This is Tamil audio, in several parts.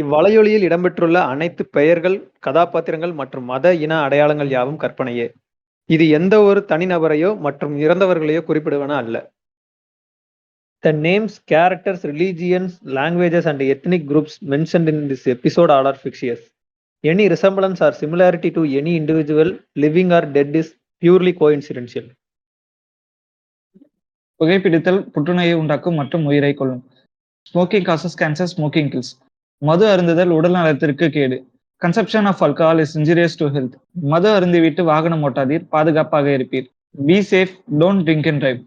இவ்வலையொலியில் இடம்பெற்றுள்ள அனைத்து பெயர்கள், கதாபாத்திரங்கள் மற்றும் மத இன அடையாளங்கள் யாவும் கற்பனையே. இது எந்த ஒரு தனிநபரையோ மற்றும் இறந்தவர்களையோ குறிப்பிடுவன அல்ல. The names, characters, religions, languages and ethnic groups mentioned in this episode are fictitious. Any resemblance or similarity to any individual, living or dead, is purely coincidental. புகைப்பிடித்தல் புற்றுநோயை உண்டாக்கும் மற்றும் உயிரை கொல்லும். Smoking causes cancer, smoking kills. மது அருந்துதல் உடல் நலத்திற்கு கேடு. Consumption of alcohol is injurious to health. மது அருந்திவிட்டு வாகனம் ஓட்டாதீர், பாதுகாப்பாக இருப்பீர். Be safe, don't drink and drive.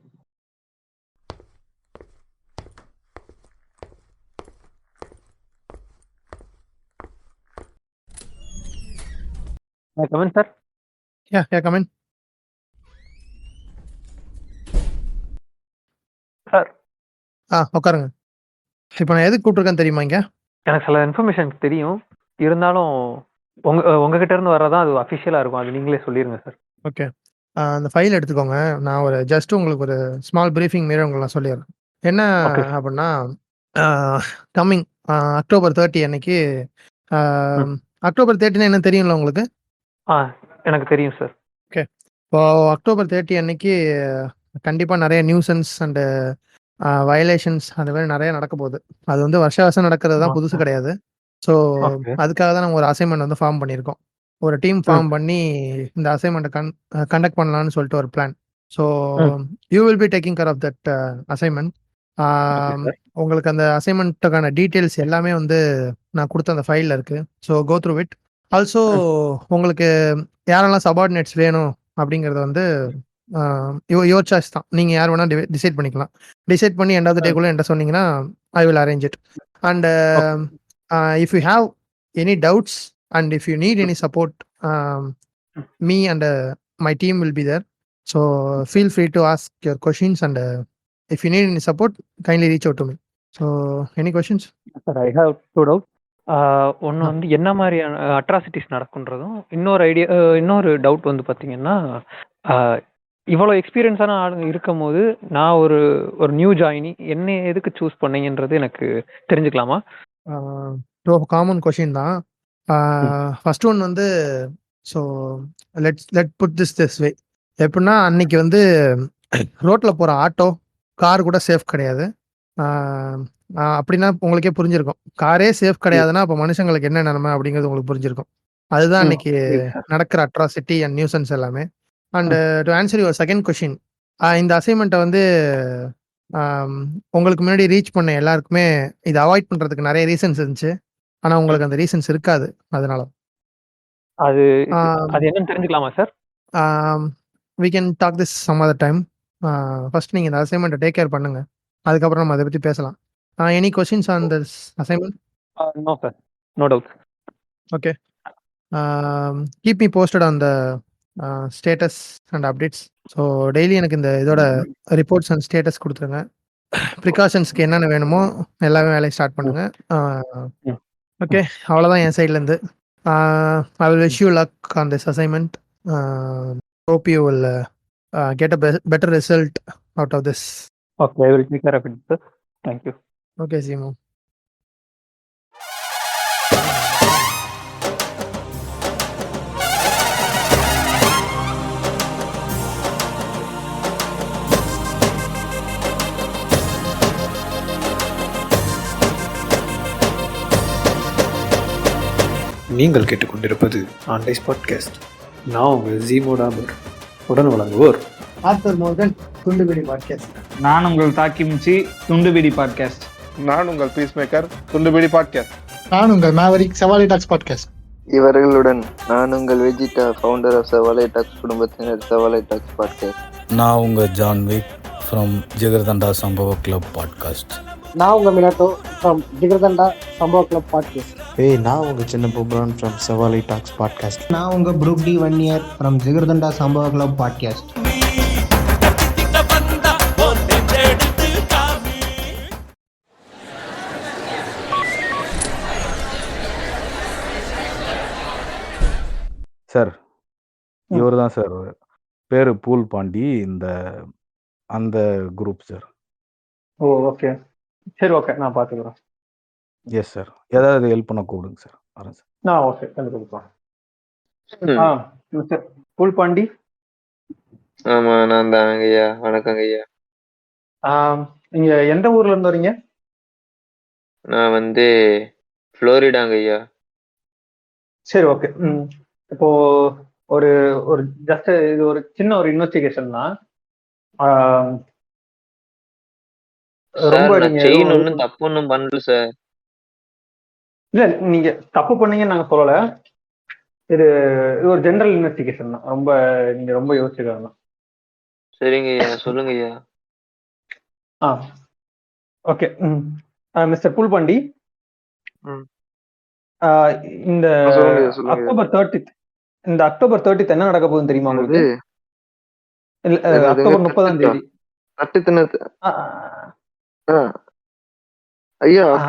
Come in, sir. Yeah, come in. Sir. உட்காருங்க. இப்போ நான் எதுக்கு கூப்பிட்டுருக்கேன்னு தெரியுமா? இங்க எனக்கு சில இன்ஃபர்மேஷன் தெரியும், இருந்தாலும் உங்ககிட்ட இருந்து வரதான் அது அஃபிஷியலாக இருக்கும். அது நீங்களே சொல்லிடுங்க சார். ஓகே, அந்த ஃபைல் எடுத்துக்கோங்க. நான் ஒரு ஜஸ்ட் உங்களுக்கு ஒரு ஸ்மால் ப்ரீஃபிங் மாரி உங்களுக்கு நான் சொல்லிடுறேன். என்ன அப்படின்னா, கம்மிங் அக்டோபர் 30 அன்னைக்கு, அக்டோபர் 30 என்ன தெரியும்ல உங்களுக்கு? எனக்கு தெரியும் சார். ஓகே, இப்போ அக்டோபர் 30 அன்னைக்கு கண்டிப்பாக நிறைய நியூசன்ஸ் அண்டு வயலேஷன்ஸ் அந்த மாதிரி நிறைய நடக்க போகுது. அது வந்து வருஷம் நடக்கிறது தான், புதுசு கிடையாது. ஸோ அதுக்காக தான் நம்ம ஒரு அசைன்மெண்ட் வந்து ஃபார்ம் பண்ணியிருக்கோம். ஒரு டீம் ஃபார்ம் பண்ணி இந்த அசைன்மெண்ட்டை கண்டக்ட் பண்ணலான்னு சொல்லிட்டு ஒரு plan. So you will be taking care of that assignment. உங்களுக்கு அந்த அசைன்மெண்ட்டுக்கான டீட்டெயில்ஸ் எல்லாமே வந்து நான் கொடுத்த அந்த ஃபைலில் இருக்குது. So go through it. Also உங்களுக்கு யாரெல்லாம் சபார்டினேட்ஸ் வேணும் அப்படிங்கிறது வந்து யுவர் சாய்ஸ் தான். நீங்கள் யார் வேணால் டிசைட் பண்ணிக்கலாம். டிசைட் பண்ணி எண்ட் ஆஃப் த டேக்குள்ளே என்கிட்ட சொன்னீங்கன்னா I will arrange it. And if you have any doubts and if you need any support, me and my team will be there. So feel free to ask your questions, and if you need any support, kindly reach out to me. So any questions? Sir, I have two doubts. ஒன்று வந்து என்ன மாதிரியான அட்ராசிட்டிஸ் நடக்குன்றதும், இன்னொரு டவுட் வந்து பார்த்தீங்கன்னா, இவ்வளோ எக்ஸ்பீரியன்ஸான ஆளுங்க இருக்கும் போது நான் ஒரு நியூ ஜாயினி என்ன எதுக்கு சூஸ் பண்ணீங்கன்றது எனக்கு தெரிஞ்சுக்கலாமா? காமன் கொஷின் தான். ஃபர்ஸ்ட் ஒன் வந்து, so let put this way. எப்படின்னா, அன்னைக்கு வந்து ரோட்டில் போகிற ஆட்டோ, கார் கூட சேஃப் கிடையாது. அப்படின்னா உங்களுக்கே புரிஞ்சிருக்கும். காரே சேஃப் கிடையாதுன்னா அப்போ மனுஷங்களுக்கு என்ன நிலைமை அப்படிங்கிறது உங்களுக்கு புரிஞ்சிருக்கும். அதுதான் அன்னைக்கு நடக்கிற அட்ராசிட்டி அண்ட் நியூசன்ஸ் எல்லாமே. And to answer your second question, இந்த அசைன்மெண்ட்டை வந்து உங்களுக்கு முன்னாடி ரீச் பண்ண எல்லாருக்குமே இதை அவாய்ட் பண்ணுறதுக்கு நிறைய ரீசன்ஸ் இருந்துச்சு. ஆனால் உங்களுக்கு அந்த ரீசன்ஸ் இருக்காது. அதனால அது என்னன்னு தெரிஞ்சுக்கலாமா sir? we can talk this some other time. First நீங்கள் இந்த அசைன்மெண்ட்டை டேக் கேர் பண்ணுங்க, அதுக்கப்புறம் நம்ம அதை பற்றி பேசலாம். Any questions on this assignment? No sir, no doubt. Okay, keep me posted on the status and updates. So daily எனக்கு இந்த இதோட ரிப்போர்ட்ஸ் அண்ட் ஸ்டேட்டஸ் கொடுத்துருங்க. ப்ரிகாஷன்ஸ்க்கு என்னென்ன வேணுமோ எல்லாமே வேலையை ஸ்டார்ட் பண்ணுங்க. ஓகே, அவ்வளோதான் என் சைட்லேருந்து. I will wish you luck on this assignment. Hope you will get a better result out of this. Okay, I will take care of it, sir. Thank you. Okay, Simo. நீங்கள் கேட்டுக்கொண்டிருப்பது ஆன்லைஸ் பாட்காஸ்ட். நான் உங்கள் ஜீமோ டாபர். உடன் வழங்குவோர் ஆர்தர் மோர்கன், துண்டுபிடி பாட்காஸ்ட். நான் உங்கள் தாக்கிமிச்சி, துண்டுபிடி பாட்காஸ்ட். நான் உங்கள் பீஸ் மேக்கர், துண்டுபிடி பாட்காஸ்ட். நான் உங்கள் மேவரிக், சவாலை டாக்ஸ் பாட்காஸ்ட். இவர்களுடன் நான் உங்கள் வெஜிடா, ஃபவுண்டர் ஆஃப் சவாலை டாக்ஸ் குடும்பத்தினர், சவாலை டாக்ஸ் பாட்காஸ்ட். நான் உங்கள் ஜான் விக் ஃப்ரம் ஜிகர்தண்டா சம்பவ கிளப் பாட்காஸ்ட். நான் உங்கள் மினாட்டோ ஃப்ரம் ஜிகர்தண்டா சம்பவ கிளப் பாட்காஸ்ட். நான் உங்கள் சின்ன புப்ரான் ஃப்ரம் சவாலை டாக்ஸ் பாட்காஸ்ட். நான் உங்கள் புரூக் டி வன்னியர் ஃப்ரம் ஜிகர்தண்டா சம்பவ கிளப் பாட்காஸ்ட். சார், இவர் தான் சார், பேரு பூல் பாண்டி, அந்த குரூப் சார். ஓ, ஓகே, சரி, ஓகே, நான் பார்த்துக்கிறேன். Yes sir. ஏதாவது ஹெல்ப் பண்ண கூப்பிடுங்க சார். வரேன் சார். ஓகே கண்டிப்பா. மிஸ்டர் பூல்பாண்டி. ஆமா நான் தாங்க ஐயா. வணக்கங்க ஐயா. நீங்க எந்த ஊர்ல இருந்து வரீங்க? நான் வந்து புளோரிடாங்க ஐயா. சரி, ஓகே. இப்போ ஒரு ஒரு ஜஸ்ட் இது ஒரு சின்ன ஒரு இன்வெஸ்டிகேஷன் தான். ரொம்ப சார் நான் நீங்க செயின் எதுவும் ஒன்றும் தப்பு ஒன்றும் பண்ணல சார். இல்ல நீங்க தப்பு பண்ணீங்கன்னு நாங்க சொல்லல. இது இது ஒரு ஜெனரல் இன்வெஸ்டிகேஷன் தான். நீங்க ரொம்ப யோசிச்சுக்கலாம். சரிங்க ஐயா, சொல்லுங்க ஐயா. ஓகே. மிஸ்டர் புல்பாண்டி, ம். இந்த சொல்லுங்க ஐயா, சொல்லுங்க ஐயா. அக்டோபர் 30th இந்த அக்டோபர் 30th என்ன நடக்க போகுதுன்னு தெரியுமா உங்களுக்கு? என்னது? இல்ல, என்னதுங்க? அக்டோபர் 30ஆம் தேதி. தட்டு தின்னது. ஆ, ஆ. ஐயா ஆ, அதான்.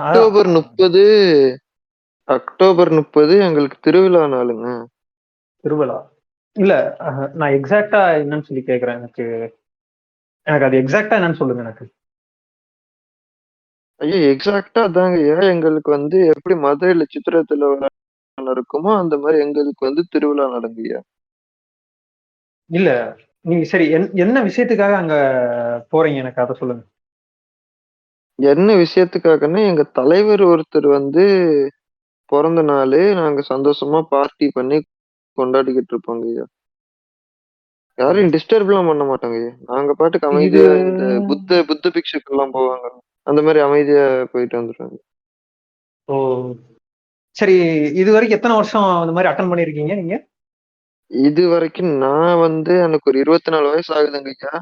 அக்டோபர் 30 எங்களுக்கு திருவிழா நாளுங்க. திருவிழா இல்ல. நான் எக்ஸாக்டா என்னன்னு சொல்லி கேக்குறேன். எனக்கு அது எக்ஸாக்டா என்னன்னு சொல்லுங்க எனக்கு. ஐயா எக்ஸாக்டா அதாங்க ஐயா. எங்களுக்கு வந்து எப்படி மதுரையில சித்திரை திருவிழா நடக்குமோ அந்த மாதிரி எங்களுக்கு வந்து திருவிழா நடங்குய்யா. இல்ல நீங்க சரி என்ன விஷயத்துக்காக அங்க போறீங்க, எனக்கு அதை சொல்லுங்க. என்ன விஷயத்துக்காகன்னா எங்க தலைவர் ஒருத்தர் வந்து பிறந்த நாள் நாங்க சந்தோஷமா பார்ட்டி பண்ணி கொண்டாடிக்கிட்டு இருப்போங்க ஐயா. யாரையும் டிஸ்டர்ப் எல்லாம் பண்ண மாட்டாங்க ஐயா. நாங்க பாட்டுக்கு இது அமைதியா இந்த புத்த பிக்ஷுக்கு எல்லாம் போவாங்க அந்த மாதிரி அமைதியா போயிட்டு வந்துருவாங்க. ஓ சரி, இது வரைக்கும் எத்தனை வருஷம் இந்த மாதிரி அட்டன் பண்ணிருக்கீங்க நீங்க? இது வரைக்கும் நான் வந்து எனக்கு ஒரு 24 வயசு ஆகுதுங்க ஐயா.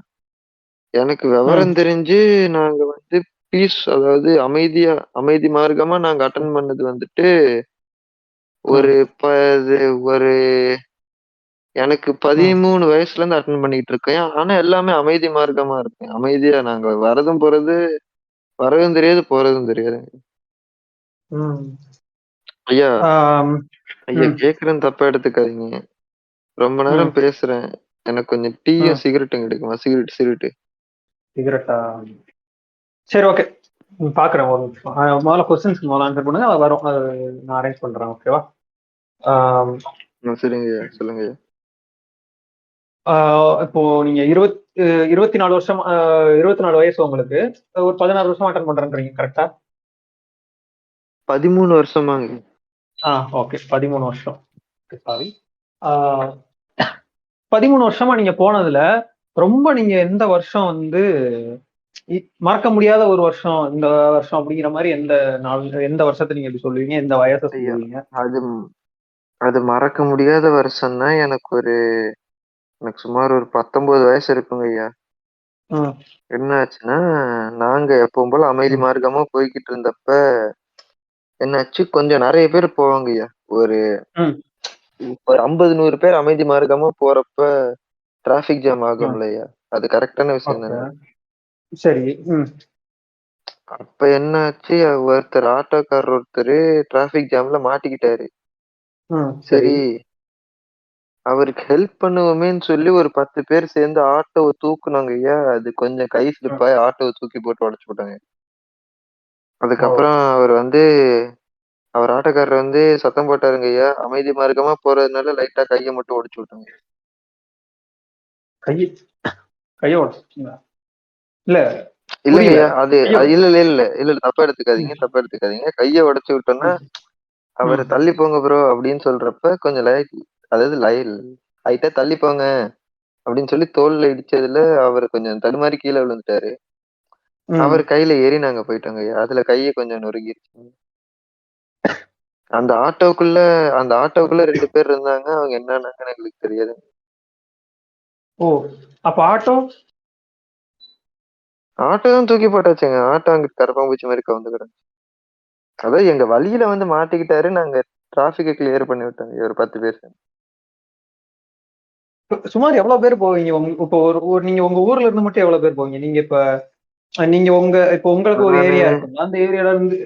எனக்கு விவரம் தெரிஞ்சு நாங்க வந்து பீஸ், அதாவது அமைதி மார்க்கமா நாங்க அட்டன் பண்ணது வந்துட்டு ஒரு ஒரு எனக்கு 13 வயசுல இருந்து அட்டன் பண்ணிட்டு இருக்கேன். ஆனா எல்லாமே அமைதி மார்க்கமா இருக்கேன். அமைதியா நாங்க வரதும் தெரியாது போறதும் தெரியாது. ஐயா ஐயா கேக்குறேன்னு தப்பா எடுத்துக்காதீங்க. ரொம்ப நேரம் பேசுறேன். எனக்கு கொஞ்சம் டீயும் சிகரெட்டும் கிடைக்குமா? சிகரெட். சிகரெட்டா? சரி, ஓகே. பாக்குறேன் ஒரு நிமிஷம். முதல்ல கொஸ்டின்ஸ்க்கு முதல்ல ஆன்சர் பண்ணுங்க, அது வரும். அது நான் அரேஞ்ச் பண்றேன். ஓகேவா? சரிங்க ஐயா, சொல்லுங்க ஐயா. இப்போ நீங்க 24 வருஷம், 24 வயசு உங்களுக்கு. ஒரு 16 வருஷம் அட்டன் பண்றேன்றீங்க, கரெக்டா? 13 வருஷமாங்க. ஓகே, 13 வருஷம். சாரி. 13 வருஷமா நீங்க போனதுல ரொம்ப நீங்க எந்த வருஷம் வந்து மறக்க முடியாத ஒரு வருஷம், இந்த வருஷம் அப்படிங்கிற மாதிரி எந்த நாள், எந்த வருஷத்தை நீங்க எப்படி சொல்லுவீங்க? எந்த வயசை சொல்லுவீங்க? அது மறக்க முடியாத வருஷம்னா எனக்கு சுமார் ஒரு 19 வயசு இருக்குங்க ஐயா. என்ன ஆச்சுன்னா, நாங்க எப்பவும் போல அமைதி மார்க்கமா போய்கிட்டு இருந்தப்ப என்னாச்சு, கொஞ்சம் நிறைய பேர் போவாங்க ஐயா. ஒரு 50-100 பேர் அமைதி மார்க்கமா போறப்ப டிராபிக் ஜாம் ஆகும்ல ஐயா. அது கரெக்டான விஷயம் தானே? சரி. அப்ப என்னாச்சு, ஆட்டோக்காரர் ஒருத்தர் டிராபிக் ஜாம்ல மாட்டிக்கிட்டாரு. சரி, அவருக்கு ஹெல்ப் பண்ணுவோமேன்னு சொல்லி ஒரு 10 பேர் சேர்ந்து ஆட்டோவை தூக்குனாங்க ஐயா. அது கொஞ்சம் கை ஸ்லிப் ஆகி ஆட்டோவை தூக்கி போட்டு உடைச்சு விட்டாங்க. அதுக்கப்புறம் அவர் ஆட்டோக்காரர் வந்து சத்தம் போட்டாருங்க ஐயா. அமைதி மார்க்கமா போறதுனால லைட்டா கையை மட்டும் உடைச்சு விட்டாங்க. கைய உடைச்சிட்டீங்களா? இல்ல இல்லைங்க ஐயா, அது இல்ல தப்பா எடுத்துக்காதீங்க. கையை உடைச்சு விட்டோம்னா அவரை தள்ளி போங்க ப்ரோ அப்படின்னு சொல்றப்ப கொஞ்சம் லைட்டா தள்ளி போங்க அப்படின்னு சொல்லி தோல்ல இடிச்சதுல அவர் கொஞ்சம் தடுமாறி கீழே விழுந்துட்டாரு. அவர் கையில ஏறி நாங்க போயிட்டோங்க ஐயா. அதுல கையை கொஞ்சம் நொறுங்கிருச்சு. அந்த ஆட்டோக்குள்ள 2 பேர் இருந்தாங்க. அவங்க என்னன்னாங்கன்னு எங்களுக்கு தெரியாது. அப்ப ஆட்டோ தான் தூக்கி போட்டாச்சுங்க. ஆட்டோ அங்க கரப்பாம்பூச்சி மாதிரி கவுந்து கிடக்கு. அதாவது எங்க வழியில வந்து மாட்டிக்கிட்டாரு. நாங்க டிராபிக்கை கிளியர் பண்ணி விட்டாங்க ஒரு 10 பேர். சுமார் எவ்வளவு பேர் போவீங்க? இப்போ நீங்க உங்க ஊர்ல இருந்து மட்டும் எவ்வளவு பேர் போவீங்க? நீங்க நீங்க இப்போ உங்களுக்கு ஒரு ஏரியா இருக்குங்களா? அந்த ஏரியால இருந்து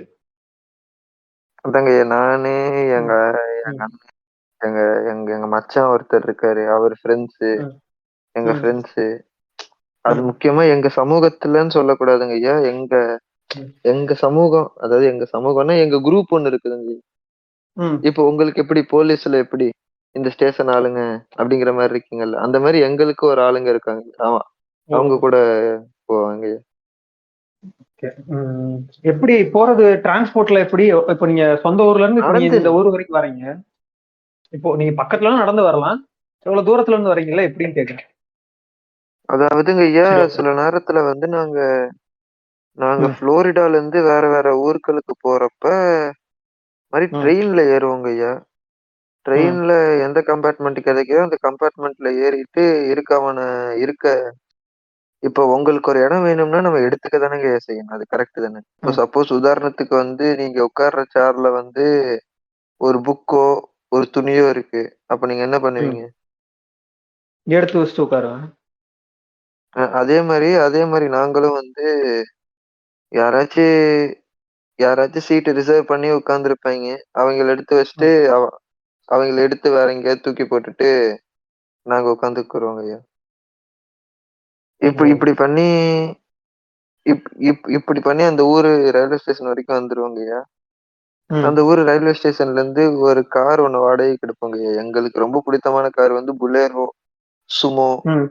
அதாங்க நானு, எங்க எங்க எங்க எங்க மச்சான் ஒருத்தர் இருக்காரு. அவர் ஃப்ரெண்ட்ஸு, எங்க ஃப்ரெண்ட்ஸு. அது முக்கியமா எங்க சமூகத்துலன்னு சொல்லக்கூடாதுங்க ஐயா. எங்க சமூகம், அதாவது எங்க சமூகம்னா எங்க குரூப் ஒண்ணு இருக்குதுங்க. ம் இப்போ உங்களுக்கு எப்படி போலீஸ்ல எப்படி இந்த ஸ்டேஷன் ஆளுங்க அப்படிங்கிற மாதிரி இருக்கீங்கல்ல, அந்த மாதிரி எங்களுக்கு ஒரு ஆளுங்க இருக்காங்க. ஆமா, ஓ அவங்க கூட போவாங்க. ஓகே. எப்படி போறது டிரான்ஸ்போர்ட்ல எப்படி? இப்போ நீங்க சொந்த ஊர்ல இருந்து இப்போ நீங்க நடந்து இந்த ஊர் வரைக்கும் வரீங்க. இப்போ நீங்க பக்கத்துல நடந்து வரலாம். எவ்வளவு தூரத்துல இருந்து வரீங்களா எப்படின்னு கேக்குறேன். அதாவதுங்க ஐயா, சரி ஓகே. சில நேரத்துல வந்து நாங்க நாங்க ம் புளோரிடால இருந்து வேற வேற ஊர்களுக்கு போறப்ப மாதிரி ம் ட்ரெயின்ல ஏறுவோங்க ஐயா. ம் ட்ரெயின்ல எந்த கம்பார்ட்மெண்ட் கிடைக்குதோ அந்த கம்பார்ட்மெண்ட்ல ஏறிட்டு இருக்க. இப்போ உங்களுக்கு ஒரு இடம் வேணும்னா நம்ம எடுத்துக்க தானேங்க செய்யணும். அது கரெக்ட் தானே. இப்போ ம் சப்போஸ் உதாரணத்துக்கு வந்து நீங்க உட்கார்ற சேர்ல வந்து ஒரு புக்கோ ஒரு துணியோ இருக்கு. அப்ப நீங்க என்ன ம் பண்ணுவீங்க? எடுத்து வச்சுட்டு உட்காருவேன். அதே மாதிரி நாங்களும் வந்து யாராச்சும் யாராச்சும் சீட்டு ரிசர்வ் பண்ணி உட்கார்ந்துருப்பாங்க. அவங்கள எடுத்து வச்சுட்டு ம் அவங்கள எடுத்து வேற எங்கேயாவது தூக்கி போட்டுட்டு நாங்க உட்காந்துக்குறோங்க ஐயா. இப்படி ஓ இப்படி பண்ணி இப்படி பண்ணி அந்த ஊரு ரயில்வே ஸ்டேஷன் வரைக்கும் வந்துருவோங்க ஐயா. ம் அந்த ஊரு ரயில்வே ஸ்டேஷன்ல இருந்து ஒரு கார் ஒண்ணு வாடகைக்கு எடுப்போங்க ஐயா. எங்களுக்கு ரொம்ப பிடித்தமான கார் வந்து புலேரோ, சுமோ, ம்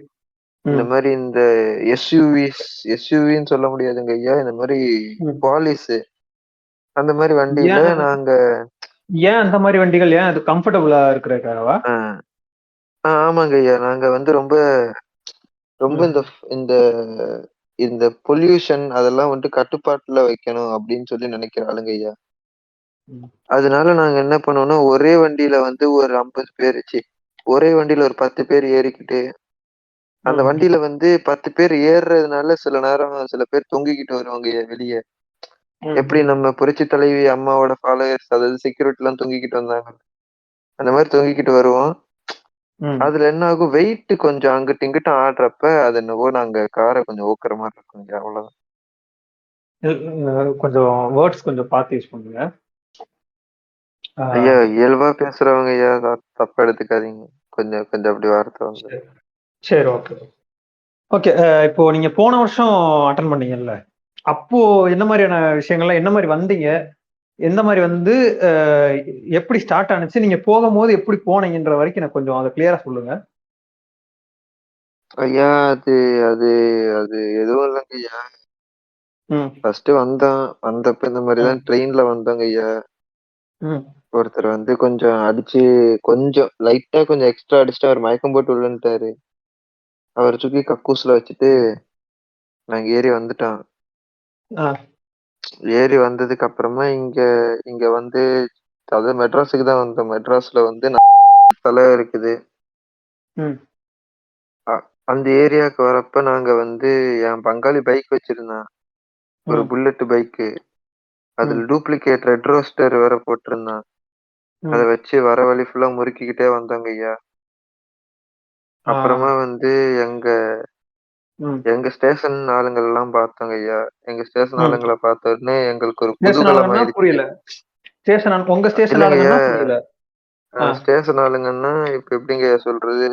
இந்த ம் மாதிரி இந்த எஸ்யூவின்னு சொல்ல முடியாதுங்க ஐயா. இந்த மாதிரி ம் குவாலிஸ் அந்த மாதிரி வண்டியில ஏன் நாங்க ஏன் அந்த மாதிரி வண்டிகள் ஏன் அது கம்ஃபர்டபுளா இருக்கிறதுக்காகவா? ஆஹ் ஆமாங்க ஐயா. நாங்க வந்து ரொம்ப ரொம்ப ம் இந்த இந்த இந்த பொல்யூஷன் அதெல்லாம் வந்துட்டு கட்டுப்பாட்டுல வைக்கணும் அப்படின்னு சொல்லி நினைக்கிற ஆளுங்க ஐயா. ம் அதனால நாங்க என்ன பண்ணோம்னா ஒரே வண்டியில வந்து ஒரு 50 பேர் ஒரே வண்டியில ஒரு 10 பேர் ஏறிக்கிட்டு அந்த ம் வண்டியில வந்து 10 பேர் ஏறுறதுனால சில நேரம் சில பேர் தொங்கிக்கிட்டு வருவாங்க ஐயா வெளியே. ம் எப்படி ம் நம்ம புரட்சி தலைவி அம்மாவோட ஃபாலோயர்ஸ், அதாவது செக்யூரிட்டி எல்லாம் தொங்கிக்கிட்டு வந்தாங்க, அந்த மாதிரி தொங்கிக்கிட்டு வருவோம். ம் அதுல என்ன ஆகும், வெயிட் கொஞ்சம் அங்கிட்டு இங்கிட்டு ஆடுறப்ப அது என்னவோ நாங்க காரை கொஞ்சம் ஊக்குற மாதிரி இருக்கும் ஐயா. அவ்வளவுதான். கொஞ்சம் வேர்ட்ஸ் கொஞ்சம் பார்த்து யூஸ் பண்ணுங்க. ஐயா, ஆஹ் இயல்பா பேசுறவங்க ஐயா, தப்பா எடுத்துக்காதீங்க. கொஞ்சம் கொஞ்சம் அப்படி வார்த்தை வந்து சரி சரி ஓகே ஓகே. இப்போ நீங்க போன வருஷம் அட்டன் பண்ணீங்கல்ல, அப்போ என்ன மாதிரியான விஷயங்கள்லாம் என்ன மாதிரி வந்தீங்க? எந்த மாதிரி வந்து அஹ், எப்படி ஸ்டார்ட் ஆனுச்சு? நீங்க போகும்போது எப்படி போனீங்கன்ற வரைக்கும் எனக்கு கொஞ்சம் அதை கிளியரா சொல்லுங்க. ஐயா. அது அது அது எதுவும் இல்லைங்க ஐயா. ம் ஃபர்ஸ்ட் வந்தப்ப இந்த மாதிரி ம் தான் ட்ரெயின்ல வந்தோங்க ஐயா. ம் ஒருத்தர் வந்து கொஞ்சம் அடிச்சு, கொஞ்சம் லைட்டா கொஞ்சம் எக்ஸ்ட்ரா அடிச்சுட்டு அவர் மயக்கம் போட்டு விழுந்துட்டாரு. அவர் தூக்கி கக்கூஸ்ல வச்சுட்டு நாங்க ஏறி வந்துட்டோம். ஆ ஏறி வந்ததுக்கு அப்புறமா இங்க இங்க வந்து அதாவது மெட்ராஸுக்கு தான் வந்தோம். மெட்ராஸ்ல வந்து தலை இருக்குது. ம் அந்த ஏரியாவுக்கு வரப்ப நாங்க வந்து என் பங்காளி பைக் வச்சிருந்தான். ஒரு ம் புல்லட் பைக்கு. ம் அதுல டூப்ளிகேட் ரெட் ரோஸ்டர் வேற போட்டிருந்தான். அத ம் வச்சு வர வழி ஃபுல்லா முறுக்கிக்கிட்டே வந்தோங்க ஐயா. ஆ அப்புறமா வந்து எங்க ம் எங்க ஸ்டேஷன் ஆளுங்கள் எல்லாம் பார்த்தோங்க ஐயா. எங்க ஸ்டேஷன் ம் ஆளுங்கள பார்த்த உடனே எங்களுக்கு ஒரு ஸ்டேஷன் குதூகலம் ஆளுங்கன்னா ஆயிடுச்சு. புரியல. உங்க ஸ்டேஷன் இல்லைங்க ஐயா. ஆளுங்கன்னா புரியல. ஆ ஸ்டேஷன் ஆளுங்கன்னா இப்ப எப்படிங்க ஐயா சொல்றது?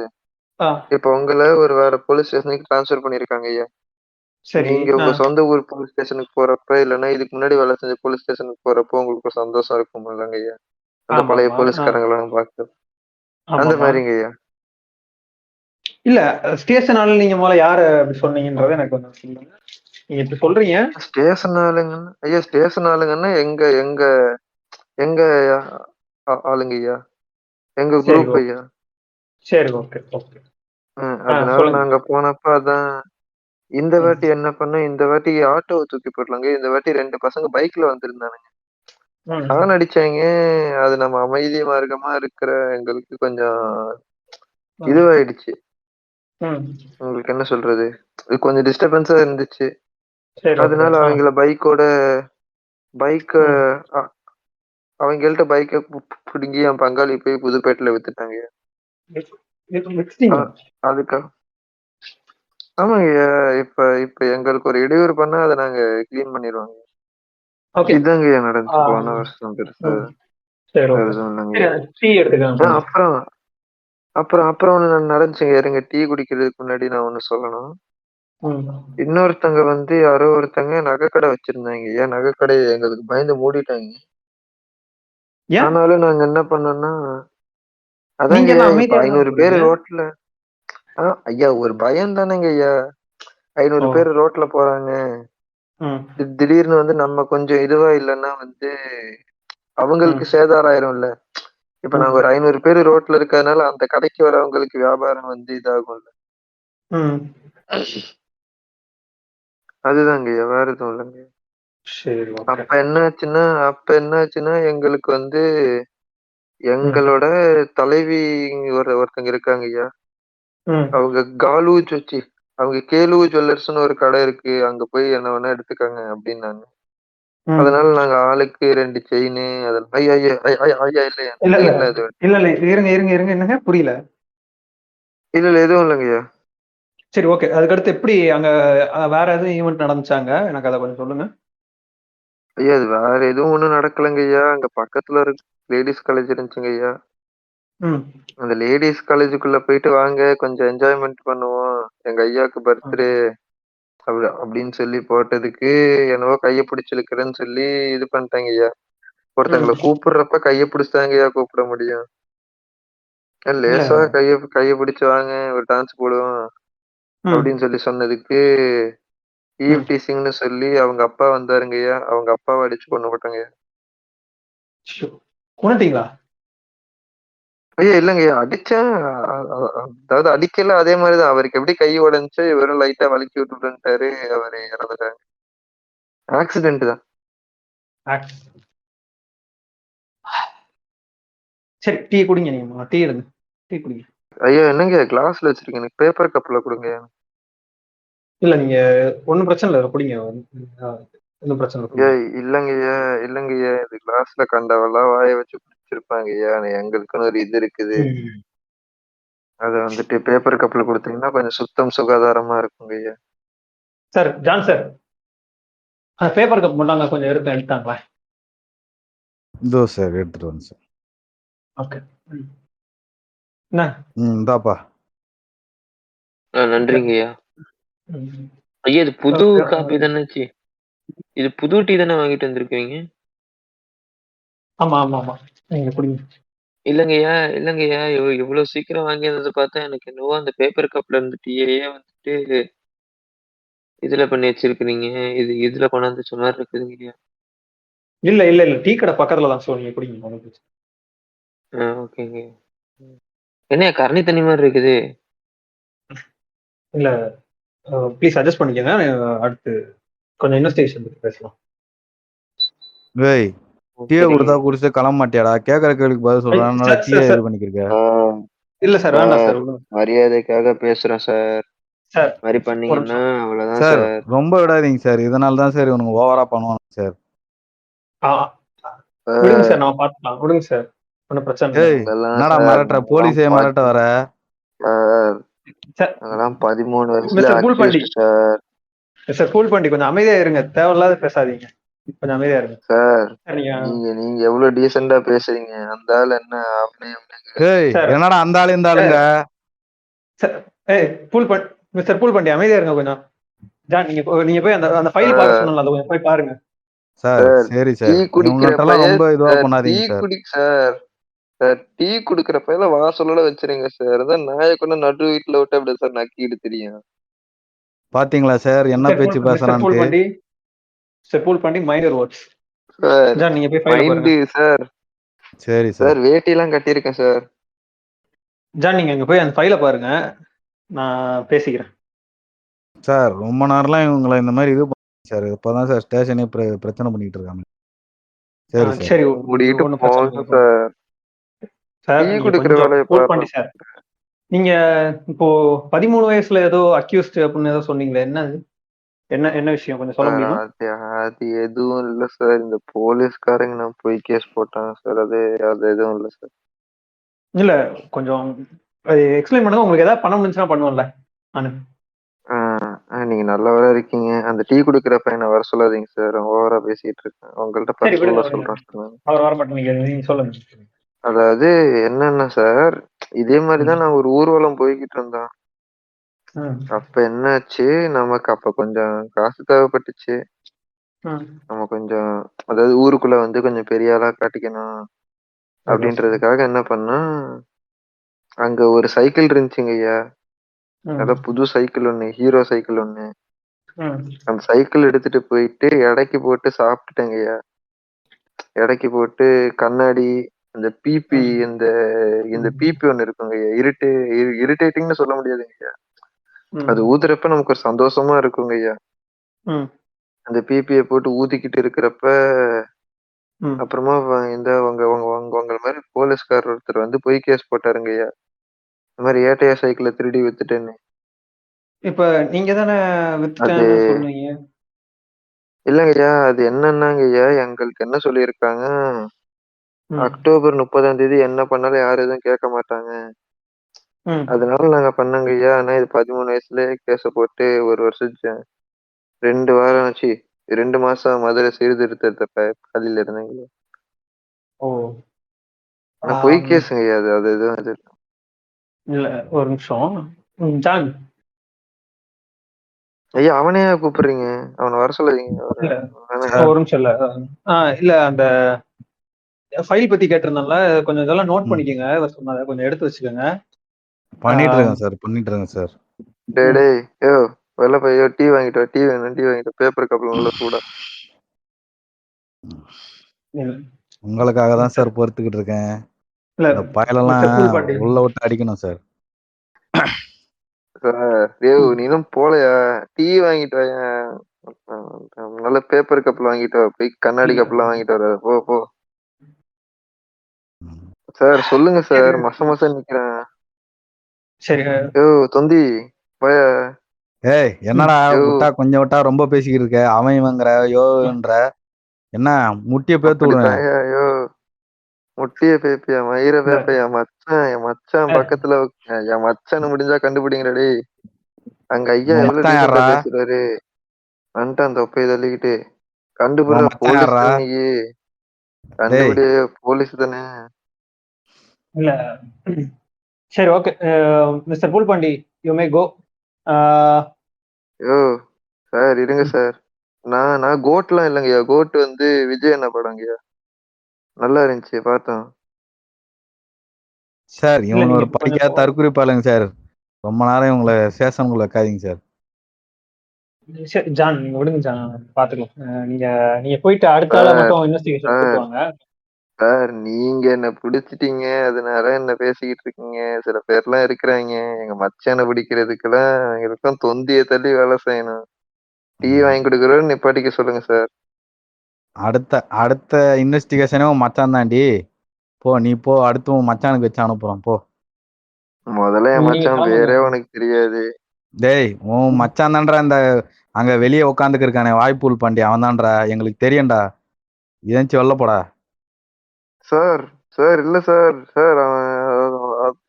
ஆ இப்ப உங்கள ஒரு வேற போலீஸ் ஸ்டேஷனுக்கு ட்ரான்ஸ்ஃபர் பண்ணிருக்காங்க ஐயா. சரி. நீங்க ஆ உங்க சொந்த ஊர் போலீஸ் ஸ்டேஷனுக்கு போறப்ப, இல்லன்னா இதுக்கு முன்னாடி வேலை செஞ்ச போலீஸ் ஸ்டேஷனுக்கு போறப்போ உங்களுக்கு ஒரு சந்தோஷம் இருக்கும் இல்லைங்க ஐயா? அந்த பழைய ஆமாமா. ஆ போலீஸ்காரங்களெல்லாம் பார்த்து. அந்த ஆமாமா. மாதிரிங்க ஐயா. இல்ல ஸ்டேஷன் ஆளு நீங்க முதல்ல யார அப்படி சொன்னீங்கன்றத எனக்கு கொஞ்சம் சொல்லுங்க. நீங்க இப்படி சொல்றீங்க. ஸ்டேஷன் ஆளுங்கன்னா ஐயா, ஸ்டேஷன் ஆளுங்கன்னா எங்க எங்க எங்க ஆளுங்க ஐயா. எங்க சரி குரூப் ஓகே ஐயா. சரி ஓகே ஓகே. அதனால சொல்லுங்க. நாங்க போனப்ப அதான் இந்த ம் வாட்டி என்ன பண்ணோம், இந்த வாட்டி ஆட்டோவை தூக்கி போடலாங்க. இந்த வாட்டி 2 பசங்க பைக்ல வந்திருந்தானுங்க. ம் ஹார்ன் அடிச்சாங்க. அது நம்ம அமைதி மார்க்கமா இருக்கிற எங்களுக்கு கொஞ்சம் ம் இதுவாயிடுச்சு. ம் உங்களுக்கு என்ன சொல்றது? இது கொஞ்சம் டிஸ்டர்பன்ஸா இருந்துச்சு. சரி ஓகே. அதனால அவங்கள பைக்க ம் அ அவங்கள்ட்ட பைக்க புடுங்கி என் பங்காளி போய் புதுப்பேட்டையில வித்துட்டாங்க. அ மிக்ஸ்டிங்களா? அதுக்கா ஆமாங்கய்யா. இப்ப இப்ப எங்களுக்கு ஒரு இடையூறு பண்ணா அத நாங்க கிளீன் பண்ணிருவோங்க. ஓகே. இதாங்கய்யா ஆ நடந்துச்சு போன வருஷம் பெருசா. ம் சரி வேற ஓகே. எதுவும் இல்லைங்க. சரி டீ எடுத்துக்கிறேன் கொஞ்சம். அப்புறம் அப்புறம் அப்புறம் ஒண்ணு நடந்துச்சுங்க. இருங்க, டீ குடிக்கிறதுக்கு முன்னாடி நான் ஒண்ணு சொல்லணும். இன்னொருத்தங்க வந்து யாரோ ஒருத்தங்க நகைக்கடை வச்சிருந்தாங்க. ஏன் நகைக்கடையை எங்களுக்கு பயந்து மூடிட்டாங்க. ஏன் ஆனாலும் நாங்க என்ன பண்ணோம்னா, நீங்க அதாங்க எல்லாம் இப்ப அமைதியா இருந்தா 500 பேர் போறீங்க? ரோட்ல ஐயா ஒரு பயம் தானேங்க ஐயா. 500 ஓ. பேர் ரோட்ல போறாங்க. ம். திடீர்னு வந்து நம்ம கொஞ்சம் இதுவா இல்லைன்னா வந்து அவங்களுக்கு ம். சேதாரம் ஆயிரும்ல. இப்ப ம். நாங்க ஒரு 500 பேர் ரோட்ல இருக்கறதுனால அந்த கடைக்கு வரவங்களுக்கு வியாபாரம் வந்து இதாகும்ல. ம். அதுதாங்கய்யா. வேற எதுவும் இல்லைங்க. சரி, ஓகே. அப்ப என்னாச்சுன்னா எங்களுக்கு வந்து எங்களோட தலைவி ஒருத்தங்க இருக்காங்கய்யா. ம். அவங்க அவங்க கேலு ஜுவல்லர்ஸ்ன்னு ஒரு கடை இருக்கு. அங்க போய் என்ன வேணா எடுத்துக்கங்க அப்டின்னாங்க. ம். அதனால நாங்க ஆளுக்கு 2 செயினு அதெல்லாம் ஐயா ஐயா ஐயா ஐயா இல்ல இல்ல, இல்ல. செயின்லாம் எதுவும் இல்ல, இல்ல. இருங்க. என்னங்க? புரியல. இல்ல எதுவும் இல்லைங்கய்யா. சரி, ஓகே. அதுக்கடுத்து எப்படி அங்க வேற எதுவும் ஈவென்ட் நடந்துச்சாங்க? எனக்கு அத கொஞ்சம் சொல்லுங்க. ஐயா அது வேற எதுவும் ஒண்ணும் நடக்கலங்கய்யா. அங்க பக்கத்துல ஒரு லேடீஸ் காலேஜ் இருந்துச்சுங்கய்யா. ம். அந்த லேடீஸ் காலேஜுக்குள்ள போயிட்டு வாங்க கொஞ்சம் என்ஜாய்மென்ட் பண்ணுவோம். எங்க ஐயாக்கு பர்த்டே அப்படின்னு சொல்லி போட்டதுக்கு என்னவோ கைய பிடிச்சு இழுக்கிறேன்னு சொல்லி இது பண்ணிட்டாங்கய்யா. ஒருத்தங்கள ம். கூப்பிடுறப்ப கைய பிடிச்சுதாங்கய்யா கூப்பிட முடியும். இல்ல. லேசா கைய பிடிச்சு வாங்க ஒரு டான்ஸ் போடுவோம் ம். அப்படின்னு சொல்லி சொன்னதுக்கு ஈவ் ம். டீசிங்னு சொல்லி அவங்க அப்பா வந்தாருங்கய்யா. அவங்க அப்பாவை அடிச்சு கொண்டு போட்டாங்கய்யா. ஷோ. கொன்னுட்டீங்களா? ஐயா இல்லங்கய்யா அடிச்சேன். அதாவது அடிக்கல அதே மாதிரிதான். அவருக்கு எப்படி கை உடைஞ்சு வெறும் லைட்டா வலிக்கி விட்டுட்டாரு. அவரு இறந்துட்டாங்க. ஆக்சிடென்ட் தான். ஆக்ஸ். சரி, டீ குடிங்க நீங்க. டீ எடுங்க. டீ குடிங்க. ஐயா என்னங்க கிளாஸ்ல வச்சிருக்கீங்க? எனக்கு பேப்பர் கப்ல கொடுங்கய்யா. இல்ல நீங்க ஒண்ணும் பிரச்சனை இல்ல. குடிங்க. ஒண்ணும் பிரச்சனை இல்ல. ஐயா குடிங்க. இல்லங்கய்யா இது கிளாஸ்ல கண்டவெல்லாம் வாய வச்சு குடிச்சிருப்பாங்கய்யா. எங்களுக்குன்னு ஒரு இது இருக்குது. ம். அத வந்துட்டு பேப்பர் கப்ல கொடுத்தீங்கன்னா கொஞ்சம் சுத்தம் சுகாதாரமா இருக்குங்கய்யா. Sir, John sir. Paper cup மட்டும் அங்க கொஞ்சம் எடுத்தாங்களா? இதோ சார் எடுத்துட்டு வந்து சார். ஓகே. என்ன? இந்தாப்பா. நன்றிங்கய்யா. ம். ஐயா இது புது காப்பி தானே? இது புது டீ தானே வாங்கிட்டு வந்திருக்கீங்க? ஆமா, ஆமா, ஆமா. நீங்க குடிங்க. இல்லங்கய்யா இவ்வளவு சீக்கிரம் வாங்கி வந்தது பார்த்தா எனக்கு என்னவோ அந்த பேப்பர் கப்ல இருந்து டீயே வந்துட்டு இதுல பண்ணி வச்சிருக்கீங்க. இதுல கொண்டாந்து வச்ச மாதிரி இருக்குதுங்கய்யா. இல்ல, இல்ல, இல்ல. டீ கடை பக்கத்துல தான். சோ நீங்க குடிங்க. ஒண்ணும் பிரச்சனை ஓகேங்க. என்ன கரணி தண்ணி மாதிரி இருக்குது. இல்ல. ப்ளீஸ் அட்ஜஸ்ட் பண்ணிக்கங்க. அடுத்து கொஞ்சம் இன்வெஸ்டிகேஷன் பத்தி பேசலாம். டேய் டீயை கொடுத்தா குடிச்சு கிளம்ப மாட்டியாடா? கேட்கற கேள்விக்கு பதில் சொல்றான். சார், டீயை சார். இது பண்ணிக்கிருக்க. இல்ல சார், வேண்டாம் சார். மரியாதைக்காக பேசுறேன் சார். சார், மாதிரி ஒரு பண்ணீங்கன்னா நிமிஷம். அவ்வளவுதான் சார் சார். ரொம்ப விடாதீங்க சார். இதனால தான் சார் இவனுங்க ஓவரா பண்ணுவாங்க சார். ஆ, விடுங்க சார். நம்ம பார்த்துக்கலாம். விடுங்க சார். ஒன்றும் பிரச்சனை இல்லை. ஏய் என்னடா மிரட்டுற? போலீஸே மிரட்ட வர? சார், அதெல்லாம் 13 வயசுல mister cool Pandi. Accused sir. Mister cool Pandi கொஞ்சம் அமைதியா இருங்க. தேவையில்லாத பேசாதீங்க. கொஞ்சம் அமைதியா இருங்க. சார் நீங்க நீங்க எவ்வளவு டீசெண்டா பேசுறீங்க. அந்த ஆள் என்ன அவனே ஏய் என்னடா அந்த ஆளு இந்த ஆளுங்க? மிஸ்டர் கூல் பாண்டி அமைதியா இருங்க கொஞ்சம். ஜான் நீங்க போய் அந்த ஃபைல் பார்க்க சொன்னல, அதை கொஞ்சம் போய் பாருங்க. சார் சரி சார். இவங்கட்டெல்லாம் ரொம்ப இதுவா பண்ணாதீங்க சார். டீ குடுக்கிற பையில வாசலோட வச்சிருங்க சார். அதான் நாயை கொண்டு நடு வீட்டுல விட்டு அப்படி சார் நக்கிட்டு தெரியும். பாத்தீங்களா சார் என்ன பேச்சு பேசுறான்ட்டு? Mister cool Pandi mind your words. John நீங்க போய் ஃபைல் பாருங்க. சார் சரி சார் வேட்டி எல்லாம் கட்டியிருக்கேன் சார். ஜான் நீங்க அங்க போய் அந்த ஃபைலை பாருங்க. நான் பேசிக்கிறேன். சார் ரொம்ப நேரம்லாம் இவங்களை இந்த மாதிரி இது சார். இப்பதான் சார் ஸ்டேஷனே பிரச்சனை பண்ணிட்டு இருக்காங்க. சரி சார். சரி, முடிக்கிட்டு போங்க சார். சார் டீ நீங்க குடுக்கிற கொஞ்சம் வேலையை கூல் பாண்டி சார். நீங்க இப்போ 13 வயசுல ஏதோ அக்யூஸ்ட் அப்படின்னு ஏதோ சொன்னீங்களே, என்ன விஷயம் கொஞ்சம் சொல்ல முடியுமா? அது எதுவும் இல்ல சார். இந்த போலீஸ்காரங்க நான் போய் கேஸ் போட்டாங்க சார். அது எதுவும் இல்ல சார். இல்ல கொஞ்சம் எக்ஸ்பிளைன் பண்ணுங்க. உங்களுக்கு ஏதாவது பண்ண முடிஞ்சுன்னா பண்ணுவோம்ல நானு. நீங்க நல்லவரா இருக்கீங்க. அந்த டீ குடுக்கிற பையனை வர சொல்லாதீங்க சார். ஓவரா பேசிட்டு இருக்கேன். உங்கள்ட்ட பர்சனலா சொல்றேன் சார். அவர் வர மாட்டேன். நீங்க சொல்லுங்க. அதாவது என்னன்னா சார், இதே மாதிரிதான் நான் ஒரு ஊர்வலம் போய்கிட்டு இருந்தேன். அப்ப என்னாச்சு, நமக்கு அப்ப கொஞ்சம் காசு தேவைப்பட்டுச்சு. நம்ம கொஞ்சம் அதாவது ஊருக்குள்ள வந்து கொஞ்சம் பெரிய ஆளா காட்டிக்கணும் அப்படின்றதுக்காக என்ன பண்ணோம், அங்க ஒரு சைக்கிள் இருந்துச்சுங்கய்யா. அதான் புது சைக்கிள் ஒண்ணு, ஹீரோ சைக்கிள் ஒண்ணு. அந்த சைக்கிள் எடுத்துட்டு போயிட்டு எடைக்கு போட்டு சாப்பிட்டுட்டேங்கய்யா. எடைக்கு போட்டு கண்ணாடி, அந்த பிபி, இந்த இந்த பிபி ஒண்ணு இருக்குங்கய்யா. இரிட்டேட்டிங்னு சொல்ல முடியாதுங்கய்யா. அது ஊதுறப்ப நமக்கு ஒரு சந்தோஷமா இருக்குங்கய்யா. அந்த பிபியை போட்டு ஊதிக்கிட்டு இருக்கிறப்ப, அப்புறமா இந்த உங்கள மாதிரி போலீஸ்காரர் ஒருத்தர் வந்து பொய் கேஸ் போட்டாருங்கய்யா. இந்த மாதிரி ஏட்டையா சைக்கிளை திருடி வித்துட்டேன்னு. இப்ப நீங்க தானே அது வித்துட்டேன்னு சொன்னீங்க. இல்லங்கய்யா, அது என்னன்னாங்கய்யா, எங்களுக்கு என்ன சொல்லியிருக்காங்க, அக்டோபர் 30ஆம் தேதி என்ன பண்ணாலும் யாரும் எதுவும் கேட்க மாட்டாங்க. அதனால நாங்க பண்ணோங்கய்யா. ஆனா இது 13 வயசுலயே கேஸ போட்டு 1 வருஷம் 2 வாரம் ஆச்சு. 2 மாசம் மதுரை சீர்திருத்த பள்ளியில இருந்தேங்கய்யா. ஆனா பொய் கேஸுங்கய்யா அது. அது எதுவும் இது இல்ல. இல்ல ஒரு நிமிஷம். ஜான், ஐயா அவனே ஏன் கூப்பிடுறீங்க? அவனை வர சொல்லாதீங்க. இல்ல ஒரு நிமிஷம் இல்ல. இல்ல அந்த ஃபைல் பத்தி கேட்டிருந்தேன்ல, கொஞ்சம் இதெல்லாம் நோட் பண்ணிக்கோங்க. இவர் சொன்னதை கொஞ்சம் எடுத்து வச்சுக்கோங்க. பண்ணிட்டு இருக்கேன் சார். டேய் யோ வெளில போய் டீ வாங்கிட்டு வா. டீ வேணும், டீ வாங்கிட்டு வா. பேப்பர் கப்ல நல்லா சூடா. உங்களுக்காக தான் சார் பொறுத்துக்கிட்டு இருக்கேன். இல்ல இந்த பயலெல்லாம் உள்ள விட்டு அடிக்கணும் சார். டேய் நீனும் போலையா? டீ வாங்கிட்டு வாயா. நல்ல பேப்பர் கப்ல வாங்கிட்டு வா. போய் கண்ணாடி கப்லாம் வாங்கிட்டு வர. போ போ சார். சொல்லுங்க சார். மசம் நிக்கிறேன். சரி. யோ தொந்தி போயா. ஏய் என்னடா விட்டா கொஞ்சம் விட்டா ரொம்ப பேசிக்கிட்டு இருக்க. அவன் இவங்கிற யோன்ற என்ன முட்டிய பேத்து விடுவேன். யோ முட்டிய பேப்பியா, மயிர பேப்பையா? என் மச்சான் பக்கத்துல என் மச்சான் முடிஞ்சா கண்டுபிடிங்கடா டேய். அங்க ஐயா எவ்வளவு டீசெண்டா பேசுறாரு. வந்துட்டான் தொப்பையை தள்ளிக்கிட்டு. கண்டுபிடி போலீஸ் நீ. கண்டுபிடி போலீஸ் தானே. இல்ல சரி okay mister Poolpandi, you may go. யோ சார் இருங்க சார். நான் கோட்லாம் இல்லைங்கய்யா. கோட் வந்து விஜய் என்ன படங்கய்யா. நல்லா இருந்துச்சு பார்த்தோம் சார். இவங்க ஒரு படிக்காத தற்குறிப்பாளுங்க சார். ரொம்ப நேரம் இவங்களை சேஷனுக்குள்ள வைக்காதீங்க சார். சரி ஜான், நீங்க விடுங்க ஜான், பாத்துக்கலாம். நீங்க போயிட்டு அடுத்த ஆள மட்டும் இன்வெஸ்டிகேஷன் கூட்டுவாங்க. சார் நீங்க என்ன பிடிச்சிட்டீங்க, அதனால என்ன பேசிக்கிட்டு இருக்கீங்க. சில பேர்லாம் இருக்கிறாங்க எங்க மச்சானை பிடிக்கிறதுக்கெல்லாம் எங்களுக்கும் தொந்தியை தள்ளி வேலை செய்யணும். டீ வாங்கி கொடுக்குறோன்னு நிப்பாட்டிக்க சொல்லுங்க சார். அடுத்த இன்வெஸ்டிகேஷனே மச்சான் தாண்டி. போ நீ போ. அடுத்து உன் மச்சானுக்கு வச்சு அனுப்புறோம் போ. முதல்ல என் மச்சான் பேரே உனக்கு தெரியாது. டேய் உன் மச்சான் தான்றா இந்த அங்க வெளியே உட்காந்துக்கு இருக்கானே வாய்ப்பூல் பாண்டி. அவன் தான்றா. எங்களுக்கு தெரியும்டா. ஏஞ்சி வெளில போடா. சார் சார் இல்ல சார். சார் அவன்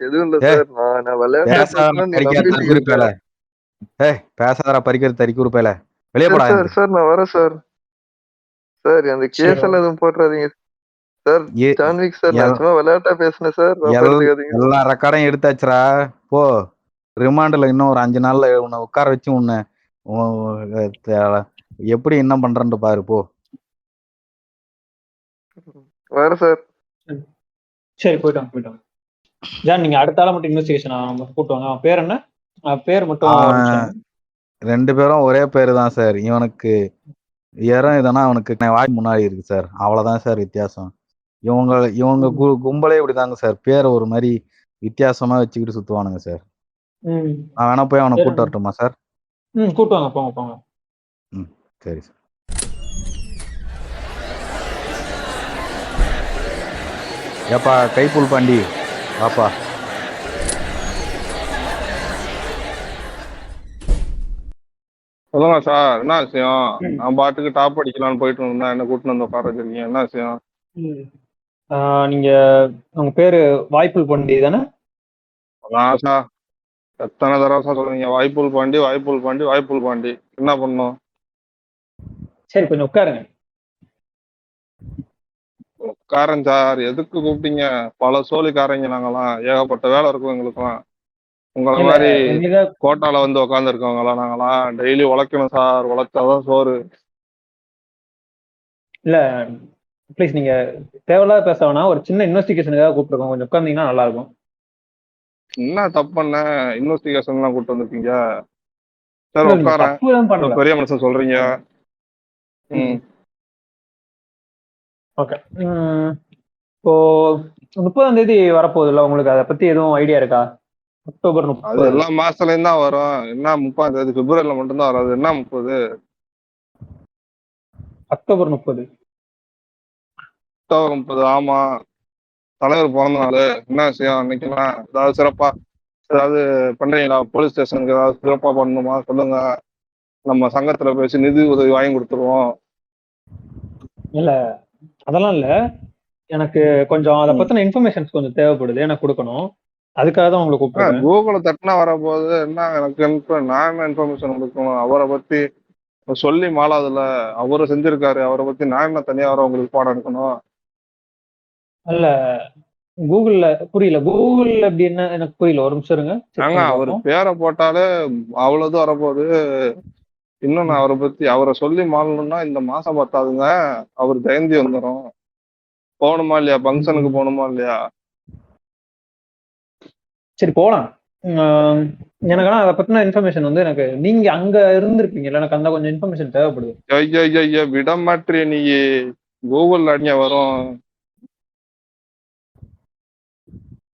எதுவும் இல்ல சார். நான் விளையாட்டு பேசாதரா பறிக்கிற தறிக்குறுப்பையில வெளியே போடா. சார் சார் நான் வரேன் சார். சார் அந்த கேஸ் எல்லாம் எதுவும் போட்டுறாதீங்க சார். ஜான்விக் சார் நான் சும்மா விளையாட்டா பேசினேன் சார். எல்லா ரெக்கார்டையும் எடுத்தாச்சுரா. போ ரிமாண்ட்ல இன்னும் ஒரு 5 நாள்ல உன்னை உட்கார வச்சு உன்னை எப்படி என்ன பண்றேன்னு பாரு. போ வர சார். சரி போயிட்டோம். ஜான் நீங்க அடுத்த ஆள மட்டும் இன்வெஸ்டிகேஷன் கூட்டுவாங்க. அவன் பேர் என்ன? பேர் மட்டும் 2 பேரும் ஒரே பேரு தான் சார். இவனுக்கு இதனா அவனுக்கு வாய் முன்னாடி இருக்கு சார். அவ்வளவுதான் சார் வித்தியாசம். இவங்க கும்பலே இப்படிதாங்க சார். பேரை ஒரு மாதிரி வித்தியாசமா வச்சுக்கிட்டு சுத்துவானுங்க சார். நான் வேணா போய் அவனை கூட்டு வரட்டுமா சார்? கூட்டுவாங்க. போங்க. சரி சார். ஏப்பா கைப்புல் பாண்டி வாப்பா. சொல்லுங்க சார். என்ன விஷயம்? நான் பாட்டுக்கு டாப் அடிக்கலான்னு போயிட்டு இருந்தேன். என்ன கூட்டிட்டு வந்து உட்கார வச்சிருக்கீங்க. என்ன விஷயம்? நீங்க உங்க பேரு வாய்ப்புல் பாண்டி தானே? அதான் சார். எத்தனை தடவை சார் சொல்லுவீங்க? வாய்ப்புல் பாண்டி. என்ன பண்ணும்? சரி கொஞ்சம் உட்காருங்க. உட்காரன் சார். எதுக்கு கூப்பிட்டீங்க? பல சோழிக்காரங்க நாங்கெல்லாம். ஏகப்பட்ட வேலை இருக்கும் எங்களுக்குலாம். உங்களை இல்ல மாதிரி என்னைக்கா கோட்டால வந்து உட்காந்து இருக்கவங்களாம் நாங்களாம் டெய்லி உழைக்கணும் சார், உழைச்சாதான் சோறு. இல்ல ப்ளீஸ் நீங்க தேவையில்லாத பேச வேணாம். ஒரு சின்ன இன்வெஸ்டிகேஷனுக்காக கூப்பிட்டுருக்கோம், கொஞ்சம் உட்கார்ந்தீங்கன்னா நல்லா இருக்கும். என்ன தப்பு பண்ண இன்வெஸ்டிகேஷன் எல்லாம் கூட்டு வந்திருக்கீங்க? சார் இல்ல நீங்க உட்காரேன். தப்பு எதுவும் பண்ணல. பெரிய மனுஷன் சொல்றீங்க. ம் ஓகே. இப்போ 30ஆம் தேதி வரப்போகுதுல்ல, உங்களுக்கு அதை பத்தி எதுவும் ஐடியா இருக்கா? அக்டோபர் அது 30. எல்லா மாசத்துலயும் தான் வரும். என்ன 30ஆம் தேதி பிப்ரவரியில மட்டும்தான் வராது. என்ன 30? அக்டோபர் 30. அக்டோபர் 30. ஆமா, தலைவர் பிறந்த நாள். என்ன விஷயம் அன்னைக்கெல்லாம் ஏதாவது சிறப்பா ஏதாவது பண்றீங்களா? போலீஸ் ஸ்டேஷனுக்கு ஏதாவது சிறப்பா பண்ணணுமா சொல்லுங்க, நம்ம சங்கத்துல பேசி நிதி உதவி வாங்கி கொடுத்துருவோம். இல்ல அதெல்லாம் இல்ல, எனக்கு கொஞ்சம் அதை பத்தின இன்ஃபர்மேஷன்ஸ் கொஞ்சம் தேவைப்படுது, எனக்கு கொடுக்கணும். அதுக்காக தான் உங்களை கூப்பிட்டுருக்கேன். கூகுள தட்டினா வரப்போகுது. என்ன எனக்கு நான் என்ன இன்ஃபர்மேஷன் கொடுக்கணும்? அவரை பத்தி சொல்லி மாளாதுல, அவரை செஞ்சிருக்காரு. அவரை பத்தி நான் என்ன தனியா வர உங்களுக்கு பாடம் எடுக்கணும்? இல்ல கூகுள்ல புரியல, கூகுள்ல எப்படி என்ன எனக்கு புரியல, ஒரு நிமிஷம் இருங்க. check ஏங்க பண்ணி அவர் பார்ப்போம். பேரை போட்டாலே அவ்வளவு வரப்போகுது. இன்னும் நான் அவரை பத்தி அவரை சொல்லி மாளணும்னா இந்த மாசம் பத்தாதுங்க, அவர் ஜெயந்தி வந்துடும். போகணுமா இல்லையா? ஃபங்க்ஷனுக்கு போகணுமா இல்லையா? சரி போலாம். எனக்கு ஆனா அதை பத்தின இன்ஃபர்மேஷன் வந்து எனக்கு நீங்க அங்க இருந்திருப்பீங்கல்ல, எனக்கு அந்த கொஞ்சம் இன்ஃபர்மேஷன் தேவைப்படுது. ஐயா விட மாட்டிய நீ. கூகுள்ல அடிங்க வரும்.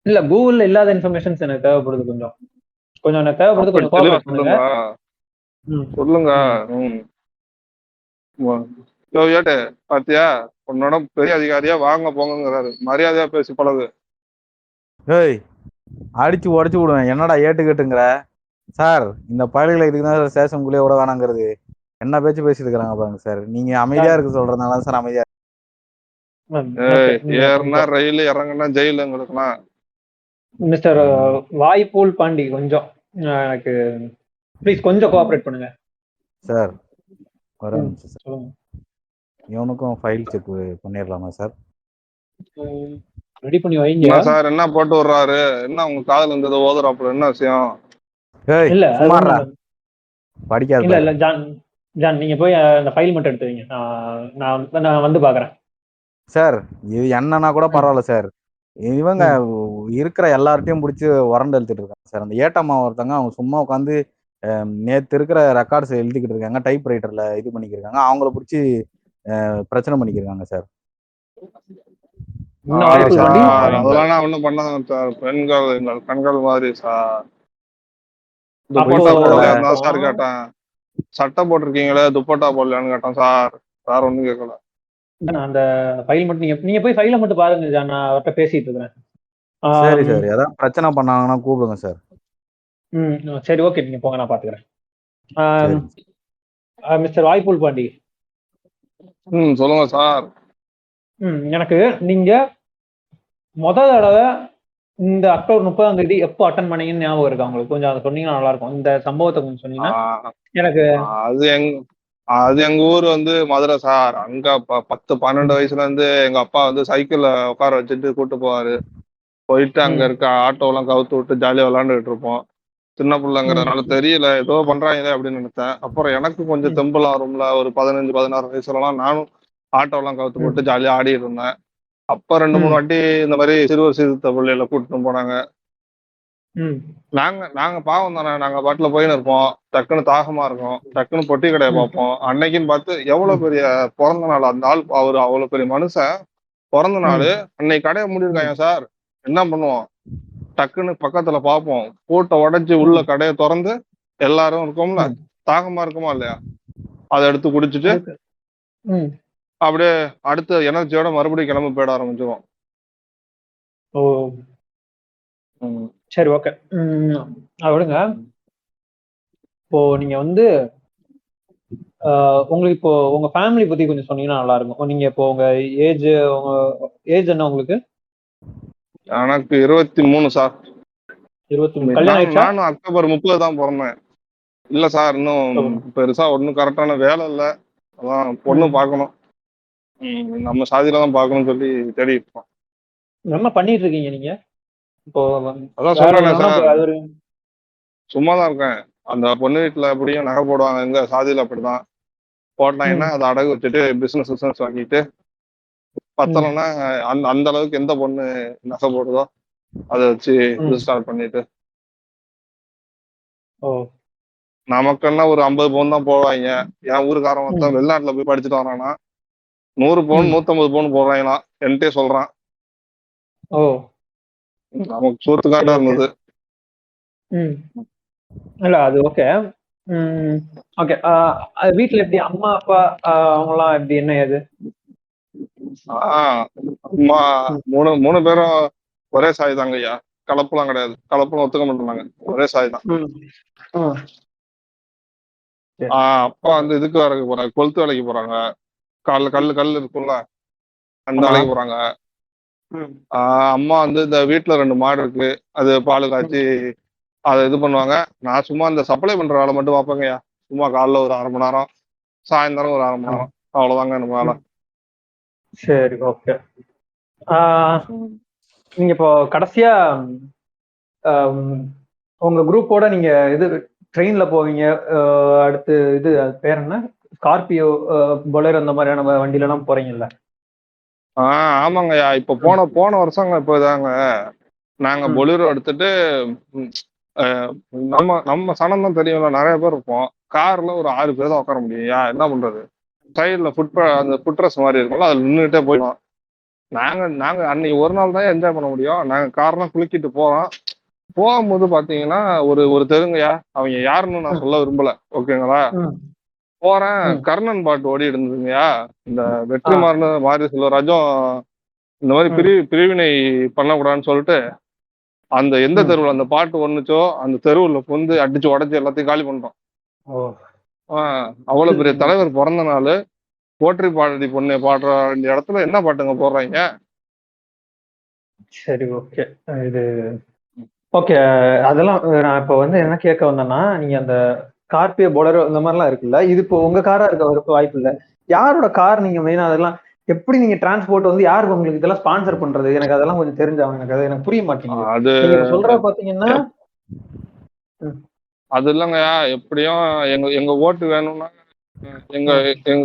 இல்ல கூகுள்ல இல்லாத இன்ஃபர்மேஷன்ஸ் எனக்கு தேவைப்படுது, கொஞ்சம் கொஞ்சம் எனக்கு தேவைப்படுது, அப்படி கொஞ்சம் தெளிவா கோஆபரேட் பண்ணுங்க. சொல்லுங்க. ஏட்டு பாத்தியா, உன்னோட பெரிய அதிகாரியா வாங்க போங்கிறாரு. மரியாதையா பேசி பழகு. ஏய், அடிச்சு உடச்சு விடுவேன். என்னடா ஏட்டுக்கிட்டுங்கிற சார்? இந்த பயல்களை இதுக்கு தான் ஸ்டேஷனுக்குள்ளேயே விட வேணாங்கிறது. என்ன பேச்சு பேசிட்டு இருக்கிறாங்க பாருங்க சார். நீங்க அமைதியா இருக்கு சொல்றதுனால சார் அமைதியா. ஏறுனா ரயில், இறங்குனா ஜெயில எங்களுக்குலாம். மிஸ்டர் வாய்ப்பூல் பாண்டி, கொஞ்சம் எனக்கு ப்ளீஸ் கொஞ்சம் கோஆபரேட் பண்ணுங்க சார். ஒரு நிமிஷம் சார், சொல்லுங்க. இவனுக்கும் ஃபைல் செக் பண்ணிடலாமா சார்? ரெடி பண்ணி வைங்க என்ன சார் என்ன போட்டு விடுறாரு? என்ன உங்க காதுல இருந்தது ஓதுறாப்புல? என்ன விஷயம்? ஏய் இல்ல சும்மாறா, படிக்காத இல்ல பாரு. இல்ல ஜான் ஜான் நீங்க போய் அந்த ஃபைல் மட்டும் எடுத்து வைங்க, நான் வந்து பாக்குறேன். சார் இது என்னன்னா கூட பரவாயில்ல சார். இவங்க இருக்கிற எல்லார்ட்டையும் பிடிச்சி உரண்டு எழுத்துட்டு இருக்காங்க சார். அந்த ஏட்டம்மா ஒருத்தங்க, அவங்க சும்மா உட்காந்து நேத்து இருக்கிற ரெக்கார்ட்ஸ் எழுதிக்கிட்டு இருக்காங்க, டைப் ரைட்டர்ல இது பண்ணிக்கிருக்காங்க. அவங்கள பிடிச்சி பிரச்சனை பண்ணிக்கிருக்காங்க சார். இன்னும் வாய்ப்பூல் பாண்டி அதெல்லாம் நான் ஒண்ணும் பண்ணாத சார். பெண்கள் எங்கள் கண்கள் மாதிரி சார். அப்போ துப்பட்டா போடலையா சார் கேட்டேன். சட்டை போட்டிருக்கீங்களே, துப்பட்டா போடலையான்னு கேட்டேன் சார். சார் ஒண்ணும் கேட்கல. அந்த ஃபைல் மட்டும் நீங்க போய் ஃபைலை மட்டும் பாருங்க ஜான், நான் அவர்கிட்ட பேசிட்டு இருக்கிறேன். சரி சார், ஏதாவது பிரச்சனை பண்ணாங்கன்னா கூப்பிடுங்க சார். சரி ஓகே, நீங்க போங்க, நான் பாத்துக்கிறேன். சரி. மிஸ்டர் வாய்ப்பூல் பாண்டி. சொல்லுங்க சார். எனக்கு நீங்க முதல் தடவை இந்த அக்டோபர் 30ஆம் தேதி எப்போ அட்டன் பண்ணீங்கன்னு ஞாபகம் இருக்கா உங்களுக்கு? கொஞ்சம் அதை சொன்னீங்கன்னா நல்லா இருக்கும். இந்த சம்பவத்தை கொஞ்சம் சொன்னீங்கன்னா எனக்கு. அது எங்க ஊர் வந்து மதுரை சார். அங்க 10-12 வயசுல இருந்து எங்க அப்பா வந்து சைக்கிள்ல உட்கார வச்சுட்டு கூட்டு போவாரு. போயிட்டு அங்க இருக்க ஆட்டோ எல்லாம் கவுத்து விட்டு ஜாலியா விளையாண்டுட்டு இருப்போம். சின்ன பிள்ளைங்கிறதுனால தெரியல, ஏதோ பண்றாங்களே அப்படின்னு நினைச்சேன். அப்புறம் எனக்கு கொஞ்சம் தெம்பலாம் வரும்ல, ஒரு 15-16 வயசுலலாம் நானும் ஆட்டோ எல்லாம் கவுத்து போட்டு ஜாலியா ஆடிட்டு இருந்தேன். அப்ப 2-3 வாட்டி இந்த மாதிரி சிறுவர் சீர்திருத்த பள்ளியில கூட்டிட்டு போனாங்க. நாங்க பாவம் தானே, நாங்க பாட்டுல போயின்னு இருப்போம். டக்குன்னு தாகமா இருக்கும், டக்குன்னு பொட்டி கடையை பார்ப்போம். அன்னைக்குன்னு பார்த்து எவ்வளவு பெரிய பிறந்த நாள் அந்த ஆள், அவரு அவ்வளவு பெரிய மனுஷன் பிறந்த நாள் அன்னைக்கு கடையை மூடிருக்காங்க சார். என்ன பண்ணுவோம்? டக்குன்னு பக்கத்துல பார்ப்போம், பூட்டை உடைச்சு உள்ள கடையை திறந்து எல்லாரும் இருக்கோம்ல, தாகமா இருக்குமா இல்லையா, அதை எடுத்து குடிச்சிட்டு அப்படியே அடுத்த எனர்ஜியோட மறுபடியும் கிளம்பி போயிட ஆரம்பிச்சிருவோம். ஓ சரி ஓகே, விடுங்க. இப்போ நீங்க வந்து உங்களுக்கு இப்போ உங்க ஃபேமிலி பத்தி கொஞ்சம் சொன்னீங்கன்னா நல்லா இருக்கும். நீங்க இப்போ உங்க ஏஜ் என்ன உங்களுக்கு? எனக்கு 23 சார். 23. கல்யாணம் ஆயிடுச்சா? நானும் அக்டோபர் 30 தான் பிறந்தேன். இல்ல சார், இன்னும் பெருசா ஒன்னும் கரெக்டான வேலை இல்லை. அதான் பொண்ணு பார்க்கணும், நம்ம சாதியில தான் பார்க்கணும்னு சொல்லி தேடி இருப்போம். என்ன பண்ணிட்டு இருக்கீங்க நீங்க இப்போ? அதான் சொல்றேன் சார், சும்மா தான் இருக்கேன். அந்த பொண்ணு வீட்டுல எப்படியும் நகை போடுவாங்க, எங்க சாதியில அப்படிதான் போட்டாங்கன்னா அதை அடகு வச்சுட்டு பிசினஸ் வாங்கிட்டு பத்தலைன்னா அந்த அந்த அளவுக்கு எந்த பொண்ணு நகை போடுதோ அதை வச்சு ஸ்டார்ட் பண்ணிட்டு நமக்குன்னா ஒரு 50 பவுன் தான் போடுவாங்க. என் ஊருக்காரன் மொத்தம் வெளிநாட்டுல போய் படிச்சுட்டு வரானா 100 பவுன் 150 பவுன் போடுறாங்களாம். என்கிட்டே சொல்றான். நமக்கு சோத்துக்காண்டா இருந்தது. இல்ல அது ஓகே. ஓகே. வீட்டுல எப்படி அம்மா அப்பா அவங்கலாம் எப்படி என்ன ஏது? அம்மா 3 பேரும் ஒரே சாய் தாங்க ஐயா. கலப்புலாம் கிடையாது. கலப்புலாம் ஒத்துக்க மாட்டாங்க. ஒரே சாய் தான். அப்பா வந்து இதுக்கு வேலைக்கு போறாங்க, கொளுத்து வேலைக்கு போறாங்க. கல் இருக்கும்ல அந்த வேலைக்கு போறாங்க. அம்மா வந்து இந்த வீட்டுல 2 மாடு இருக்கு, அது பால் காய்ச்சி அதை இது பண்ணுவாங்க. நான் சும்மா இந்த சப்ளை பண்ற வேலை மட்டும் பார்ப்பேங்கய்யா. சும்மா காலைல ஒரு 1/2 மணி நேரம், சாயந்தரம் ஒரு 1/2 மணி நேரம், அவ்வளவுதாங்க நம்ம வேலை. சரி, ஓகே. நீங்க இப்போ கடைசியா உங்க குரூப்போட நீங்க இது ட்ரெயின்ல போவீங்க, அடுத்து இது பேர் என்ன, ஸ்கார்பியோ, பொலேரோ அந்த மாதிரியான வண்டியில எல்லாம் போறீங்கல்ல? ஆமாங்கய்யா. இப்ப போன வருஷங்க இப்போ இதாங்க நாங்க பொலேரோ எடுத்துட்டு நம்ம சனம் தான் தெரியும்ல, நிறைய பேர் இருப்போம். கார்ல ஒரு 6 பேர் தான் உட்கார முடியும். என்ன பண்றது, சைட்ல அந்த ஃபுட்ரஸ் மாதிரி இருக்கும்ல, அதுல நின்றுட்டே போயிடும். நாங்க அன்னைக்கு ஒரு நாள் தான் என்ஜாய் பண்ண முடியும். நாங்க கார்லாம் குளிக்கிட்டு போறோம். போகும்போது பாத்தீங்கன்னா ஒரு தெருங்கய்யா, அவங்க யாருன்னு நான் சொல்ல விரும்பல, ஓகேங்களா. போறேன், கர்ணன் பாட்டு ஓடி இருந்ததுங்கய்யா. இந்த வெற்றிமாறன் மாதிரி செல்வராஜும் இந்த மாதிரி பிரிவினை பண்ணக்கூடாதுன்னு சொல்லிட்டு அந்த எந்த தெருவில் அந்த பாட்டு ஒண்ணுச்சோ அந்த தெருவுல வந்து அடிச்சு உடச்சி எல்லாத்தையும் காலி பண்றோம். அவ்வளவு பெரிய தலைவர் பிறந்த நாள், போற்றி பாடி பொண்ணு பாடுற வேண்டிய இடத்துல என்ன பாட்டுங்க போடுறாங்க. சரி, ஓகே. இது ஓகே. அதெல்லாம் நான் இப்ப வந்து என்ன கேட்க வந்தேன்னா, நீங்க அந்த ஸ்கார்பியோ, பொலேரோ இந்த மாதிரிலாம் இருக்குல்ல, இது இப்போ உங்க காரா இருக்க வாய்ப்பு இல்லை. யாரோட கார் நீங்க மெயினா அதெல்லாம் எப்படி நீங்க டிரான்ஸ்போர்ட் வந்து யாருக்கு உங்களுக்கு இதெல்லாம் ஸ்பான்சர் பண்றது? எனக்கு அதெல்லாம் கொஞ்சம் தெரிஞ்சாங்க. எனக்கு அது எனக்கு புரிய மாட்டேங்குது. அது நீங்க சொல்ற பாத்தீங்கன்னா அது இல்லைங்கய்யா. எப்படியும் எங்க ஓட்டு வேணும்னா எங்க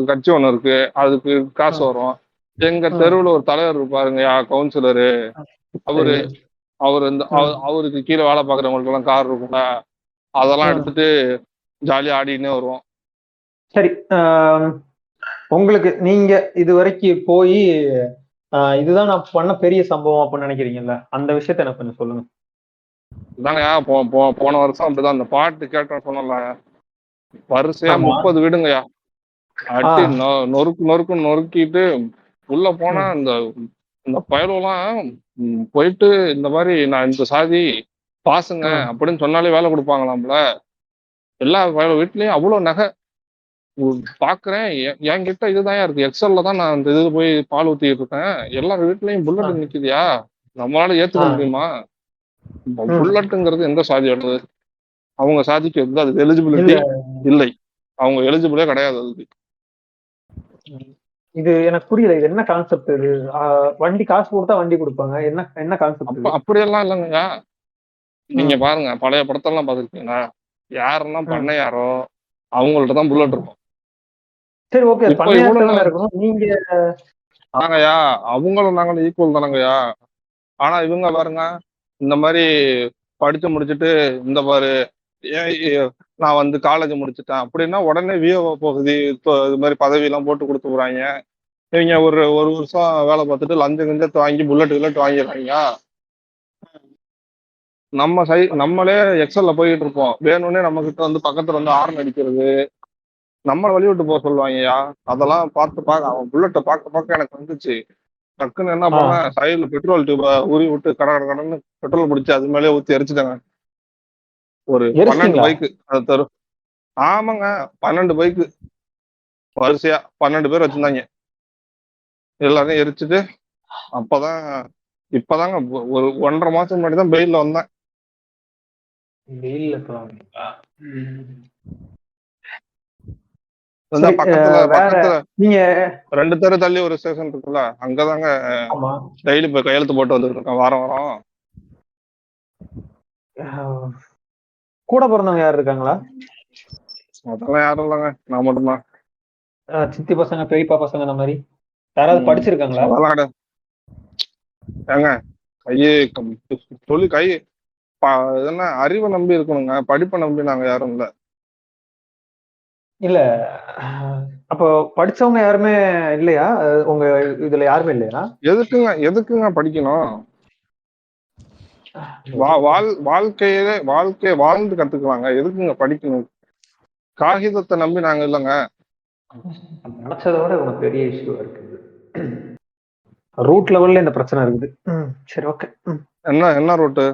கட்சி ஒண்ணு இருக்கு, அதுக்கு காசு வரும். எங்க தெருவுல ஒரு தலைவர் இருப்பாருங்கய்யா, கவுன்சிலரு. அவருக்கு கீழே வேலை பாக்குறவங்களுக்கு எல்லாம் கார் இருக்கும்ல, அதெல்லாம் எடுத்துட்டு ஜாலியா ஆடினே வருவோம். சரி, உங்களுக்கு நீங்க இது வரைக்கும் போய் இதுதான் நான் பண்ண பெரிய சம்பவம் அப்படின்னு நினைக்கிறீங்கல்ல, அந்த விஷயத்த எனக்கு கொஞ்சம் சொல்லுங்க. இதாங்கய்யா, போன வருஷம் அப்படிதான் அந்த பாட்டு கேட்டேன்னு சொன்னல, வரிசையா 30 வீடுங்கய்யா அட்டி நொறுக்கிட்டு உள்ள போனா இந்த பயலெல்லாம் போயிட்டு இந்த மாதிரி நான் இந்த சாதி பாசுங்க அப்படின்னு சொன்னாலே வேலை கொடுப்பாங்களாம்ல. எல்லா வீட்லயும் அவ்வளவு நகை பாக்குறேன். என்கிட்ட இதுதான் இருக்கு, எக்ஸல்ல தான் நான் இந்த இது போய் பால் ஊத்திட்டு இருக்கேன். எல்லார் வீட்லயும் புல்லட் நிக்குதியா, நம்மளால ஏத்துக்க முடியுமா? புல்லட்டுங்கிறது எந்த சாதியோடது? அவங்க சாதிக்கு வந்து அதுக்கு எலிஜிபிலிட்டி இல்லை, அவங்க எலிஜிபிளே கிடையாது அதுக்கு. இது எனக்கு புரியல, இது என்ன கான்செப்ட்? இது வண்டி காசு கொடுத்தா வண்டி கொடுப்பாங்க, என்ன கான்செப்ட்? அப்படியெல்லாம் இல்லைங்கய்யா. நீங்க பாருங்க, பழைய படத்தெல்லாம் பாத்துருக்கீங்களா? யாருன்னா பண்ணையாரோ அவங்கள்ட்ட தான் புல்லட் இருக்கும். சரி, ஓகே. நீங்க ஆங்கய்யா, அவங்களும் நாங்களும் ஈக்குவல் தானங்கய்யா. ஆனா இவங்க பாருங்க, இந்த மாதிரி படிச்சு முடிச்சுட்டு இந்த பாரு நான் வந்து காலேஜ் முடிச்சுட்டேன் அப்படின்னா உடனே விஓ பகுதி இது மாதிரி பதவி எல்லாம் போட்டு கொடுத்துக்குறாங்க. இவங்க ஒரு வருஷம் வேலை பார்த்துட்டு லஞ்சம் கிஞ்சத்தை வாங்கி புல்லட் வாங்கிடுறாங்க. நம்மளே எக்ஸல்ல போயிட்டு இருப்போம், வேணும்னே நம்ம கிட்ட வந்து பக்கத்துல வந்து ஹார்ன் அடிக்கிறது, நம்மளை வழி விட்டு போக சொல்லுவாங்கய்யா. அதெல்லாம் பார்க்க அவன் புல்லட்டை பார்க்க எனக்கு வந்துச்சு. டக்குன்னு என்ன பண்ணேன், சைடுல பெட்ரோல் டியூப உரி விட்டு கடன்னு பெட்ரோல் பிடிச்சி அது மேலே ஊத்தி எரிச்சுட்டாங்க. ஒரு 12 பைக்கு அதை தரும். ஆமாங்க, 12 பைக்கு வரிசையா 12 பேர் வச்சிருந்தாங்க. எல்லாரையும் எரிச்சுட்டு இப்பதாங்க ஒரு 1.5 மாசம் முன்னாடி தான் பெயில்ல வந்தேன். பக்கத்துல நீங்க 2 தெரு தள்ளி ஒரு ஸ்டேஷன் இருக்குல்ல, அங்கதாங்க டெய்லி போய் கையெழுத்து போட்டு வந்துட்டு இருக்கேன் வாரம். கூட பிறந்தவங்க யார் இருக்காங்களா? அதெல்லாம் யாரும் இல்லைங்க, நான் மட்டும்தான். சித்தி பசங்க, பெரியப்பா பசங்க அந்த மாதிரி யாராவது படிச்சிருக்காங்களா? அதெல்லாம் கிடையாது ஏங்க. கையே சொல்லி கை என்ன அறிவை நம்பி இருக்கணுங்க, படிப்பை நம்பி நாங்க யாரும் இல்ல. இல்ல அப்போ படிச்சவங்க யாருமே இல்லையா உங்க இதுல? யாருமே இல்லையா? எதுக்குங்க படிக்கணும்? வாழ்க்கையை வாழ்ந்து கத்துக்கலாங்க, எதுக்குங்க படிக்கணும்? காகிதத்தை நம்பி நாங்க இல்லைங்க. நினைச்சதை விட உனக்கு பெரிய இஷ்யூ இருக்குது. ரூட் லெவல்ல இந்த பிரச்சனை இருக்குது. சரி, ஓகே. என்ன ரூட்டு?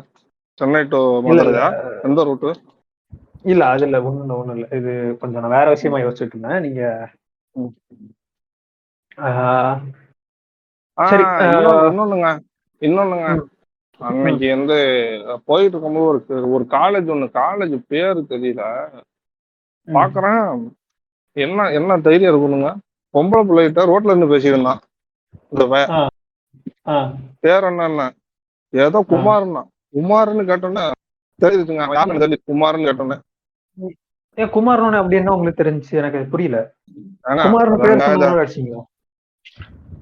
சென்னை டு மதுரையா? எந்த ரூட்டு? இல்ல அது இல்ல, ஒண்ணும் இல்ல. இது கொஞ்சம் நான் வேற விஷயமா யோசிச்சுட்டு இருந்தேன். நீங்க இன்னொன்னுங்க, அன்னைக்கு வந்து போயிட்டு இருக்கும்போது ஒரு காலேஜ் பேரு தெரியல, பாக்குறேன். என்ன தைரியம் இருக்கணுங்க, பொம்பளை பிள்ளைகிட்ட ரோட்ல இருந்து பேசியிருந்தான். இந்த பேர் என்ன? ஏதோ குமார்னு கேட்டோன்னே தெரியுதுங்க, யாருன்னு தெரியல, குமார்னு கேட்டோன்னே. ஏன் குமார்னு அப்படி என்ன உங்களுக்கு தெரிஞ்சு? எனக்கு புரியல.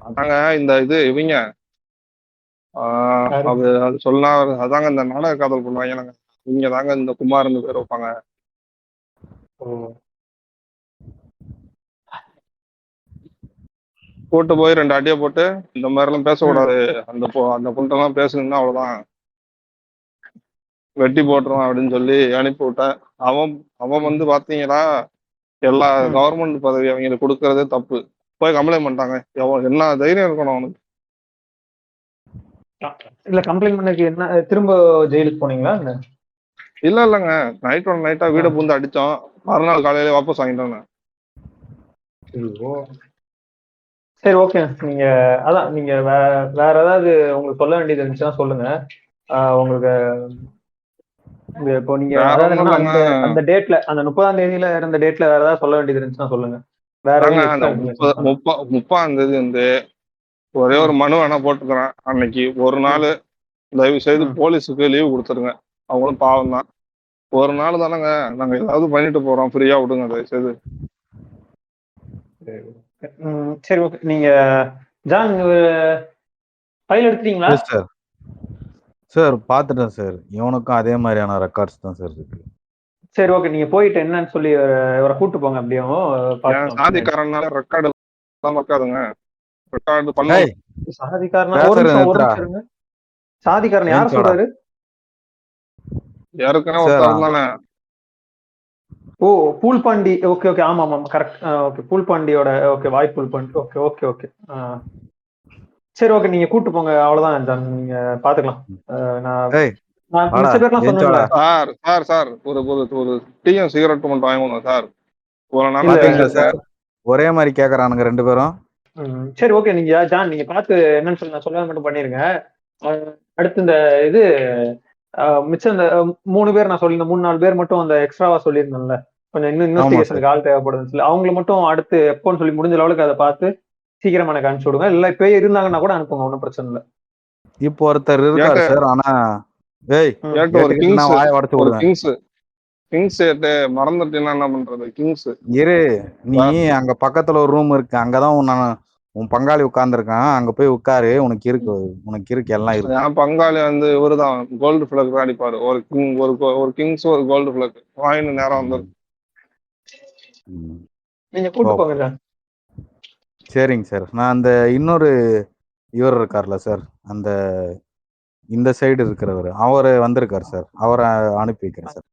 அதாங்க இந்த இது இவங்க அது சொன்னா அதாங்க இந்த நாடக காதல் பண்ணுவாங்க, இவங்க தாங்க இந்த குமார்னு பேர் வைப்பாங்க. கூட்டு போய் 2 அடியை போட்டு இந்த மாதிரி எல்லாம் பேசக்கூடாது, அந்த பொண்ணெல்லாம் பேசுங்கன்னா அவ்வளவுதான், வெட்டி போட்டுருவான் அப்படின்னு சொல்லி அனுப்பி விட்டேன். அவன் வந்து பாத்தீங்களா, எல்லா கவர்மெண்ட் பதவி அவங்களுக்கு கொடுக்கறதே தப்பு, போய் கம்ப்ளைண்ட் பண்ணிட்டாங்க. என்ன தைரியம் இருக்கணும் அவனுக்கு? இல்ல கம்ப்ளைண்ட் பண்ணதுக்கு என்ன, திரும்ப ஜெயிலுக்கு போனீங்களா? இல்லங்க, நைட்டா வீட பூந்து அடிச்சோம், மறுநாள் காலையில வாபஸ் வாங்கிட்டோங்க. சரி, ஓகே. நீங்க அதான் நீங்க வேற ஏதாவது உங்களுக்கு சொல்ல வேண்டியது இருந்துச்சுன்னா சொல்லுங்க. உங்களுக்கு இப்போ நீங்க அந்த டேட்ல, அந்த 30ஆம் தேதியில இருந்த டேட்ல வேற ஏதாவது சொல்ல வேண்டியது இருந்துச்சுன்னா சொல்லுங்க. வேற 30ஆம் தேதி வந்து ஒரே ஒரு மனு வேணா போட்டுக்கிறேன். அன்னைக்கு ஒரு நாள் தயவு செய்து போலீஸுக்கு லீவு கொடுத்துருங்க, அவங்களும் பாவம் தான். ஒரு நாள் தானேங்க, நாங்க ஏதாவது பண்ணிட்டு போறோம், ஃப்ரீயா விடுங்க தயவு செய்து. சரி, ஓகே. நீங்க ஜான் ஃபைல் எடுத்துட்டீங்களா? சார் பார்த்துட்டேன் சார், இவனுக்கும் அதே மாதிரியான ரெக்கார்ட்ஸ் தான் சார் இருக்கு. சரி, ஓகே. நீங்க போயிட்டு என்னன்னு சொல்லி இவரை கூட்டு போங்க. அப்படியும் சாதிக்காரனால ரெக்கார்டு இருக்காதுங்க. ரெக்கார்டு பண்ண சாதிக்காரன் யார் சொல்றாரு? ஓ, பூல்பாண்டி. ஓகே, ஆமா, கரெக்ட். ஓகே, பூல்பாண்டியோட வாய் பூல்பாண்டி. ஓகே. சரி, ஓகே. நீங்க கூட்டு போங்க, அவ்வளவுதான். நீங்க பாத்துக்கலாம். சார் ஒரு டீயும் சிகரெட் மட்டும் வாங்கணும் சார். ஒரே மாதிரி கேக்குறானுங்க 2 பேரும். சரி, ஓகே. நீங்க ஜான் நீங்க பார்த்து என்னன்னு சொல்லி நான் சொல்ல மட்டும் பண்ணிருங்க. அடுத்து இந்த இது மிச்சம் இந்த 3 பேர் நான் சொல்லி, இந்த 3-4 பேர் மட்டும் அந்த எக்ஸ்ட்ராவா சொல்லியிருந்தேன்ல, கொஞ்சம் இன்னும் இன்வெஸ்டிகேஷனுக்கு ஆள் தேவைப்படுதுன்னு சொல்லி, அவங்களை மட்டும் அடுத்து எப்போன்னு சொல்லி முடிஞ்ச அளவுக்கு அதை பார்த்து சீக்கிரமா எனக்கு அனுப்பிச்சு விடுங்க. இல்ல இப்ப இருந்தாங்கன்னா கூட அனுப்புங்க, ஒன்றும் பிரச்சனை இல்லை. இப்போ ஒருத்தர் இருக்காரு சார், ஆனா மறந்துட்டீங்கன்னா என்ன பண்றது? கிங்ஸ் இரு, நீ அங்க பக்கத்துல ஒரு ரூம் இருக்கு, அங்கதான் உன் பங்காளி உட்கார்ந்துருக்கான், அங்க போய் உட்காரு, உனக்கு இருக்கு எல்லாம் இருக்கு. என் பங்காளி வந்து இவருதான், கோல்டு பிளக் தான் அடிப்பாரு. ஒரு கிங்ஸ் ஒரு கோல்டு பிளக் வாங்கின நேரம் வந்துருக்கு. நீங்க கூட்டு போங்க. சரிங்க சார். நான் அந்த இன்னொரு இவர் இருக்கார்ல சார், அந்த இந்த சைடு இருக்கிறவர், அவரு வந்திருக்காரு சார், அவரை அனுப்பி வைக்கிறேன் சார்.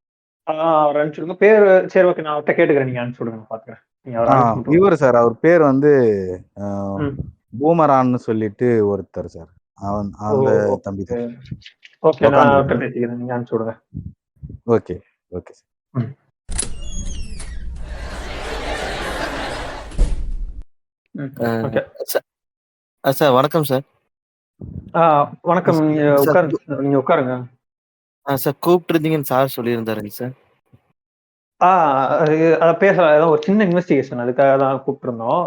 அவர் அனுப்பிச்சுடுங்க பேர். சரி, ஓகே. நான் அவர்கிட்ட கேட்டுக்கிறேன், நீங்க அனுப்பிச்சுடுங்க, பாக்குறேன். இவர் சார், அவர் பேர் வந்து பூமரான்னு சொல்லிட்டு ஒருத்தர் சார், அந்த தம்பி தான். ஓகே, நான் அவர்கிட்ட பேசிக்கிறேன், நீங்க அனுப்பிச்சுடுங்க. Okay sir. சார் வணக்கம் சார். வணக்கம். நீங்க உட்காருங்க. சார் கூப்பிட்டு இருந்தீங்கன்னு சார் சொல்லியிருந்தாருங்க சார். பேசலாம். ஏதோ ஒரு சின்ன இன்வெஸ்டிகேஷன், அதுக்காக தான் கூப்பிட்டு இருந்தோம்.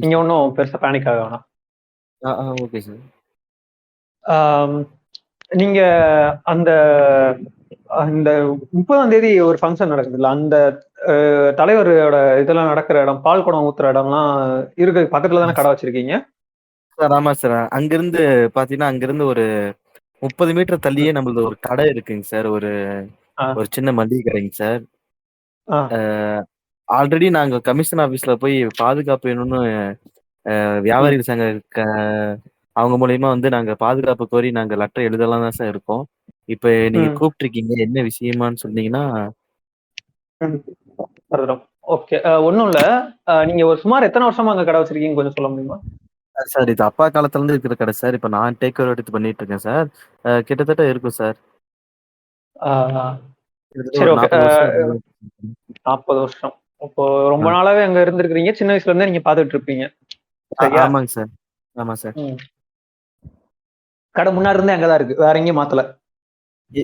நீங்க ஒன்றும் பெருசா பேனிக் ஆக வேணாம். Okay sir. நீங்க அந்த இந்த 30ஆம் தேதி ஒரு ஃபங்க்ஷன் நடக்குதுல்ல, அந்த தலைவரோட இதெல்லாம் நடக்கிற இடம், பால் குடம் ஊத்துற இடம்லாம் இருக்கு. பக்கத்துல தானே கடை வச்சிருக்கீங்க? சார் ஆமா சார். அங்கிருந்து பாத்தீங்கன்னா, அங்கிருந்து ஒரு 30 மீட்டர் தள்ளியே நம்மளது ஒரு கடை இருக்குங்க சார். ஒரு ஆ, ஒரு சின்ன மளிகை கடைங்க சார். ஆ, ஆல்ரெடி நாங்க கமிஷன் ஆபீஸ்ல போய் பாதுகாப்பு வேணும்னு ம், வியாபாரிகள் சங்க க அவங்க மூலியமா வந்து நாங்க பாதுகாப்பு கோரி நாங்க லெட்டர் எழுதலாம் தான் சார் இருக்கோம். இப்ப நீங்க ம், கூப்பிட்டுருக்கீங்க. என்ன விஷயமான்னு சொன்னீங்கன்னா, ம். வரதும். ஓகே. ஒண்ணும் இல்ல. நீங்க ஒரு சுமார் எத்தன வருஷமா அங்க கடை வச்சிருக்கீங்க கொஞ்சம் சொல்ல முடியுமா? சார் இது அப்பா காலத்துல இருந்து இருக்கிற கடை சார். இப்ப நான் டேக் ஓவர் எடுத்து பண்ணிட்டு இருக்கேன் சார். கிட்டத்தட்ட இருக்கும் சார். ஆ, ஆ. கிட்டத்தட்ட சரி, ஒரு ஓகே. 40 வருஷம் 40 வருஷம். அப்போ ரொம்ப ஆ நாளாவே அங்க இருந்திருக்கிறீங்க. சின்ன வயசுல இருந்தே நீங்க பார்த்துட்டு இருப்பீங்க. சரியா? ஆமாங்க சார். ஆமா சார். ம். கடை முன்னாடி இருந்தே அங்க தான் இருக்கு. வேற எங்கேயும் மாத்தல.